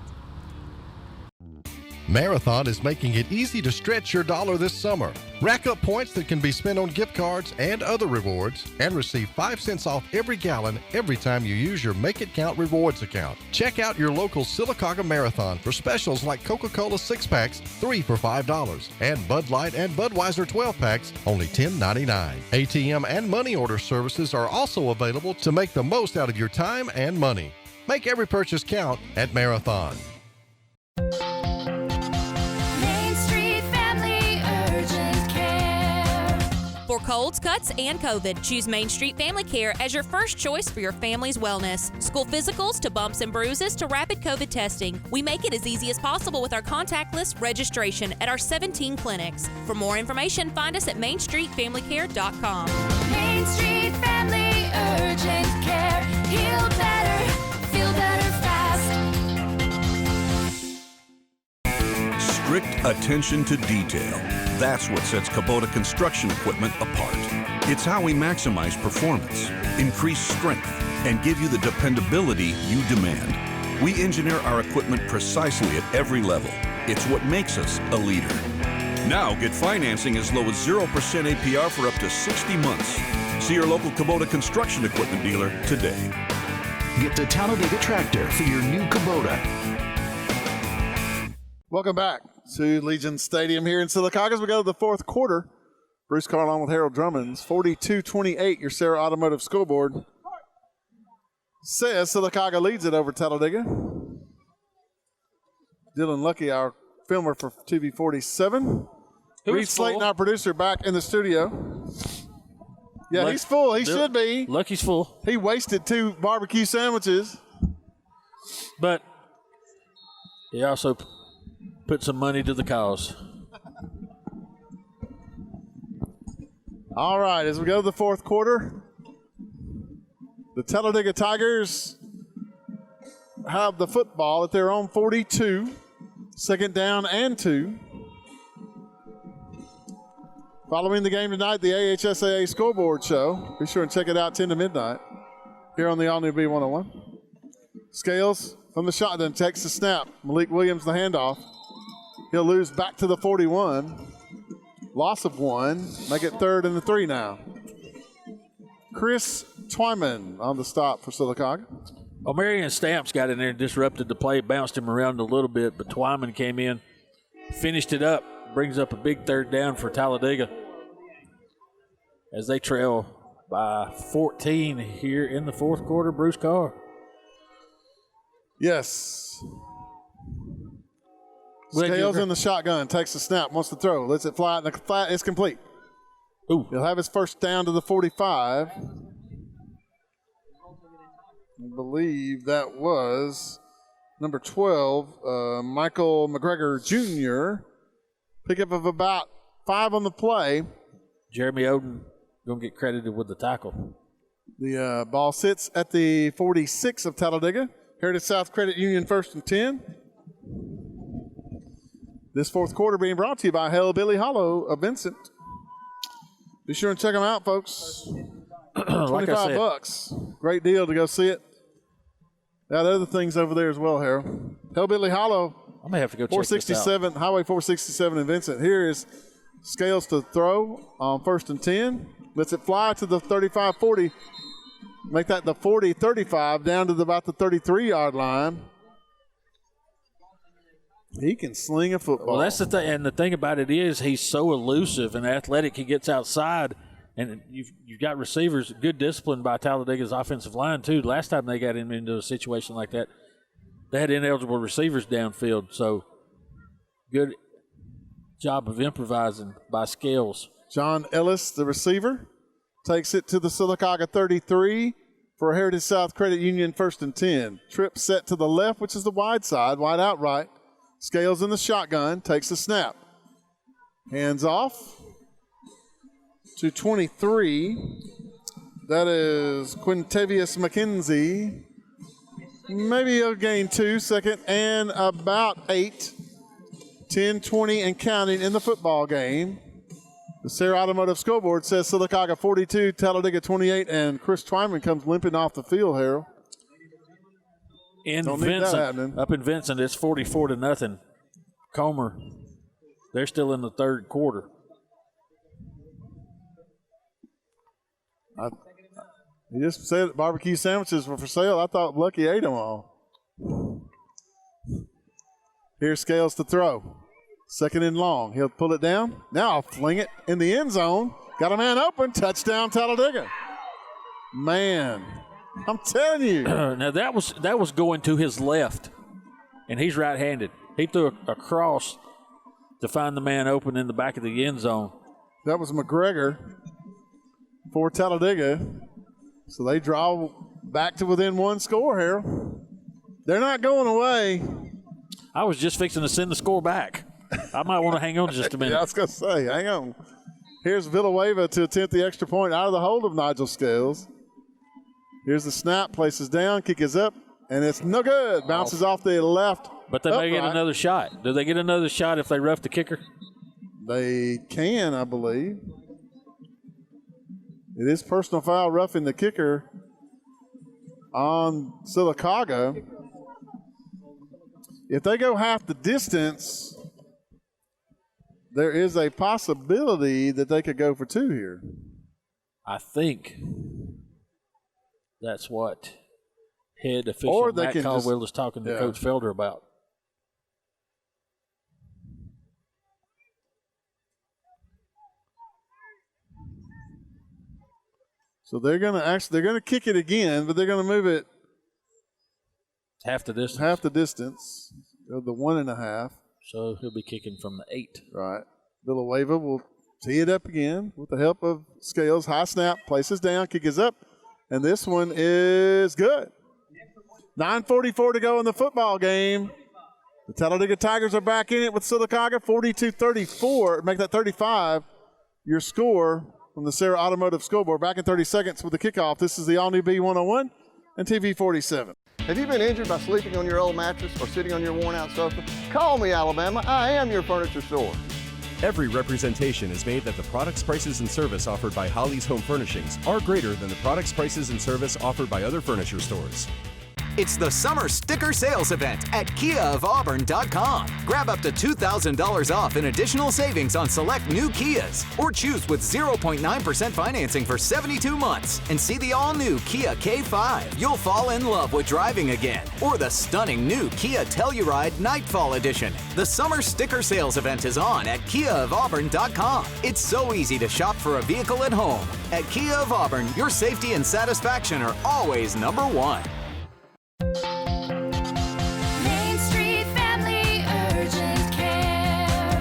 Marathon is making it easy to stretch your dollar this summer. Rack up points that can be spent on gift cards and other rewards and receive 5 cents off every gallon every time you use your Make It Count rewards account. Check out your local Sylacauga Marathon for specials like Coca-Cola 6-packs, 3 for $5, and Bud Light and Budweiser 12-packs, only $10.99. ATM and money order services are also available to make the most out of your time and money. Make every purchase count at Marathon. For colds, cuts, and COVID, choose Main Street Family Care as your first choice for your family's wellness. School physicals to bumps and bruises to rapid COVID testing. We make it as easy as possible with our contactless registration at our 17 clinics. For more information, find us at mainstreetfamilycare.com. Main Street Family Urgent Care. Heal better, feel better fast. Strict attention to detail. That's what sets Kubota construction equipment apart. It's how we maximize performance, increase strength, and give you the dependability you demand. We engineer our equipment precisely at every level. It's what makes us a leader. Now get financing as low as 0% APR for up to 60 months. See your local Kubota construction equipment dealer today. Get the Talladega tractor for your new Kubota. Welcome back to Legion Stadium here in Sylacauga as we go to the fourth quarter. Bruce Carr along with Harold Drummond's 42-28, your Sarah Automotive scoreboard says Sylacauga leads it over Talladega. Dylan Lucky, our filmer for TV 47. Reed Slayton, our producer, back in the studio. Yeah, he's full. He should be. Lucky's full. He wasted 2 barbecue sandwiches. But he also put some money to the cause. All right, as we go to the fourth quarter, the Talladega Tigers have the football at their own 42, second down and 2. Following the game tonight, the AHSAA Scoreboard Show. Be sure and check it out 10 to midnight here on the All-New B101. Scales from the shotgun takes the snap. Malik Williams the handoff. He'll lose back to the 41. Loss of 1. Make it 3rd and 3 now. Chris Twyman on the stop for Sylacauga. Well, Marion Stamps got in there and disrupted the play, bounced him around a little bit, but Twyman came in, finished it up, brings up a big third down for Talladega as they trail by 14 here in the fourth quarter. Bruce Carr. Yes. Scales in the shotgun, takes the snap, wants to throw, lets it fly, and the flat is complete. Ooh. He'll have his first down to the 45. I believe that was number 12, Michael McGregor Jr. Pickup of about 5 on the play. Jeremy Oden going to get credited with the tackle. The ball sits at the 46 of Talladega. Heritage South Credit Union 1st and 10. This fourth quarter being brought to you by Hellbilly Hollow of Vincent. Be sure and check them out, folks. $25. Great deal to go see it. Got other things over there as well, Harold. Hellbilly Hollow. I may have to go check this out. 467, Highway 467 in Vincent. Here is Scales to throw on 1st and 10. Lets it fly to the 35-40. Make that the 40-35 down to about the 33-yard line. He can sling a football. Well, that's the thing, and the thing about it is he's so elusive and athletic. He gets outside, and you've got receivers, good discipline by Talladega's offensive line too. Last time they got him into a situation like that, they had ineligible receivers downfield. So good job of improvising by Scales. John Ellis, the receiver, takes it to the Sylacauga 33 for Heritage South Credit Union 1st and 10. Trip set to the left, which is the wide side, wide out right. Scales in the shotgun, takes the snap. Hands off to 23. That is Quintavious McKenzie. Maybe he'll gain 2, second and about 8. 10, 20, and counting in the football game. The Sarah Automotive Scoreboard says Sylacauga 42, Talladega 28, and Chris Twyman comes limping off the field, Harold. Up in Vincent, it's 44-0. Comer, they're still in the third quarter. He just said barbecue sandwiches were for sale. I thought Lucky ate them all. Here's Scales to throw. Second and long. He'll pull it down. Now I'll fling it in the end zone. Got a man open. Touchdown, Talladega. Man. I'm telling you. Now that was going to his left, and he's right-handed. He threw a cross to find the man open in the back of the end zone. That was McGregor for Talladega. So they draw back to within 1 score here. They're not going away. I was just fixing to send the score back. I might want to hang on just a minute. Yeah, I was going to say, hang on. Here's Villanueva to attempt the extra point out of the hold of Nigel Scales. Here's the snap, places down, kick is up, and it's no good. Bounces off the left. But they may get another shot. Do they get another shot if they rough the kicker? They can, I believe. It is personal foul roughing the kicker on Sylacauga. If they go half the distance, there is a possibility that they could go for 2 here. I think that's what head official Matt Caldwell is talking to Coach Felder about. So they're gonna kick it again, but they're gonna move it half the distance. Go the 1.5. So he'll be kicking from the 8. Right. Villanueva will tee it up again with the help of Scales. High snap, places down, kick is up, and this one is good. 9:44 to go in the football game. The Talladega Tigers are back in it with Sylacauga, 42-34. Make that 35. Your score from the Sarah Automotive Scoreboard. Back in 30 seconds with the kickoff. This is the all-new B101 and TV 47. Have you been injured by sleeping on your old mattress or sitting on your worn-out sofa? Call me, Alabama. I am your furniture store. Every representation is made that the products, prices, and service offered by Holly's Home Furnishings are greater than the products, prices, and service offered by other furniture stores. It's the Summer Sticker Sales Event at KiaofAuburn.com. Grab up to $2,000 off in additional savings on select new Kias, or choose with 0.9% financing for 72 months and see the all-new Kia K5. You'll fall in love with driving again, or the stunning new Kia Telluride Nightfall Edition. The Summer Sticker Sales Event is on at KiaofAuburn.com. It's so easy to shop for a vehicle at home. At Kia of Auburn, your safety and satisfaction are always number one. Main Street Family Urgent Care.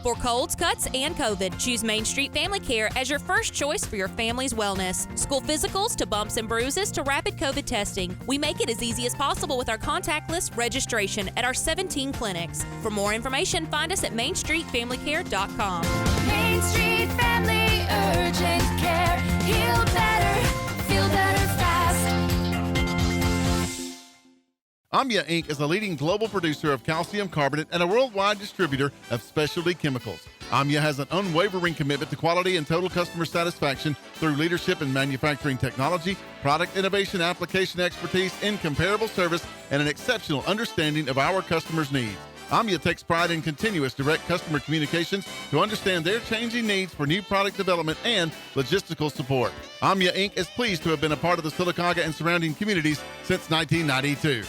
For colds, cuts, and COVID, choose Main Street Family Care as your first choice for your family's wellness. School physicals to bumps and bruises to rapid COVID testing. We make it as easy as possible with our contactless registration at our 17 clinics. For more information, find us at mainstreetfamilycare.com. Main Street Family Urgent Care. Heal better, feel better fast. Amya Inc. is a leading global producer of calcium carbonate and a worldwide distributor of specialty chemicals. Amya has an unwavering commitment to quality and total customer satisfaction through leadership in manufacturing technology, product innovation, application expertise, incomparable service, and an exceptional understanding of our customers' needs. Amya takes pride in continuous direct customer communications to understand their changing needs for new product development and logistical support. Amya Inc. is pleased to have been a part of the Sylacauga and surrounding communities since 1992.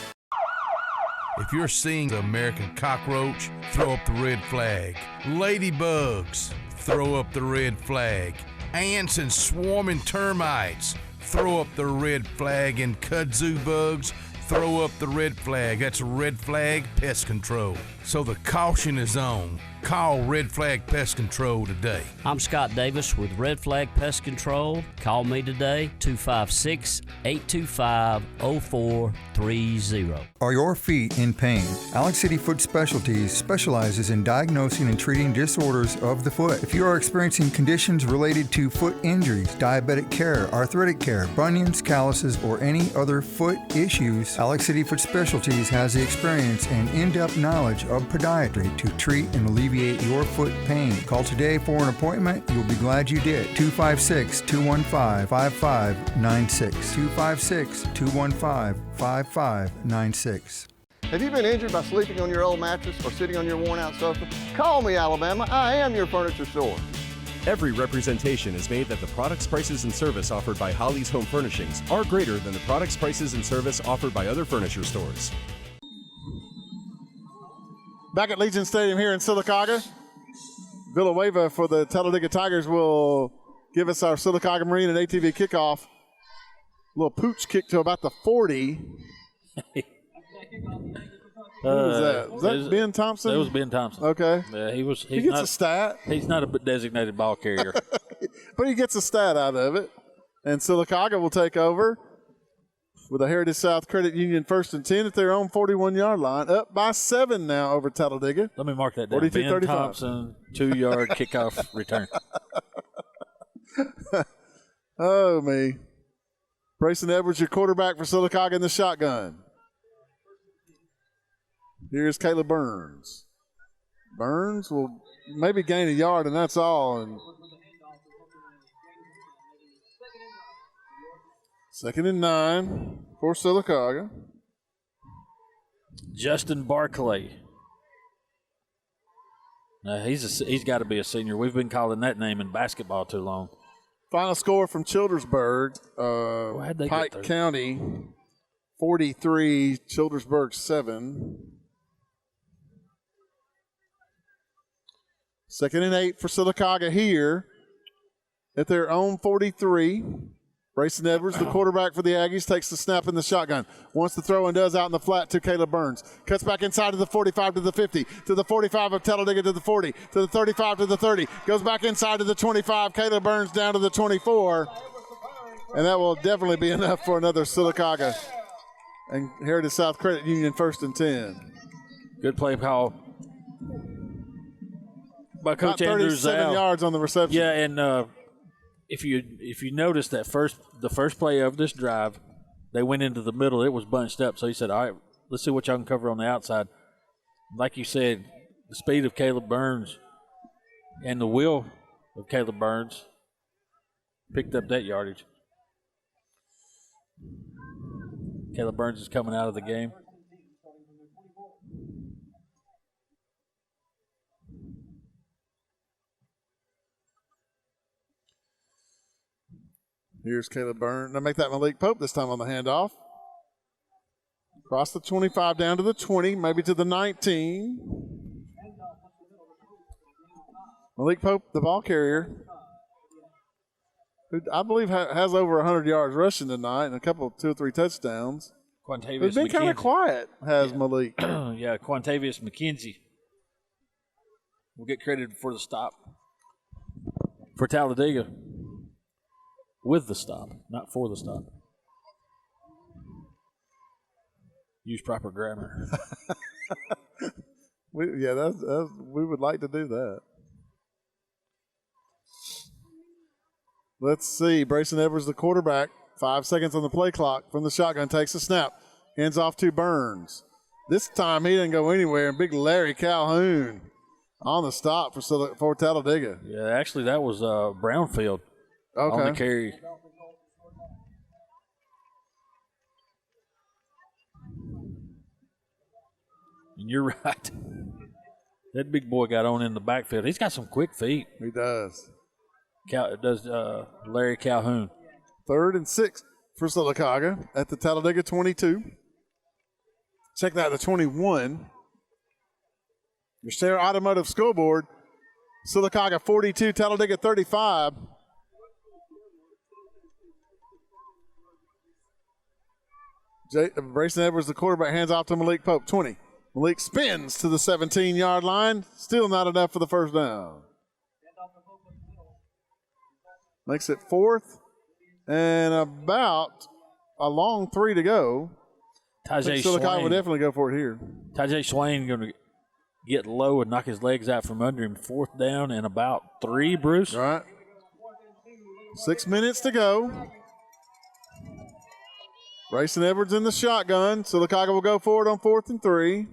If you're seeing the American cockroach, throw up the red flag. Ladybugs, throw up the red flag. Ants and swarming termites, throw up the red flag. And kudzu bugs, throw up the red flag. That's Red Flag Pest Control. So the caution is on. Call Red Flag Pest Control today. I'm Scott Davis with Red Flag Pest Control. Call me today, 256-825-0430. Are your feet in pain? Alex City Foot Specialties specializes in diagnosing and treating disorders of the foot. If you are experiencing conditions related to foot injuries, diabetic care, arthritic care, bunions, calluses, or any other foot issues, Alex City Foot Specialties has the experience and in-depth knowledge of podiatry to treat and alleviate your foot pain. Call today for an appointment. You'll be glad you did. 256-215-5596. 256-215-5596. Have you been injured by sleeping on your old mattress or sitting on your worn-out sofa? Call me, Alabama. I am your furniture store. Every representation is made that the products, prices, and service offered by Holly's Home Furnishings are greater than the products, prices, and service offered by other furniture stores. Back at Legion Stadium here in Sylacauga, Villanueva for the Talladega Tigers will give us our Sylacauga Marine and ATV kickoff. A little pooch kick to about the 40. Who was that? Was that Ben Thompson? That was Ben Thompson. Okay. Yeah, he gets not a stat. He's not a designated ball carrier. But he gets a stat out of it. And Sylacauga will take over with a Heritage South Credit Union 1st and 10 at their own 41-yard line, up by 7 now over Talladega. Let me mark that down. 42-35. Ben Thompson, 2-yard kickoff return. Oh, me. Brayson Edwards, your quarterback for Sylacauga in the shotgun. Here's Caleb Burns. Burns will maybe gain a yard, and that's all. And 2nd and 9 for Sylacauga. Justin Barclay. He's got to be a senior. We've been calling that name in basketball too long. Final score from Childersburg, Pike County, 43, Childersburg 7. 2nd and 8 for Sylacauga here at their own 43. Brayson Edwards, the quarterback for the Aggies, takes the snap in the shotgun. Wants to throw and does out in the flat to Caleb Burns. Cuts back inside to the 45 to the 50, to the 45 of Talladega to the 40, to the 35 to the 30. Goes back inside to the 25. Caleb Burns down to the 24. And that will definitely be enough for another Sylacauga and Heritage South Credit Union 1st and 10. Good play call by Coach Andrews. 37 yards on the reception. Yeah, and if you notice that the first play of this drive, they went into the middle. It was bunched up. So he said, all right, let's see what y'all can cover on the outside. Like you said, the speed of Caleb Burns and the will of Caleb Burns picked up that yardage. Caleb Burns is coming out of the game. Here's Caleb Burns. Now make that Malik Pope this time on the handoff. Across the 25 down to the 20, maybe to the 19. Malik Pope, the ball carrier, who I believe has over 100 yards rushing tonight and a couple, 2 or 3 touchdowns. Quantavious It's been kind of quiet, has Malik. Yeah, Quantavious McKenzie will get credited for the stop for Talladega. With the stop, not for the stop. Use proper grammar. we would like to do that. Let's see. Brayson Edwards, the quarterback. 5 seconds on the play clock from the shotgun. Takes a snap. Hands off to Burns. This time he didn't go anywhere. And big Larry Calhoun on the stop for Talladega. Yeah, actually that was Brownfield. Okay. On the carry. And you're right. That big boy got on in the backfield. He's got some quick feet. He does. Larry Calhoun. 3rd and 6 for Sylacauga at the Talladega 22. Check that, the 21. Your Sarah Automotive Scoreboard. Sylacauga 42, Talladega 35. Brayson Edwards, the quarterback, hands off to Malik Pope. 20. Malik spins to the 17-yard line. Still not enough for the first down. Makes it 4th and about a long 3 to go. Sylacauga would definitely go for it here. Tajay Swain going to get low and knock his legs out from under him. 4th down and about 3, Bruce. All right. 6 minutes to go. Brayson Edwards in the shotgun. Sylacauga will go forward on 4th and 3.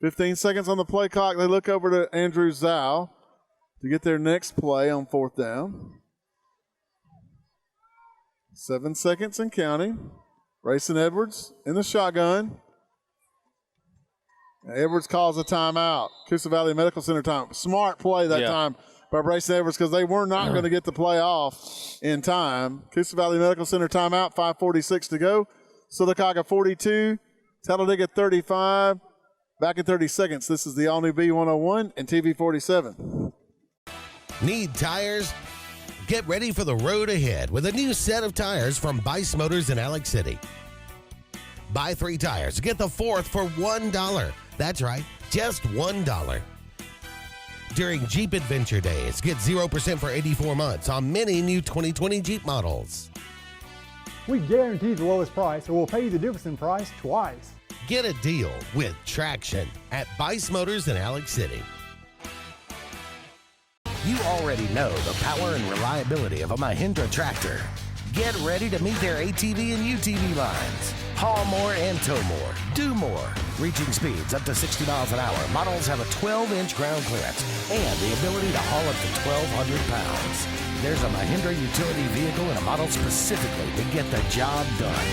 15 seconds on the play clock. They look over to Andrew Zhao to get their next play on 4th down. 7 seconds and counting. Brayson Edwards in the shotgun. Edwards calls a timeout. Coosa Valley Medical Center time. Smart play that time by Brayson Edwards because they were not going to get the play off in time. Coosa Valley Medical Center timeout, 5:46 to go. Sylacauga 42, Talladega 35. Back in 30 seconds, this is the all-new B101 and TV 47. Need tires? Get ready for the road ahead with a new set of tires from Bice Motors in Alex City. Buy 3 tires, get the 4th for $1. That's right, just $1. During Jeep Adventure Days, get 0% for 84 months on many new 2020 Jeep models. We guarantee the lowest price, or we'll pay you the difference in price twice. Get a deal with traction at Bice Motors in Alex City. You already know the power and reliability of a Mahindra tractor. Get ready to meet their ATV and UTV lines. Haul more and tow more. Do more. Reaching speeds up to 60 miles an hour. Models have a 12-inch ground clearance and the ability to haul up to 1,200 pounds. There's a Mahindra utility vehicle and a model specifically to get the job done.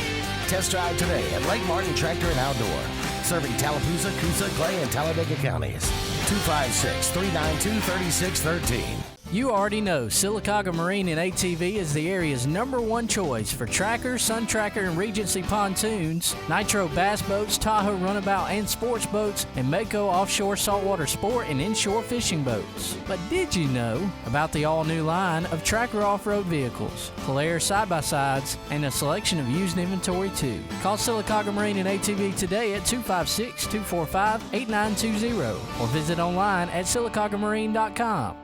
Test drive today at Lake Martin Tractor and Outdoor. Serving Tallapoosa, Coosa, Clay, and Talladega counties. 256-392-3613. You already know Sylacauga Marine and ATV is the area's #1 choice for Tracker, Sun Tracker, and Regency pontoons, Nitro bass boats, Tahoe runabout and sports boats, and Mako offshore saltwater sport and inshore fishing boats. But did you know about the all-new line of Tracker off-road vehicles, Polaris side-by-sides, and a selection of used inventory too? Call Sylacauga Marine and ATV today at 256-245-8920 or visit online at sylacaugamarine.com.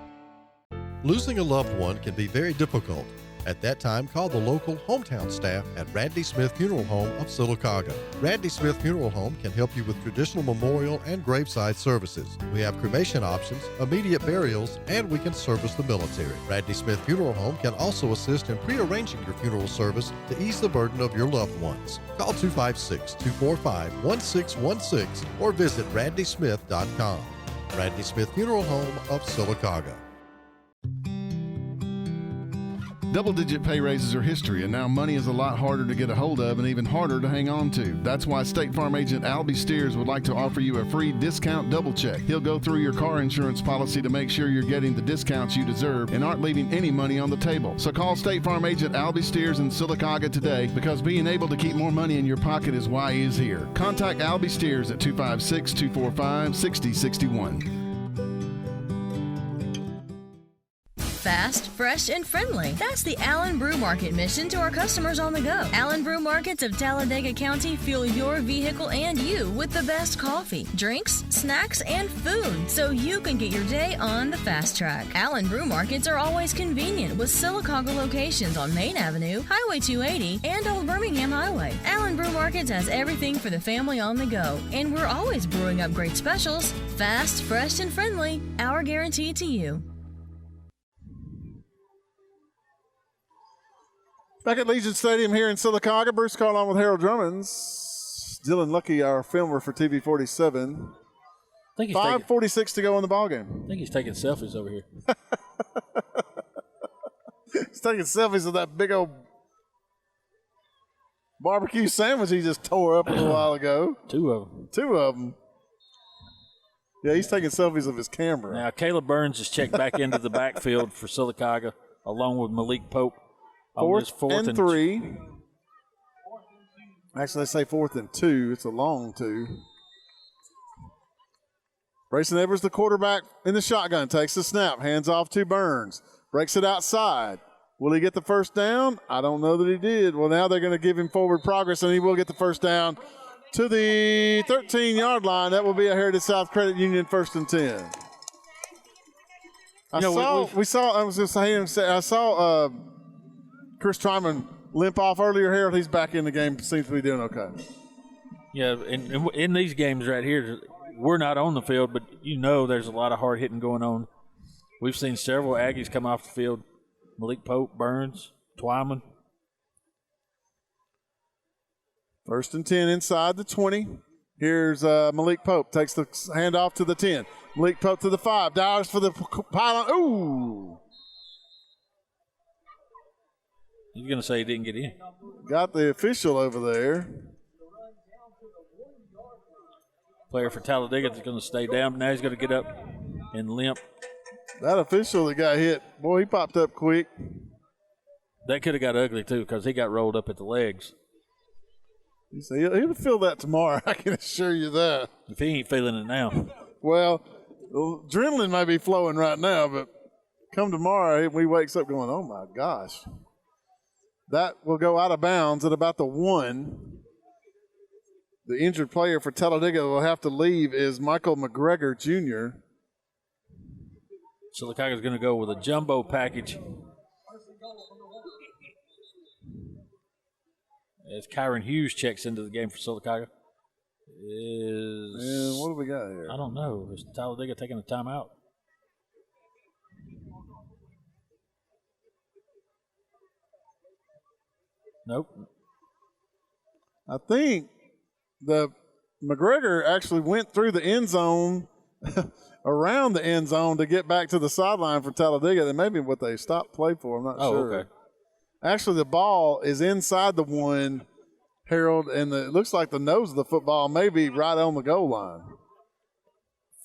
Losing a loved one can be very difficult. At that time, call the local hometown staff at Randy Smith Funeral Home of Sylacauga. Randy Smith Funeral Home can help you with traditional memorial and graveside services. We have cremation options, immediate burials, and we can service the military. Randy Smith Funeral Home can also assist in prearranging your funeral service to ease the burden of your loved ones. Call 256-245-1616 or visit randysmith.com. Randy Smith Funeral Home of Sylacauga. Double-digit pay raises are history, and now money is a lot harder to get a hold of and even harder to hang on to. That's why State Farm agent Albie Steers would like to offer you a free discount double check. He'll go through your car insurance policy to make sure you're getting the discounts you deserve and aren't leaving any money on the table. So call State Farm agent Albie Steers in Sylacauga today, because being able to keep more money in your pocket is why he's here. Contact Albie Steers at 256-245-6061. Fast, fresh, and friendly. That's the Allen Brew Market mission to our customers on the go. Allen Brew Markets of Talladega County fuel your vehicle and you with the best coffee, drinks, snacks, and food, so you can get your day on the fast track. Allen Brew Markets are always convenient with Sylacauga locations on Main Avenue, Highway 280, and Old Birmingham Highway. Allen Brew Markets has everything for the family on the go, and we're always brewing up great specials. Fast, fresh, and friendly. Our guarantee to you. Back at Legion Stadium here in Sylacauga, Bruce Carlon with Harold Drummons. Dylan Lucky, our filmer for TV 47. I think 5:46 to go in the ballgame. I think he's taking selfies over here. He's taking selfies of that big old barbecue sandwich he just tore up a little while ago. Two of them. Yeah, he's taking selfies of his camera. Now, Caleb Burns is checked back into the backfield for Sylacauga, along with Malik Pope. Fourth and 3. Actually, they say 4th and 2. It's a long 2. Brayson Edwards, the quarterback in the shotgun, takes the snap, hands off to Burns, breaks it outside. Will he get the first down? I don't know that he did. Well, now they're going to give him forward progress, and he will get the first down to the 13-yard line. That will be a Heritage South Credit Union 1st and 10. I saw Chris Tryman limp off earlier. Harold, he's back in the game. Seems to be doing okay. Yeah, in these games right here, we're not on the field, but there's a lot of hard hitting going on. We've seen several Aggies come off the field. Malik Pope, Burns, Twyman. 1st and 10 inside the 20. Here's Malik Pope. Takes the handoff to the 10. Malik Pope to the 5. Dives for the pylon. Ooh. He's going to say he didn't get in. Got the official over there. Player for Talladega is going to stay down. Now he's going to get up and limp. That official that got hit, boy, he popped up quick. That could have got ugly, too, because he got rolled up at the legs. He'll feel that tomorrow, I can assure you that. If he ain't feeling it now. Well, adrenaline may be flowing right now, but come tomorrow, he wakes up going, oh, my gosh. That will go out of bounds at about the 1. The injured player for Talladega will have to leave is Michael McGregor Jr. Sylacauga's going to go with a jumbo package. As Kyron Hughes checks into the game for Sylacauga. What do we got here? I don't know. Is Talladega taking a timeout? Nope. I think the McGregor actually went through the end zone, around the end zone to get back to the sideline for Talladega. That may be what they stopped play for. I'm not sure. Okay. Actually, the ball is inside the 1, Harold, and it looks like the nose of the football may be right on the goal line.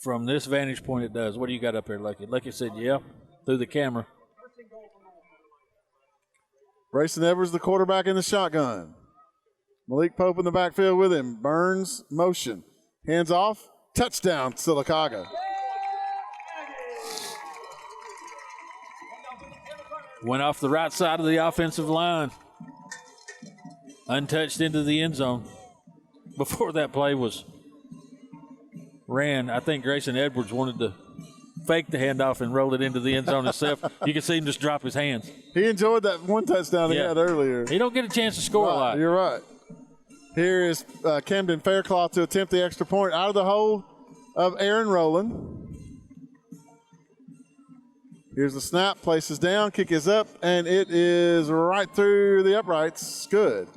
From this vantage point, it does. What do you got up here, Lucky? Lucky said, yeah, through the camera. Brayson Edwards, the quarterback in the shotgun. Malik Pope in the backfield with him. Burns, motion. Hands off. Touchdown, Sylacauga. Went off the right side of the offensive line. Untouched into the end zone. Before that play was ran, I think Grayson Edwards wanted to fake the handoff and roll it into the end zone himself. You can see him just drop his hands. He enjoyed that one touchdown he had earlier. He don't get a chance to score a lot. You're right. Here is Camden Faircloth to attempt the extra point out of the hold of Aaron Rowland. Here's the snap, places down, kick is up, and it is right through the uprights. Good.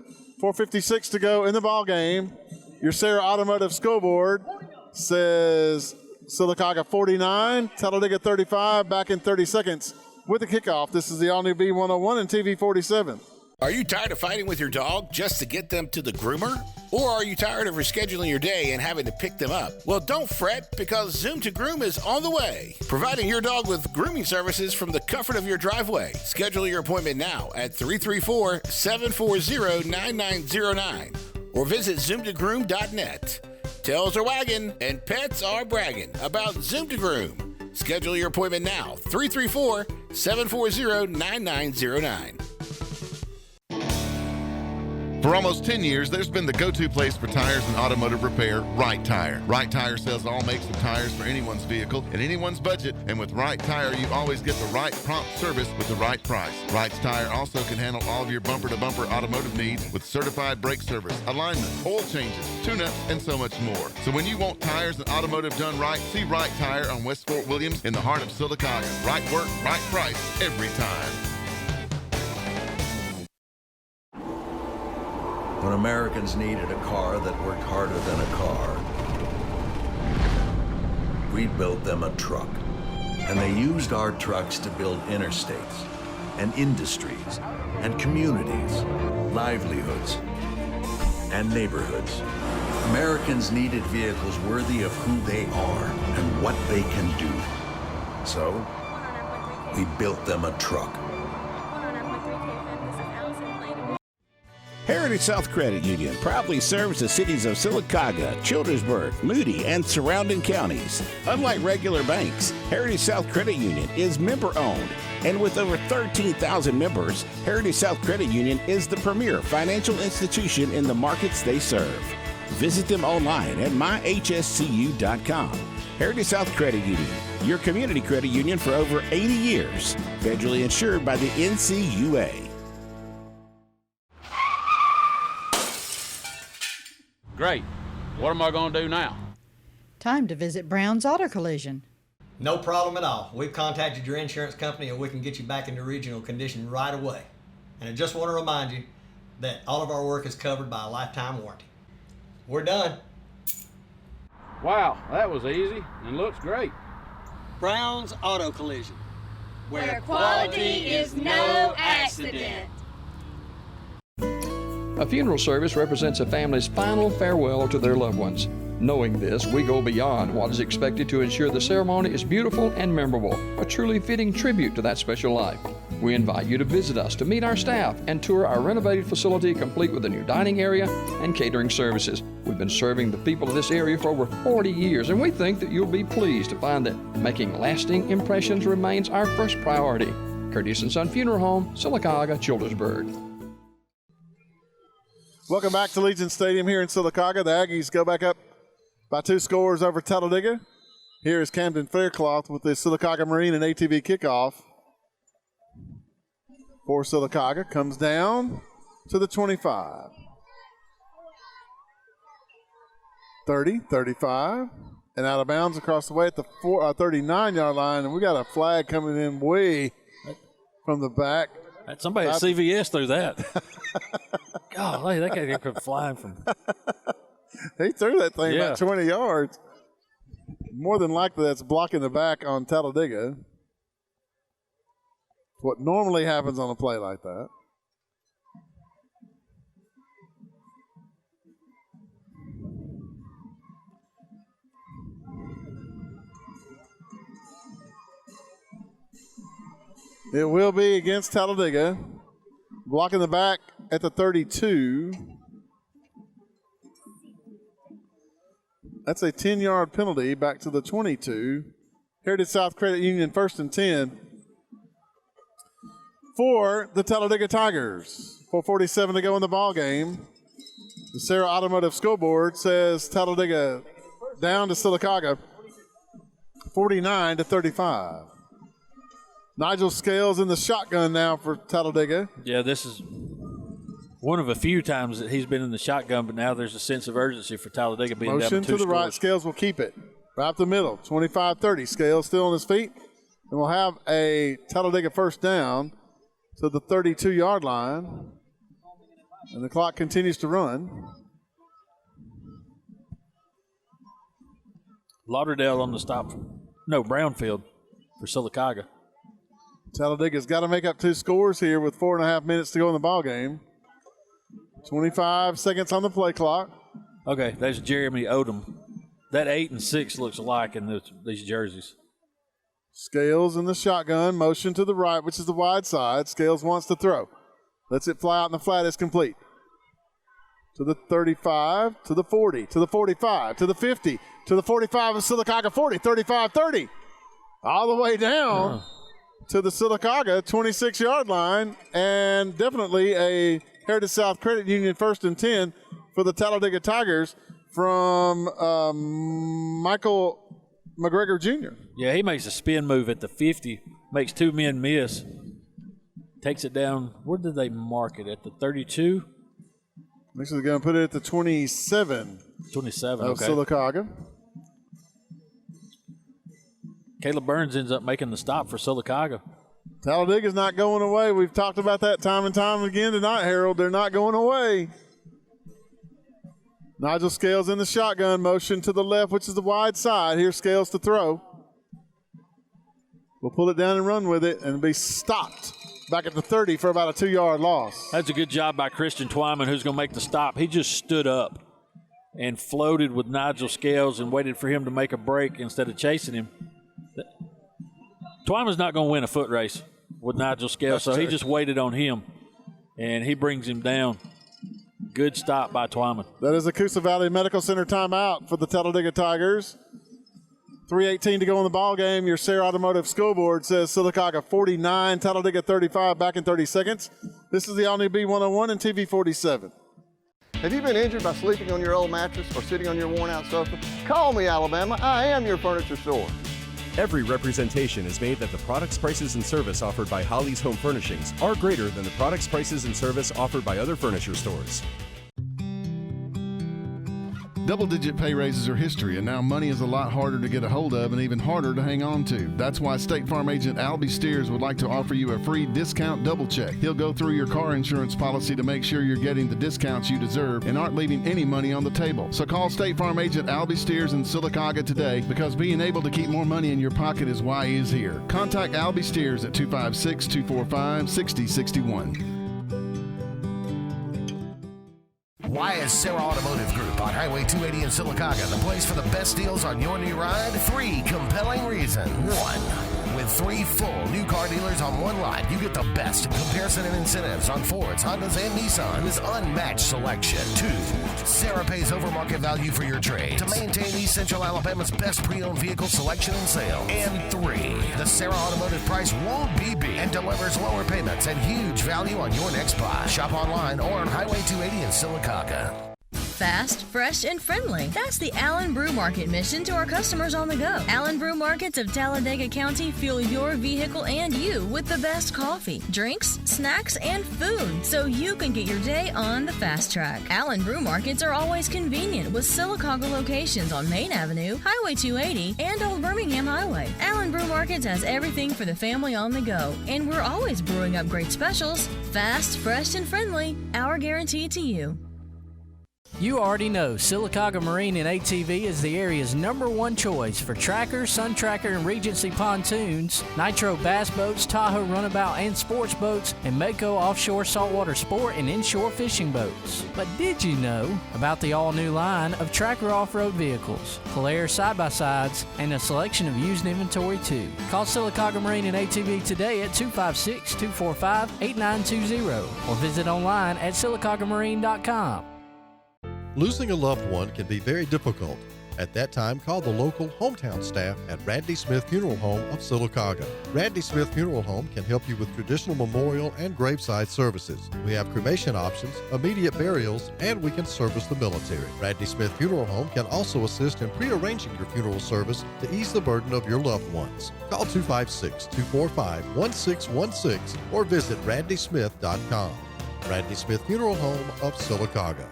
4:56 to go in the ball game. Your Sarah Automotive Scoreboard says Sylacauga 49, Talladega 35. Back in 30 seconds with the kickoff. This is the all-new B101 and TV 47. Are you tired of fighting with your dog just to get them to the groomer? Or are you tired of rescheduling your day and having to pick them up? Well, don't fret, because Zoom to Groom is on the way, providing your dog with grooming services from the comfort of your driveway. Schedule your appointment now at 334-740-9909 or visit zoomtogroom.net. Tails are wagging and pets are bragging about Zoom to Groom. Schedule your appointment now, 334-740-9909. For almost 10 years, there's been the go-to place for tires and automotive repair, Right Tire. Right Tire sells all makes of tires for anyone's vehicle and anyone's budget, and with Right Tire, you always get the right prompt service with the right price. Right Tire also can handle all of your bumper-to-bumper automotive needs with certified brake service, alignment, oil changes, tune-ups, and so much more. So when you want tires and automotive done right, see Right Tire on West Fort Williams in the heart of Sylacauga. Right work, right price, every time. When Americans needed a car that worked harder than a car, we built them a truck. And they used our trucks to build interstates and industries and communities, livelihoods and neighborhoods. Americans needed vehicles worthy of who they are and what they can do. So, we built them a truck. Heritage South Credit Union proudly serves the cities of Sylacauga, Childersburg, Moody, and surrounding counties. Unlike regular banks, Heritage South Credit Union is member-owned. And with over 13,000 members, Heritage South Credit Union is the premier financial institution in the markets they serve. Visit them online at myhscu.com. Heritage South Credit Union, your community credit union for over 80 years. Federally insured by the NCUA. Great. What am I going to do now? Time to visit Brown's Auto Collision. No problem at all. We've contacted your insurance company and we can get you back into regional condition right away. And I just want to remind you that all of our work is covered by a lifetime warranty. We're done. Wow, that was easy and looks great. Brown's Auto Collision, where quality is no accident. A funeral service represents a family's final farewell to their loved ones. Knowing this, we go beyond what is expected to ensure the ceremony is beautiful and memorable, a truly fitting tribute to that special life. We invite you to visit us to meet our staff and tour our renovated facility complete with a new dining area and catering services. We've been serving the people of this area for over 40 years, and we think that you'll be pleased to find that making lasting impressions remains our first priority. Curtis & Son Funeral Home, Sylacauga, Childersburg. Welcome back to Legion Stadium here in Sylacauga. The Aggies go back up by 2 scores over Talladega. Here is Camden Faircloth with the Sylacauga Marine and ATV kickoff. For Sylacauga, comes down to the 25. 30, 35, and out of bounds across the way at the 39-yard line. And we got a flag coming in way from the back. Somebody at CVS threw that. Golly, that guy come flying from. He threw that thing about 20 yards. More than likely, that's blocking the back on Talladega. What normally happens on a play like that. It will be against Talladega. Blocking the back at the 32. That's a 10-yard penalty back to the 22. Heritage South Credit Union 1st and 10 for the Talladega Tigers. 4:47 to go in the ball game. The Sarah Automotive Scoreboard says Talladega down to Sylacauga 49-35. Nigel Scales in the shotgun now for Talladega. Yeah, this is one of a few times that he's been in the shotgun, but now there's a sense of urgency for Talladega being Motion down 2 to the scores. right. Scales will keep it. Right up the middle, 25-30. Scales still on his feet. And we'll have a Talladega first down to the 32-yard line. And the clock continues to run. Lauderdale on the stop. No, Brownfield for Sylacauga. Talladega's got to make up 2 scores here with 4.5 minutes to go in the ball game. 25 seconds on the play clock. Okay, there's Jeremy Odom. That 8 and 6 looks alike in these jerseys. Scales in the shotgun, motion to the right, which is the wide side. Scales wants to throw. Lets it fly out in the flat. It's complete. To the 35, to the 40, to the 45, to the 50, to the 45 of Sylacauga 40, 35, 30. All the way down to the Sylacauga 26-yard line, and definitely a Heritage South Credit Union 1st and 10 for the Talladega Tigers from Michael McGregor Jr. Yeah, he makes a spin move at the 50, makes 2 men miss, takes it down. Where did they mark it? At the 32? This is going to put it at the 27. 27, of okay. Sylacauga. Caleb Burns ends up making the stop for Sylacauga. Talladega's not going away. We've talked about that time and time again tonight, Harold. They're not going away. Nigel Scales in the shotgun, motion to the left, which is the wide side. Here's Scales to throw. We'll pull it down and run with it and be stopped back at the 30 for about a 2-yard loss. That's a good job by Christian Twyman, who's going to make the stop. He just stood up and floated with Nigel Scales and waited for him to make a break instead of chasing him. Twyman's not going to win a foot race with Nigel Scales, so he just waited on him, and he brings him down. Good stop by Twyman. That is the Coosa Valley Medical Center timeout for the Talladega Tigers. 3:18 to go in the ball game. Your Sarah Automotive scoreboard says Sylacauga 49, Talladega 35, back in 30 seconds. This is the all-new B101 and TV 47. Have you been injured by sleeping on your old mattress or sitting on your worn-out sofa? Call me, Alabama. I am your furniture store. Every representation is made that the products, prices, and service offered by Holly's Home Furnishings are greater than the products, prices, and service offered by other furniture stores. Double-digit pay raises are history, and now money is a lot harder to get a hold of and even harder to hang on to. That's why State Farm agent Albie Steers would like to offer you a free discount double check. He'll go through your car insurance policy to make sure you're getting the discounts you deserve and aren't leaving any money on the table. So call State Farm agent Albie Steers in Sylacauga today, because being able to keep more money in your pocket is why he's here. Contact Albie Steers at 256-245-6061. Why is Sarah Automotive Group on Highway 280 in Sylacauga the place for the best deals on your new ride? 3 compelling reasons. 1. With 3 full new car dealers on one lot, you get the best comparison and incentives on Fords, Hondas, and Nissans. Unmatched selection. 2. Sarah pays over market value for your trade to maintain East Central Alabama's best pre-owned vehicle selection and sales. And 3. The Sarah Automotive price won't be beat and delivers lower payments and huge value on your next buy. Shop online or on Highway 280 in Sylacauga. Fast, fresh, and friendly. That's the Allen Brew Market mission to our customers on the go. Allen Brew Markets of Talladega County fuel your vehicle and you with the best coffee, drinks, snacks, and food, so you can get your day on the fast track. Allen Brew Markets are always convenient with Sylacauga locations on Main Avenue, Highway 280, and Old Birmingham Highway. Allen Brew Markets has everything for the family on the go, and we're always brewing up great specials. Fast, fresh, and friendly, our guarantee to you. You already know Sylacauga Marine and ATV is the area's #1 choice for Tracker, Sun Tracker, and Regency pontoons, Nitro bass boats, Tahoe runabout and sports boats, and Mako offshore saltwater sport and inshore fishing boats. But did you know about the all-new line of Tracker off-road vehicles, Polaris side-by-sides, and a selection of used inventory too? Call Sylacauga Marine and ATV today at 256-245-8920 or visit online at sylacaugamarine.com. Losing a loved one can be very difficult. At that time, call the local hometown staff at Randy Smith Funeral Home of Sylacauga. Randy Smith Funeral Home can help you with traditional memorial and graveside services. We have cremation options, immediate burials, and we can service the military. Randy Smith Funeral Home can also assist in pre-arranging your funeral service to ease the burden of your loved ones. Call 256-245-1616 or visit randysmith.com. Randy Smith Funeral Home of Sylacauga.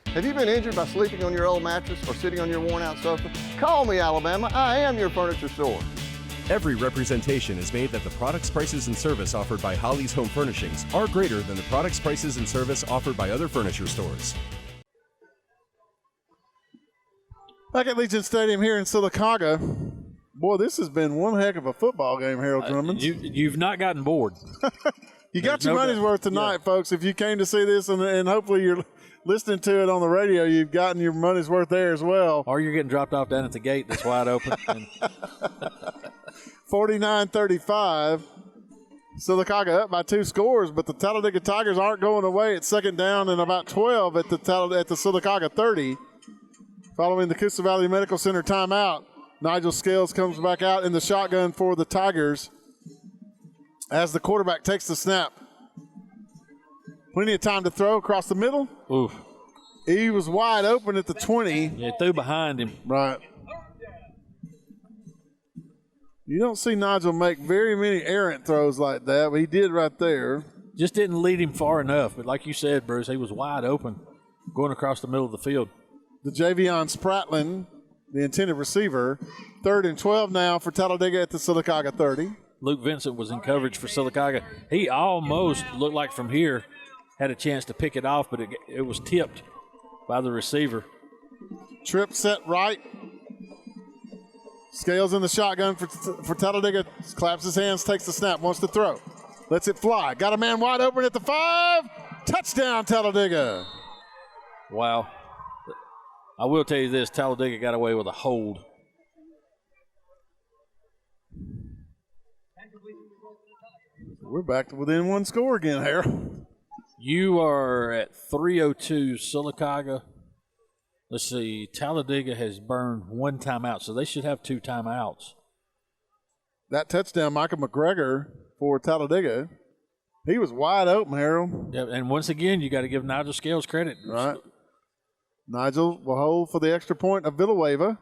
Have you been injured by sleeping on your old mattress or sitting on your worn-out sofa? Call me, Alabama. I am your furniture store. Every representation is made that the products, prices, and service offered by Holly's Home Furnishings are greater than the products, prices, and service offered by other furniture stores. Back at Legion Stadium here in Sylacauga, Boy, this has been one heck of a football game, Harold Drummond. You've not gotten bored. You got your money's worth tonight, folks. If you came to see this and hopefully you're listening to it on the radio, you've gotten your money's worth there as well. Or you're getting dropped off down at the gate that's wide open. 49-35. Sylacauga up by 2 scores, but the Talladega Tigers aren't going away. It's second down and about 12 at the Sylacauga 30. Following the Coosa Valley Medical Center timeout, Nigel Scales comes back out in the shotgun for the Tigers as the quarterback takes the snap. Plenty of time to throw across the middle. Oof. He was wide open at the 20. Yeah, threw behind him. Right. You don't see Nigel make very many errant throws like that, but he did right there. Just didn't lead him far enough. But like you said, Bruce, he was wide open going across the middle of the field. The Javion Spratlin, the intended receiver, 3rd and 12 now for Talladega at the Sylacauga 30. Luke Vincent was in coverage for Sylacauga. He almost looked like from here had a chance to pick it off, but it was tipped by the receiver. Trip set right. Scales in the shotgun for Talladega. Claps his hands, takes the snap, wants to throw. Lets it fly. Got a man wide open at the 5. Touchdown, Talladega. Wow. I will tell you this, Talladega got away with a hold. We're back to within 1 score again, Harold. You are at 3:02 Sylacauga. Let's see, Talladega has burned 1 timeout, so they should have 2 timeouts. That touchdown, Michael McGregor for Talladega, he was wide open, Harold. Yeah, and once again, you got to give Nigel Scales credit. Right. Nigel will hold for the extra point of Villanueva.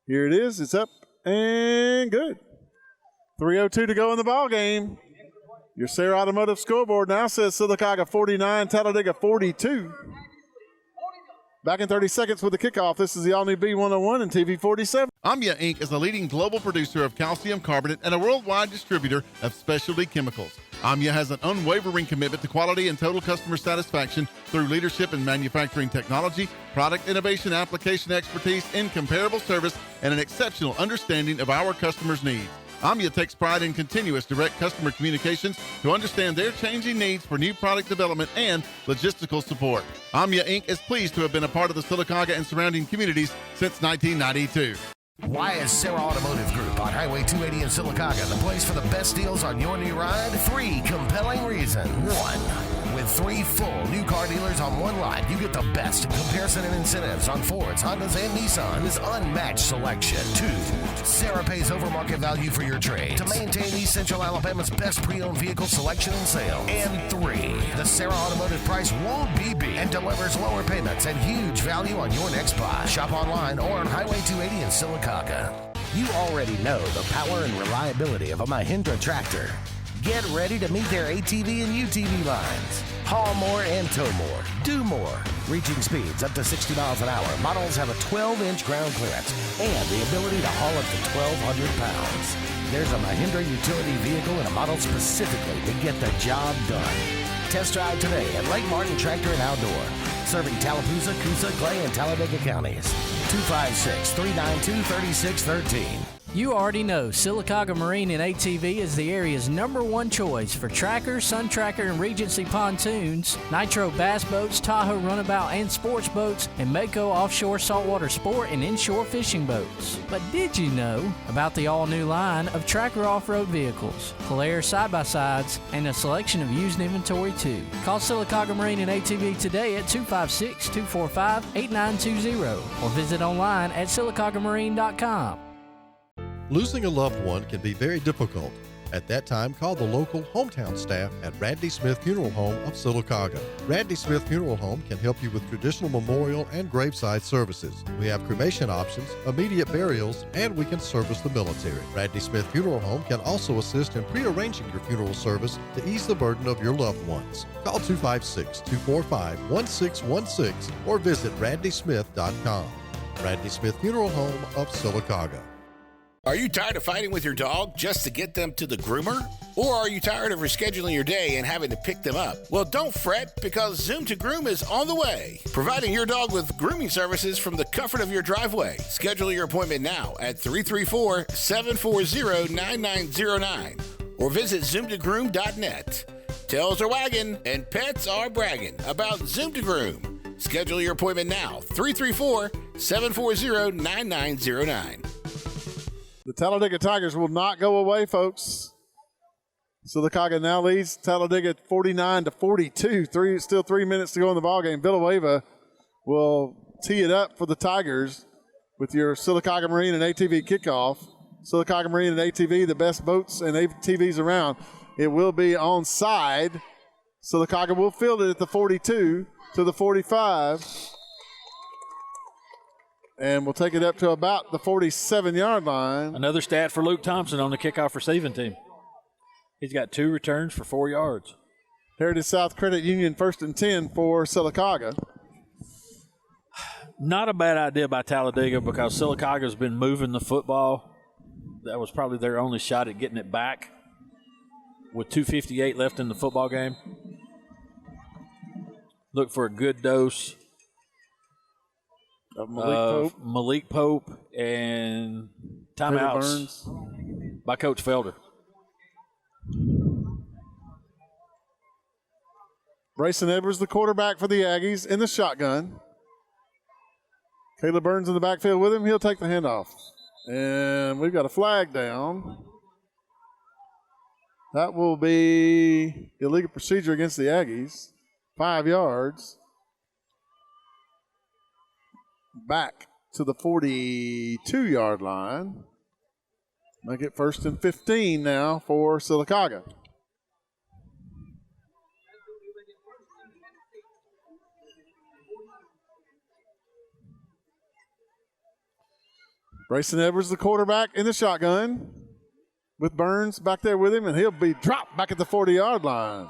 Here it is. It's up and good. 3:02 to go in the ball game. Your Sarah Automotive scoreboard now says Sylacauga 49, Talladega 42. Back in 30 seconds with the kickoff. This is the all-new B101 and TV 47. AMIA Inc. is a leading global producer of calcium carbonate and a worldwide distributor of specialty chemicals. AMIA has an unwavering commitment to quality and total customer satisfaction through leadership in manufacturing technology, product innovation, application expertise, incomparable service, and an exceptional understanding of our customers' needs. AMIA takes pride in continuous direct customer communications to understand their changing needs for new product development and logistical support. AMIA Inc. is pleased to have been a part of the Sylacauga and surrounding communities since 1992. Why is Sarah Automotive Group on Highway 280 in Sylacauga the place for the best deals on your new ride? 3 compelling reasons. 1. With 3 full new car dealers on one lot, you get the best in comparison and incentives on Fords, Hondas, and Nissans. Unmatched selection. 2. Sarah pays over market value for your trade to maintain East Central Alabama's best pre-owned vehicle selection and sales. And 3. The Sarah Automotive price won't be beat and delivers lower payments and huge value on your next buy. Shop online or on Highway 280 in Sylacauga. You already know the power and reliability of a Mahindra tractor. Get ready to meet their ATV and UTV lines. Haul more and tow more. Do more. Reaching speeds up to 60 miles an hour. Models have a 12-inch ground clearance and the ability to haul up to 1,200 pounds. There's a Mahindra utility vehicle and a model specifically to get the job done. Test drive today at Lake Martin Tractor and Outdoor. Serving Tallapoosa, Coosa, Clay, and Talladega counties. 256-392-3613. You already know Sylacauga Marine and ATV is the area's #1 choice for Tracker, Sun Tracker, and Regency pontoons, Nitro bass boats, Tahoe runabout and sports boats, and Mako offshore saltwater sport and inshore fishing boats. But did you know about the all-new line of Tracker off-road vehicles, Polaris side-by-sides, and a selection of used inventory too? Call Sylacauga Marine and ATV today at 256-245-8920 or visit online at sylacaugamarine.com. Losing a loved one can be very difficult. At that time, call the local hometown staff at Randy Smith Funeral Home of Sylacauga. Randy Smith Funeral Home can help you with traditional memorial and graveside services. We have cremation options, immediate burials, and we can service the military. Randy Smith Funeral Home can also assist in pre-arranging your funeral service to ease the burden of your loved ones. Call 256-245-1616 or visit randysmith.com. Randy Smith Funeral Home of Sylacauga. Are you tired of fighting with your dog just to get them to the groomer? Or are you tired of rescheduling your day and having to pick them up? Well, don't fret, because Zoom to Groom is on the way, providing your dog with grooming services from the comfort of your driveway. Schedule your appointment now at 334-740-9909 or visit zoomtogroom.net. Tails are wagging and pets are bragging about Zoom to Groom. Schedule your appointment now, 334-740-9909. The Talladega Tigers will not go away, folks. Sylacauga now leads Talladega 49-42. Still 3 minutes to go in the ballgame. Villanueva will tee it up for the Tigers with your Sylacauga Marine and ATV kickoff. Sylacauga Marine and ATV, the best boats and ATVs around. It will be onside. Sylacauga will field it at the 42 to the 45. And we'll take it up to about the 47-yard line. Another stat for Luke Thompson on the kickoff receiving team. He's got 2 returns for 4 yards. Heritage South Credit Union 1st and 10 for Sylacauga. Not a bad idea by Talladega, because Sylacauga's been moving the football. That was probably their only shot at getting it back with 2:58 left in the football game. Look for a good dose of Malik Pope and timeouts by Coach Felder. Brayson Edwards, the quarterback for the Aggies, in the shotgun. Caleb Burns in the backfield with him. He'll take the handoff. And we've got a flag down. That will be illegal procedure against the Aggies. 5 yards. Back to the 42-yard line. Make it 1st and 15 now for Sylacauga. Brayson Edwards, the quarterback, in the shotgun with Burns back there with him, and he'll be dropped back at the 40-yard line.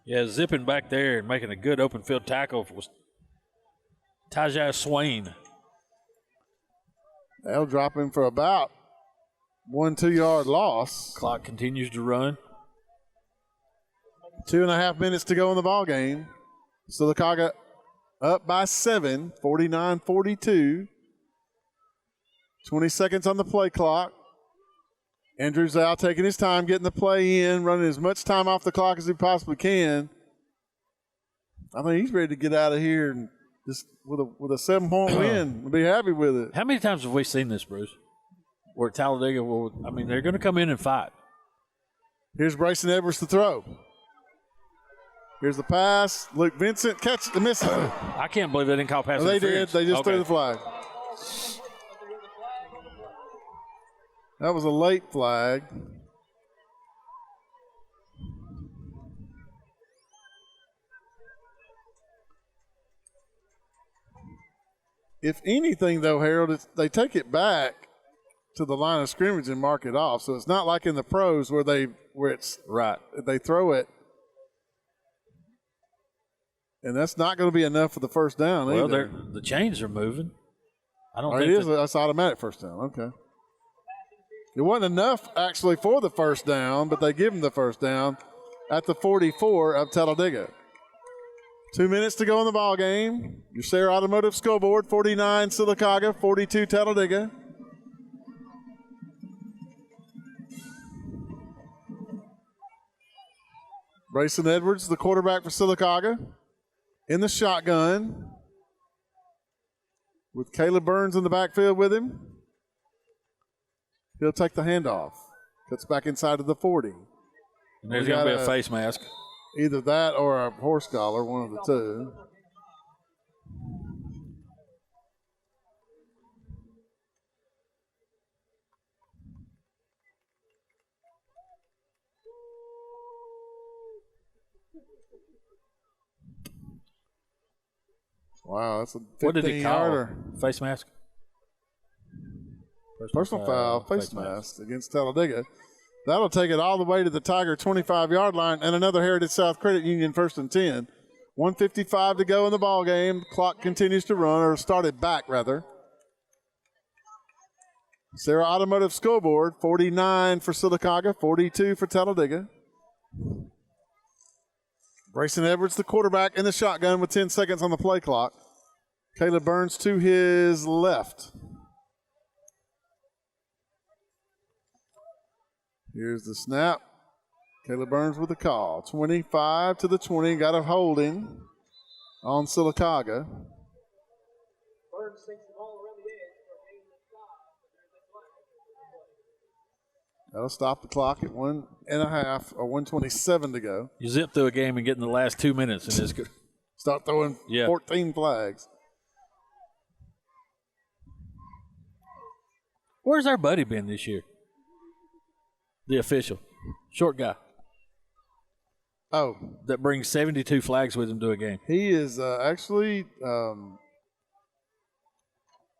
Yeah, zipping back there and making a good open field tackle was Tajai Swain. They'll drop him for about 1-2 yard loss. Clock continues to run. 2.5 minutes to go in the ball game. Sylacauga up by 7, 49-42. 20 seconds on the play clock. Andrew Zhao taking his time, getting the play in, running as much time off the clock as he possibly can. I think he's ready to get out of here and just with a 7-point win. We'll be happy with it. How many times have we seen this, Bruce? Where Talladega they're going to come in and fight. Here's Brayson Edwards to throw. Here's the pass. Luke Vincent catches the miss. I can't believe they didn't call pass interference. They did. They just threw the flag. That was a late flag. If anything, though, Harold, they take it back to the line of scrimmage and mark it off. So it's not like in the pros where it's right. They throw it, and that's not going to be enough for the first down. Well, either. the chains are moving. I don't think it is. That's automatic first down. Okay. It wasn't enough, actually, for the first down, but they give him the first down at the 44 of Talladega. 2 minutes to go in the ball game. Your Sarah Automotive scoreboard, 49 Sylacauga, 42 Talladega. Brayson Edwards, the quarterback for Sylacauga, in the shotgun with Caleb Burns in the backfield with him. He'll take the handoff. Cuts back inside of the 40. And there's going to be a face mask. Either that or a horse collar, one of the two. Wow, that's a 15-yarder. What did he call? Face mask? Personal foul, face mask against Talladega. That'll take it all the way to the Tiger 25-yard line and another Heritage South Credit Union 1st and 10. 1:55 to go in the ball game. Clock continues to run, or started back, rather. Sarah Automotive Scoreboard, 49 for Sylacauga, 42 for Talladega. Brayson Edwards, the quarterback, in the shotgun with 10 seconds on the play clock. Caleb Burns to his left. Here's the snap. Caleb Burns with the call. 25 to the 20. Got a holding on Sylacauga. That'll stop the clock at 1.5 or 1:27 to go. You zip through a game and get in the last 2 minutes and it's good. Start throwing 14 flags. Where's our buddy been this year? The official. Short guy. Oh. That brings 72 flags with him to a game. He is actually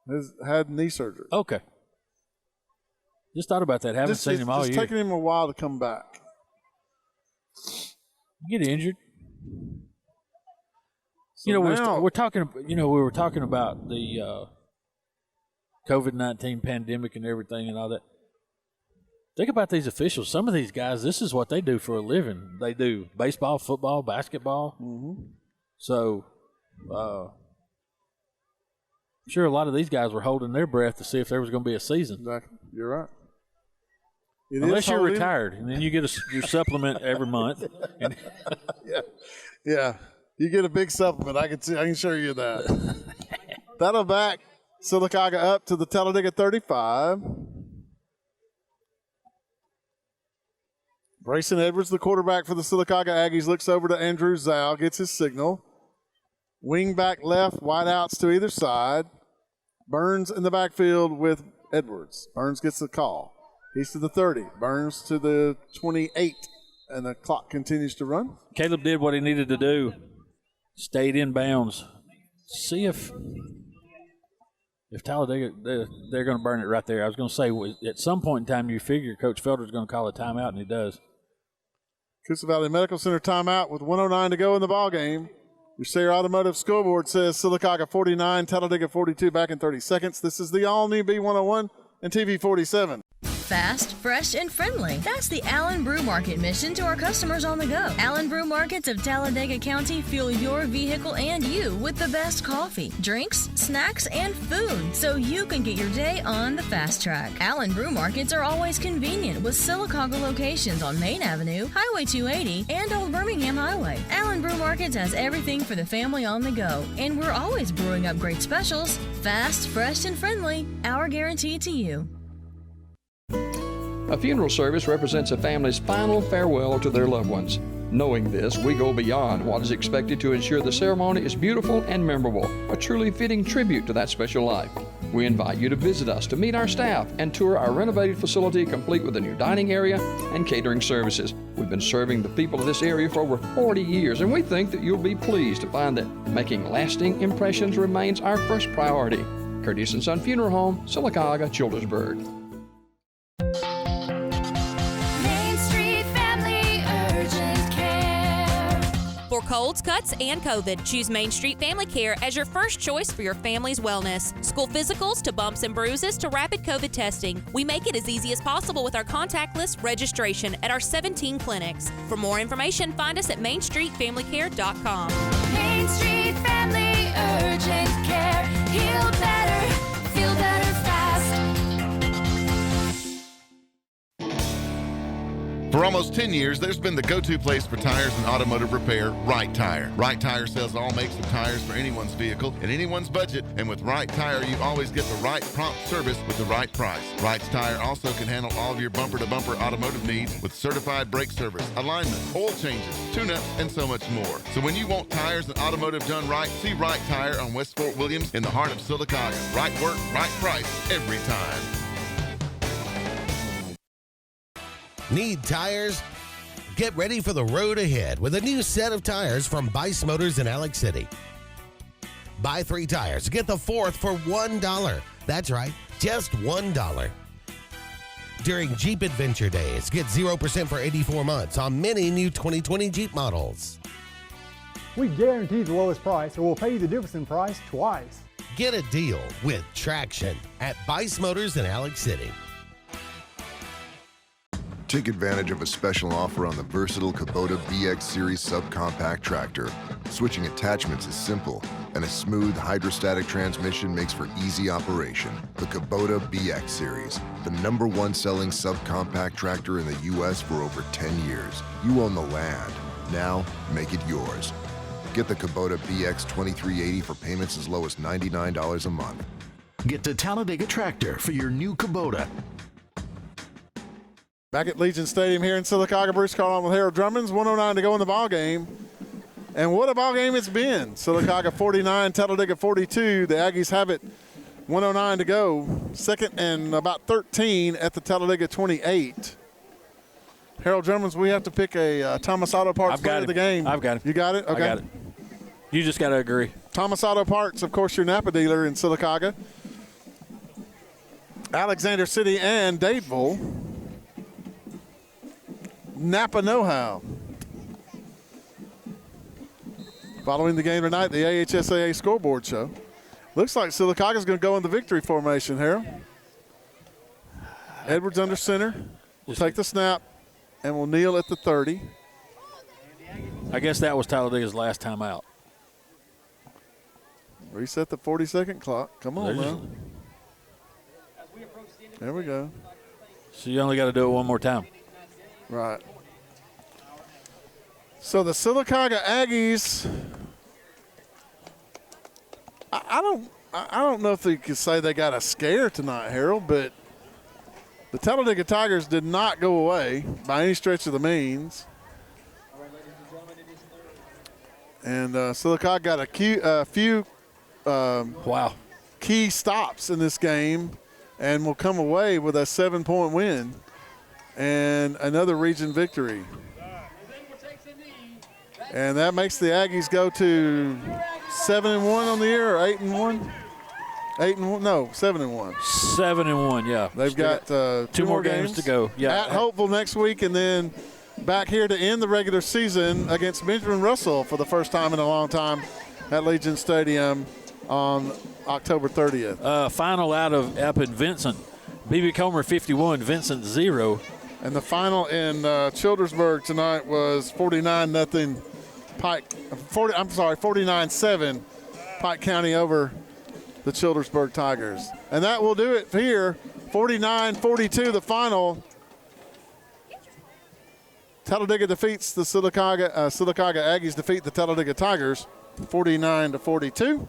has had knee surgery. Okay. Just thought about that. Haven't seen him all year. It's taking him a while to come back. Get injured. So we're talking. We were talking about the COVID-19 pandemic and everything and all that. Think about these officials. Some of these guys, this is what they do for a living. They do baseball, football, basketball. Mm-hmm. So, I'm sure a lot of these guys were holding their breath to see if there was going to be a season. Exactly. You're right. Unless you're retired, and then you get your supplement every month. Yeah. You get a big supplement. I can show you that. That'll back Sylacauga up to the Talladega 35. Brayson Edwards, the quarterback for the Sylacauga Aggies, looks over to Andrew Zhao, gets his signal. Wing back left, wide outs to either side. Burns in the backfield with Edwards. Burns gets the call. He's to the 30. Burns to the 28. And the clock continues to run. Caleb did what he needed to do. Stayed in bounds. See if Talladega, they're going to burn it right there. I was going to say, at some point in time, you figure Coach Felder's going to call a timeout, and he does. Coosa Valley Medical Center timeout with 1:09 to go in the ballgame. Your Sarah Automotive Scoreboard says Sylacauga 49, Talladega 42, back in 30 seconds. This is the all-new B101 and TV 47. Fast, fresh, and friendly. That's the Allen Brew Market mission to our customers on the go. Allen Brew Markets of Talladega County fuel your vehicle and you with the best coffee, drinks, snacks, and food so you can get your day on the fast track. Allen Brew Markets are always convenient with Sylacauga locations on Main Avenue, Highway 280, and Old Birmingham Highway. Allen Brew Markets has everything for the family on the go, and we're always brewing up great specials. Fast, fresh, and friendly. Our guarantee to you. A funeral service represents a family's final farewell to their loved ones. Knowing this, we go beyond what is expected to ensure the ceremony is beautiful and memorable, a truly fitting tribute to that special life. We invite you to visit us to meet our staff and tour our renovated facility complete with a new dining area and catering services. We've been serving the people of this area for over 40 years, and we think that you'll be pleased to find that making lasting impressions remains our first priority. Curtis & Son Funeral Home, Sylacauga, Childersburg. For colds, cuts, and COVID, choose Main Street Family Care as your first choice for your family's wellness. School physicals to bumps and bruises to rapid COVID testing. We make it as easy as possible with our contactless registration at our 17 clinics. For more information, find us at mainstreetfamilycare.com. Main Street Family Urgent Care. Heal better, feel better fast. For almost 10 years, there's been the go-to place for tires and automotive repair, Right Tire. Right Tire sells all makes of tires for anyone's vehicle and anyone's budget, and with Right Tire, you always get the right prompt service with the right price. Right Tire also can handle all of your bumper-to-bumper automotive needs with certified brake service, alignment, oil changes, tune-ups, and so much more. So when you want tires and automotive done right, see Right Tire on West Fort Williams in the heart of Sylacauga. Right work, right price, every time. Need tires? Get ready for the road ahead with a new set of tires from Bice Motors in Alex City. Buy 3 tires, get the 4th for $1. That's right, just $1. During Jeep Adventure Days, get 0% for 84 months on many new 2020 Jeep models. We guarantee the lowest price, or we'll pay you the difference in price twice. Get a deal with traction at Bice Motors in Alex City. Take advantage of a special offer on the versatile Kubota BX Series subcompact tractor. Switching attachments is simple, and a smooth hydrostatic transmission makes for easy operation. The Kubota BX Series, the #1 selling subcompact tractor in the U.S. for over 10 years. You own the land. Now, make it yours. Get the Kubota BX 2380 for payments as low as $99 a month. Get to Talladega Tractor for your new Kubota. Back at Legion Stadium here in Sylacauga, Bruce Carlin with Harold Drummonds. 1:09 to go in the ball game. And what a ball game it's been. Sylacauga 49, Talladega 42. The Aggies have it. 1:09 to go. Second and about 13 at the Talladega 28. Harold Drummonds, we have to pick a Thomas Auto Parts player of the game. I've got it. You got it? Okay. I got it. You just got to agree. Thomas Auto Parts, of course, your Napa dealer in Sylacauga. Alexander City and Dadeville. Napa Know-How. Following the game tonight, the AHSAA Scoreboard show. Looks like Sylacauga's going to go in the victory formation, Harold. Edwards under center. We'll take the snap, and we'll kneel at the 30. I guess that was Talladega's last time out. Reset the 40-second clock. Come on now. There we go. So you only got to do it one more time. Right. So the Sylacauga Aggies, I don't know if you could say they got a scare tonight, Harold, but the Talladega Tigers did not go away by any stretch of the means. And Sylacauga got a few key stops in this game and will come away with a 7-point win and another region victory. And that makes the Aggies go to 7-1 on the year, or 8-1? 8-1? No, 7-1. 7-1, yeah. They've got two more games to go. Yeah. At Hopeful next week, and then back here to end the regular season against Benjamin Russell for the first time in a long time at Legion Stadium on October 30th. Final out of up in Vincent. B.B. Comer 51, Vincent 0. And the final in Childersburg tonight was 49-0 Pike. 49-7 Pike County over the Childersburg Tigers. And that will do it here. 49-42 the final. Talladega defeats the Sylacauga Aggies defeat the Talladega Tigers 49-42.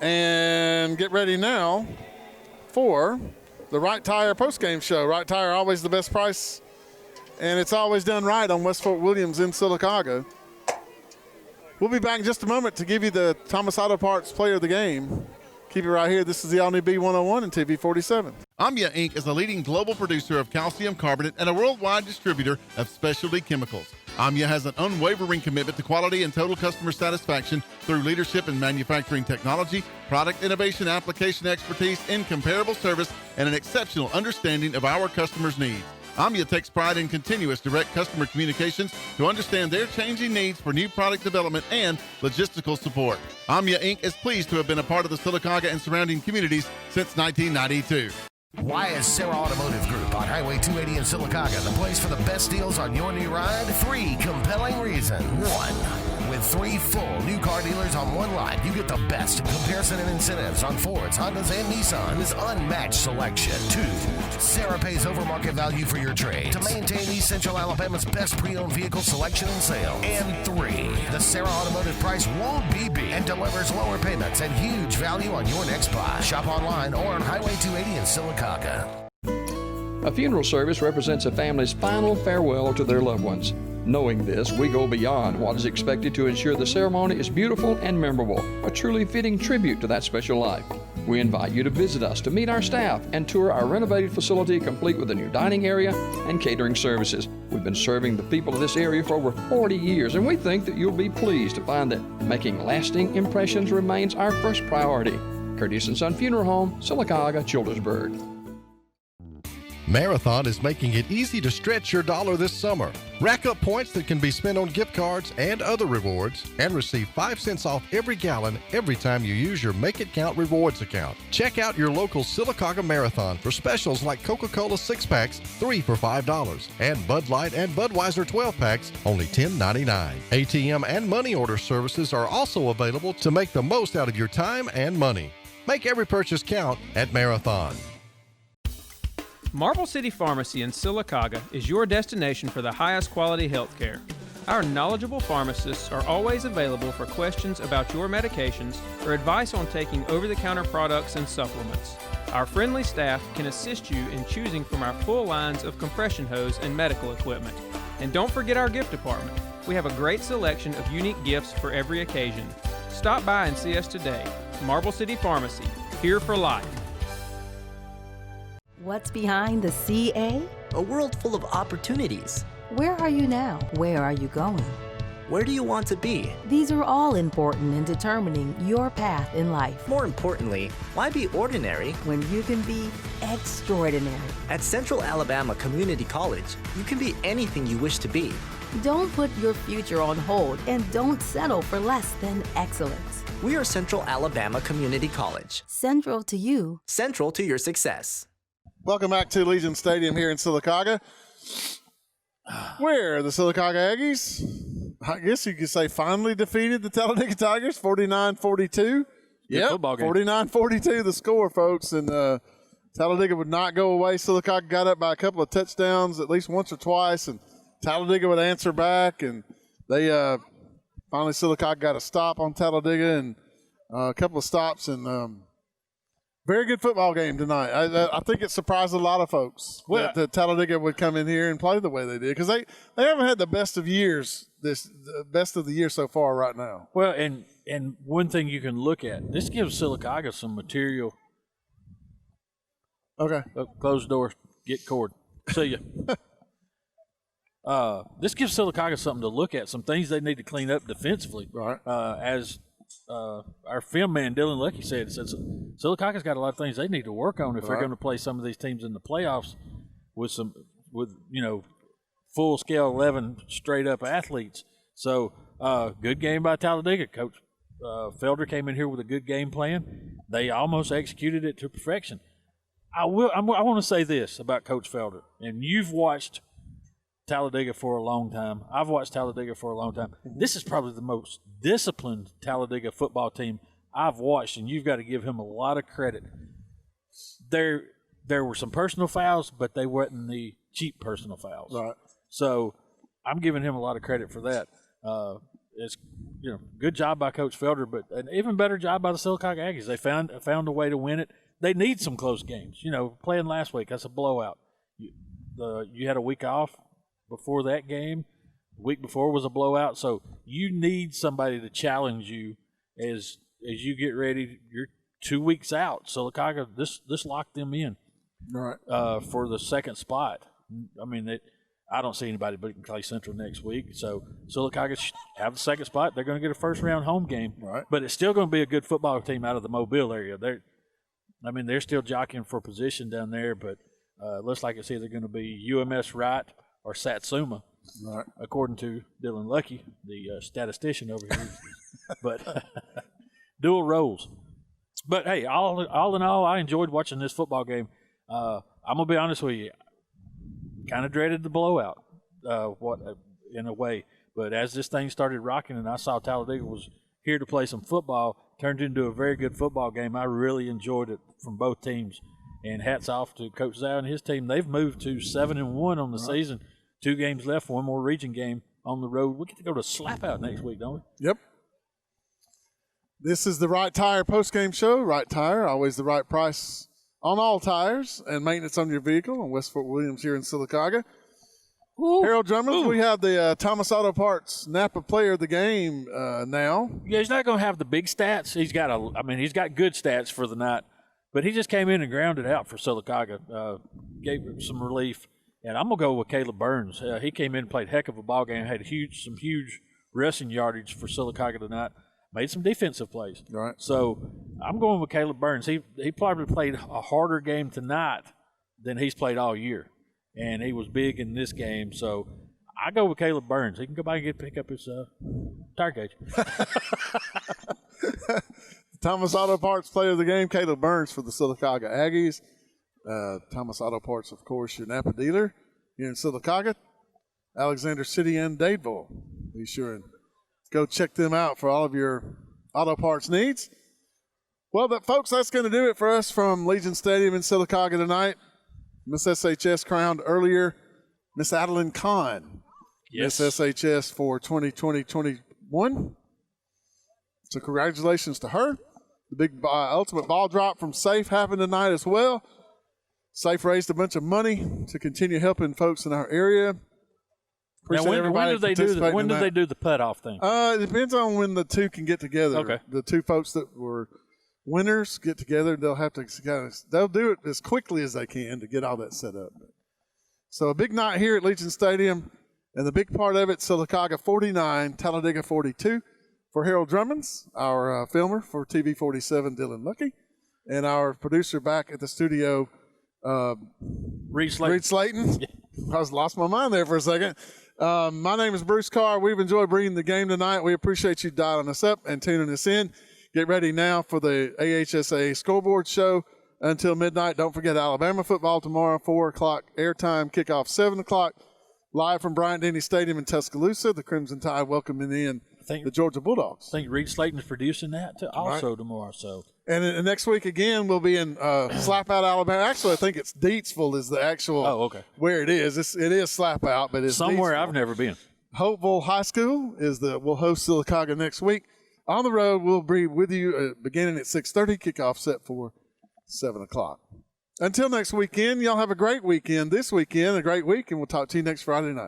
And get ready now for the Right Tire postgame show. Right Tire, always the best price, and it's always done right on West Fort Williams in Sylacauga. We'll be back in just a moment to give you the Thomas Auto Parts player of the game. Keep it right here. This is the all-new B101 and TV 47. Amya Inc. is the leading global producer of calcium carbonate and a worldwide distributor of specialty chemicals. Amya has an unwavering commitment to quality and total customer satisfaction through leadership in manufacturing technology, product innovation, application expertise, incomparable service, and an exceptional understanding of our customers' needs. Amya takes pride in continuous direct customer communications to understand their changing needs for new product development and logistical support. Amya Inc. is pleased to have been a part of the Sylacauga and surrounding communities since 1992. Why is Sarah Automotive Group on Highway 280 in Sylacauga the place for the best deals on your new ride? 3 compelling reasons. 1. With 3 full new car dealers on one line, you get the best in comparison and incentives on Fords, Hondas, and Nissans. Unmatched selection. 2. Sarah pays over market value for your trade to maintain East Central Alabama's best pre-owned vehicle selection and sales. And 3. The Sarah Automotive price won't be beat and delivers lower payments and huge value on your next buy. Shop online or on Highway 280 in Sylacauga. A funeral service represents a family's final farewell to their loved ones. Knowing this, we go beyond what is expected to ensure the ceremony is beautiful and memorable, a truly fitting tribute to that special life. We invite you to visit us to meet our staff and tour our renovated facility complete with a new dining area and catering services. We've been serving the people of this area for over 40 years, and we think that you'll be pleased to find that making lasting impressions remains our first priority. Curtis & Son Funeral Home, Sylacauga, Childersburg. Marathon is making it easy to stretch your dollar this summer. Rack up points that can be spent on gift cards and other rewards and receive 5 cents off every gallon every time you use your Make It Count rewards account. Check out your local Sylacauga Marathon for specials like Coca-Cola 6-packs, 3 for $5, and Bud Light and Budweiser 12-packs, only $10.99. ATM and money order services are also available to make the most out of your time and money. Make every purchase count at Marathon. Marble City Pharmacy in Sylacauga is your destination for the highest quality health care. Our knowledgeable pharmacists are always available for questions about your medications or advice on taking over-the-counter products and supplements. Our friendly staff can assist you in choosing from our full lines of compression hose and medical equipment. And don't forget our gift department. We have a great selection of unique gifts for every occasion. Stop by and see us today. Marble City Pharmacy, here for life. What's behind the CA? A world full of opportunities. Where are you now? Where are you going? Where do you want to be? These are all important in determining your path in life. More importantly, why be ordinary when you can be extraordinary? At Central Alabama Community College, you can be anything you wish to be. Don't put your future on hold and don't settle for less than excellence. We are Central Alabama Community College. Central to you. Central to your success. Welcome back to Legion Stadium here in Sylacauga, where the Sylacauga Aggies, I guess you could say, finally defeated the Talladega Tigers, 49-42. Yeah, football game. 49-42 the score, folks, and Talladega would not go away. Sylacauga got up by a couple of touchdowns at least once or twice, and Talladega would answer back, and they finally Sylacauga got a stop on Talladega and a couple of stops, and very good football game tonight. I think it surprised a lot of folks that Talladega would come in here and play the way they did, because they haven't had the best of years, the best of the year so far right now. Well, and one thing you can look at, this gives Sylacauga some material. Okay. Close the door. Get cord. See ya. This gives Sylacauga something to look at, some things they need to clean up defensively. Right. As our film man Dylan Lucky said Sylacauga's got a lot of things they need to work on if they're going to play some of these teams in the playoffs with full scale 11 straight up athletes. So good game by Talladega. Coach Felder came in here with a good game plan. They almost executed it to perfection. I want to say this about Coach Felder, and you've watched Talladega for a long time. I've watched Talladega for a long time. This is probably the most disciplined Talladega football team I've watched, and you've got to give him a lot of credit. There were some personal fouls, but they weren't the cheap personal fouls. Right. So I'm giving him a lot of credit for that. It's good job by Coach Felder, but an even better job by the Sylacauga Aggies. They found a way to win it. They need some close games. Playing last week, that's a blowout. You had a week off before that game. The week before was a blowout, so you need somebody to challenge you as you get ready. You're 2 weeks out. Sylacauga, this locked them in for the second spot. I mean, I don't see anybody beating Clay Central next week, so Sylacauga have the second spot. They're going to get a first-round home game, but it's still going to be a good football team out of the Mobile area. They're still jockeying for position down there, but looks like it's either going to be UMS Wright or Satsuma, according to Dylan Lucky, the statistician over here. But dual roles. But, hey, all in all, I enjoyed watching this football game. I'm going to be honest with you. Kind of dreaded the blowout in a way. But as this thing started rocking and I saw Talladega was here to play some football, turned into a very good football game. I really enjoyed it from both teams. And hats off to Coach Zhao and his team. They've moved to 7-1 on the season. 2 games left, 1 more region game on the road. We get to go to Slap Out next week, don't we? Yep. This is the Right Tire postgame show. Right Tire, always the right price on all tires and maintenance on your vehicle in West Fort Williams here in Sylacauga. Harold Drummond, we have the Thomas Auto Parts Napa Player of the Game now. Yeah, he's not going to have the big stats. He's got good stats for the night, but he just came in and grounded out for Sylacauga, gave some relief. And I'm going to go with Caleb Burns. He came in and played a heck of a ball game, had some huge rushing yardage for Sylacauga tonight, made some defensive plays. Right. So I'm going with Caleb Burns. He probably played a harder game tonight than he's played all year. And he was big in this game. So I go with Caleb Burns. He can go by and pick up his tire gauge. Thomas Auto Parts player of the game, Caleb Burns for the Sylacauga Aggies. Thomas Auto Parts, of course, your Napa dealer here in Sylacauga, Alexander City, and Dadeville. Be sure and go check them out for all of your auto parts needs. Well, folks, that's going to do it for us from Legion Stadium in Sylacauga tonight. Miss SHS crowned earlier Miss Adeline Kahn. Yes. Miss SHS for 2020-21. So congratulations to her. The big ultimate ball drop from Safe happened tonight as well. Safe raised a bunch of money to continue helping folks in our area. Now, when did they do the putt-off thing? It depends on when the two can get together. Okay. The two folks that were winners get together. They'll do it as quickly as they can to get all that set up. So a big night here at Legion Stadium, and the big part of it, Sylacauga 49, Talladega 42. For Harold Drummonds, our filmer for TV 47, Dylan Lucky, and our producer back at the studio, Reed Slayton. I lost my mind there for a second. My name is Bruce Carr. We've enjoyed bringing the game tonight. We appreciate you dialing us up and tuning us in. Get ready now for the AHSA Scoreboard show until midnight. Don't forget Alabama football tomorrow, 4 o'clock airtime, kickoff 7 o'clock. Live from Bryant-Denny Stadium in Tuscaloosa, the Crimson Tide welcoming in the Georgia Bulldogs. I think Reed Slayton is producing that also tomorrow. So, and next week again we'll be in Slap Out, Alabama. Actually, I think it's Deatsville is the actual where it is. It is Slap Out, but it's somewhere Deatsville. I've never been. Hopeville High School will host Sylacauga next week. On the road, we'll be with you beginning at 6:30. Kickoff set for 7 o'clock. Until next weekend, y'all have a great weekend. This weekend, a great week, and we'll talk to you next Friday night.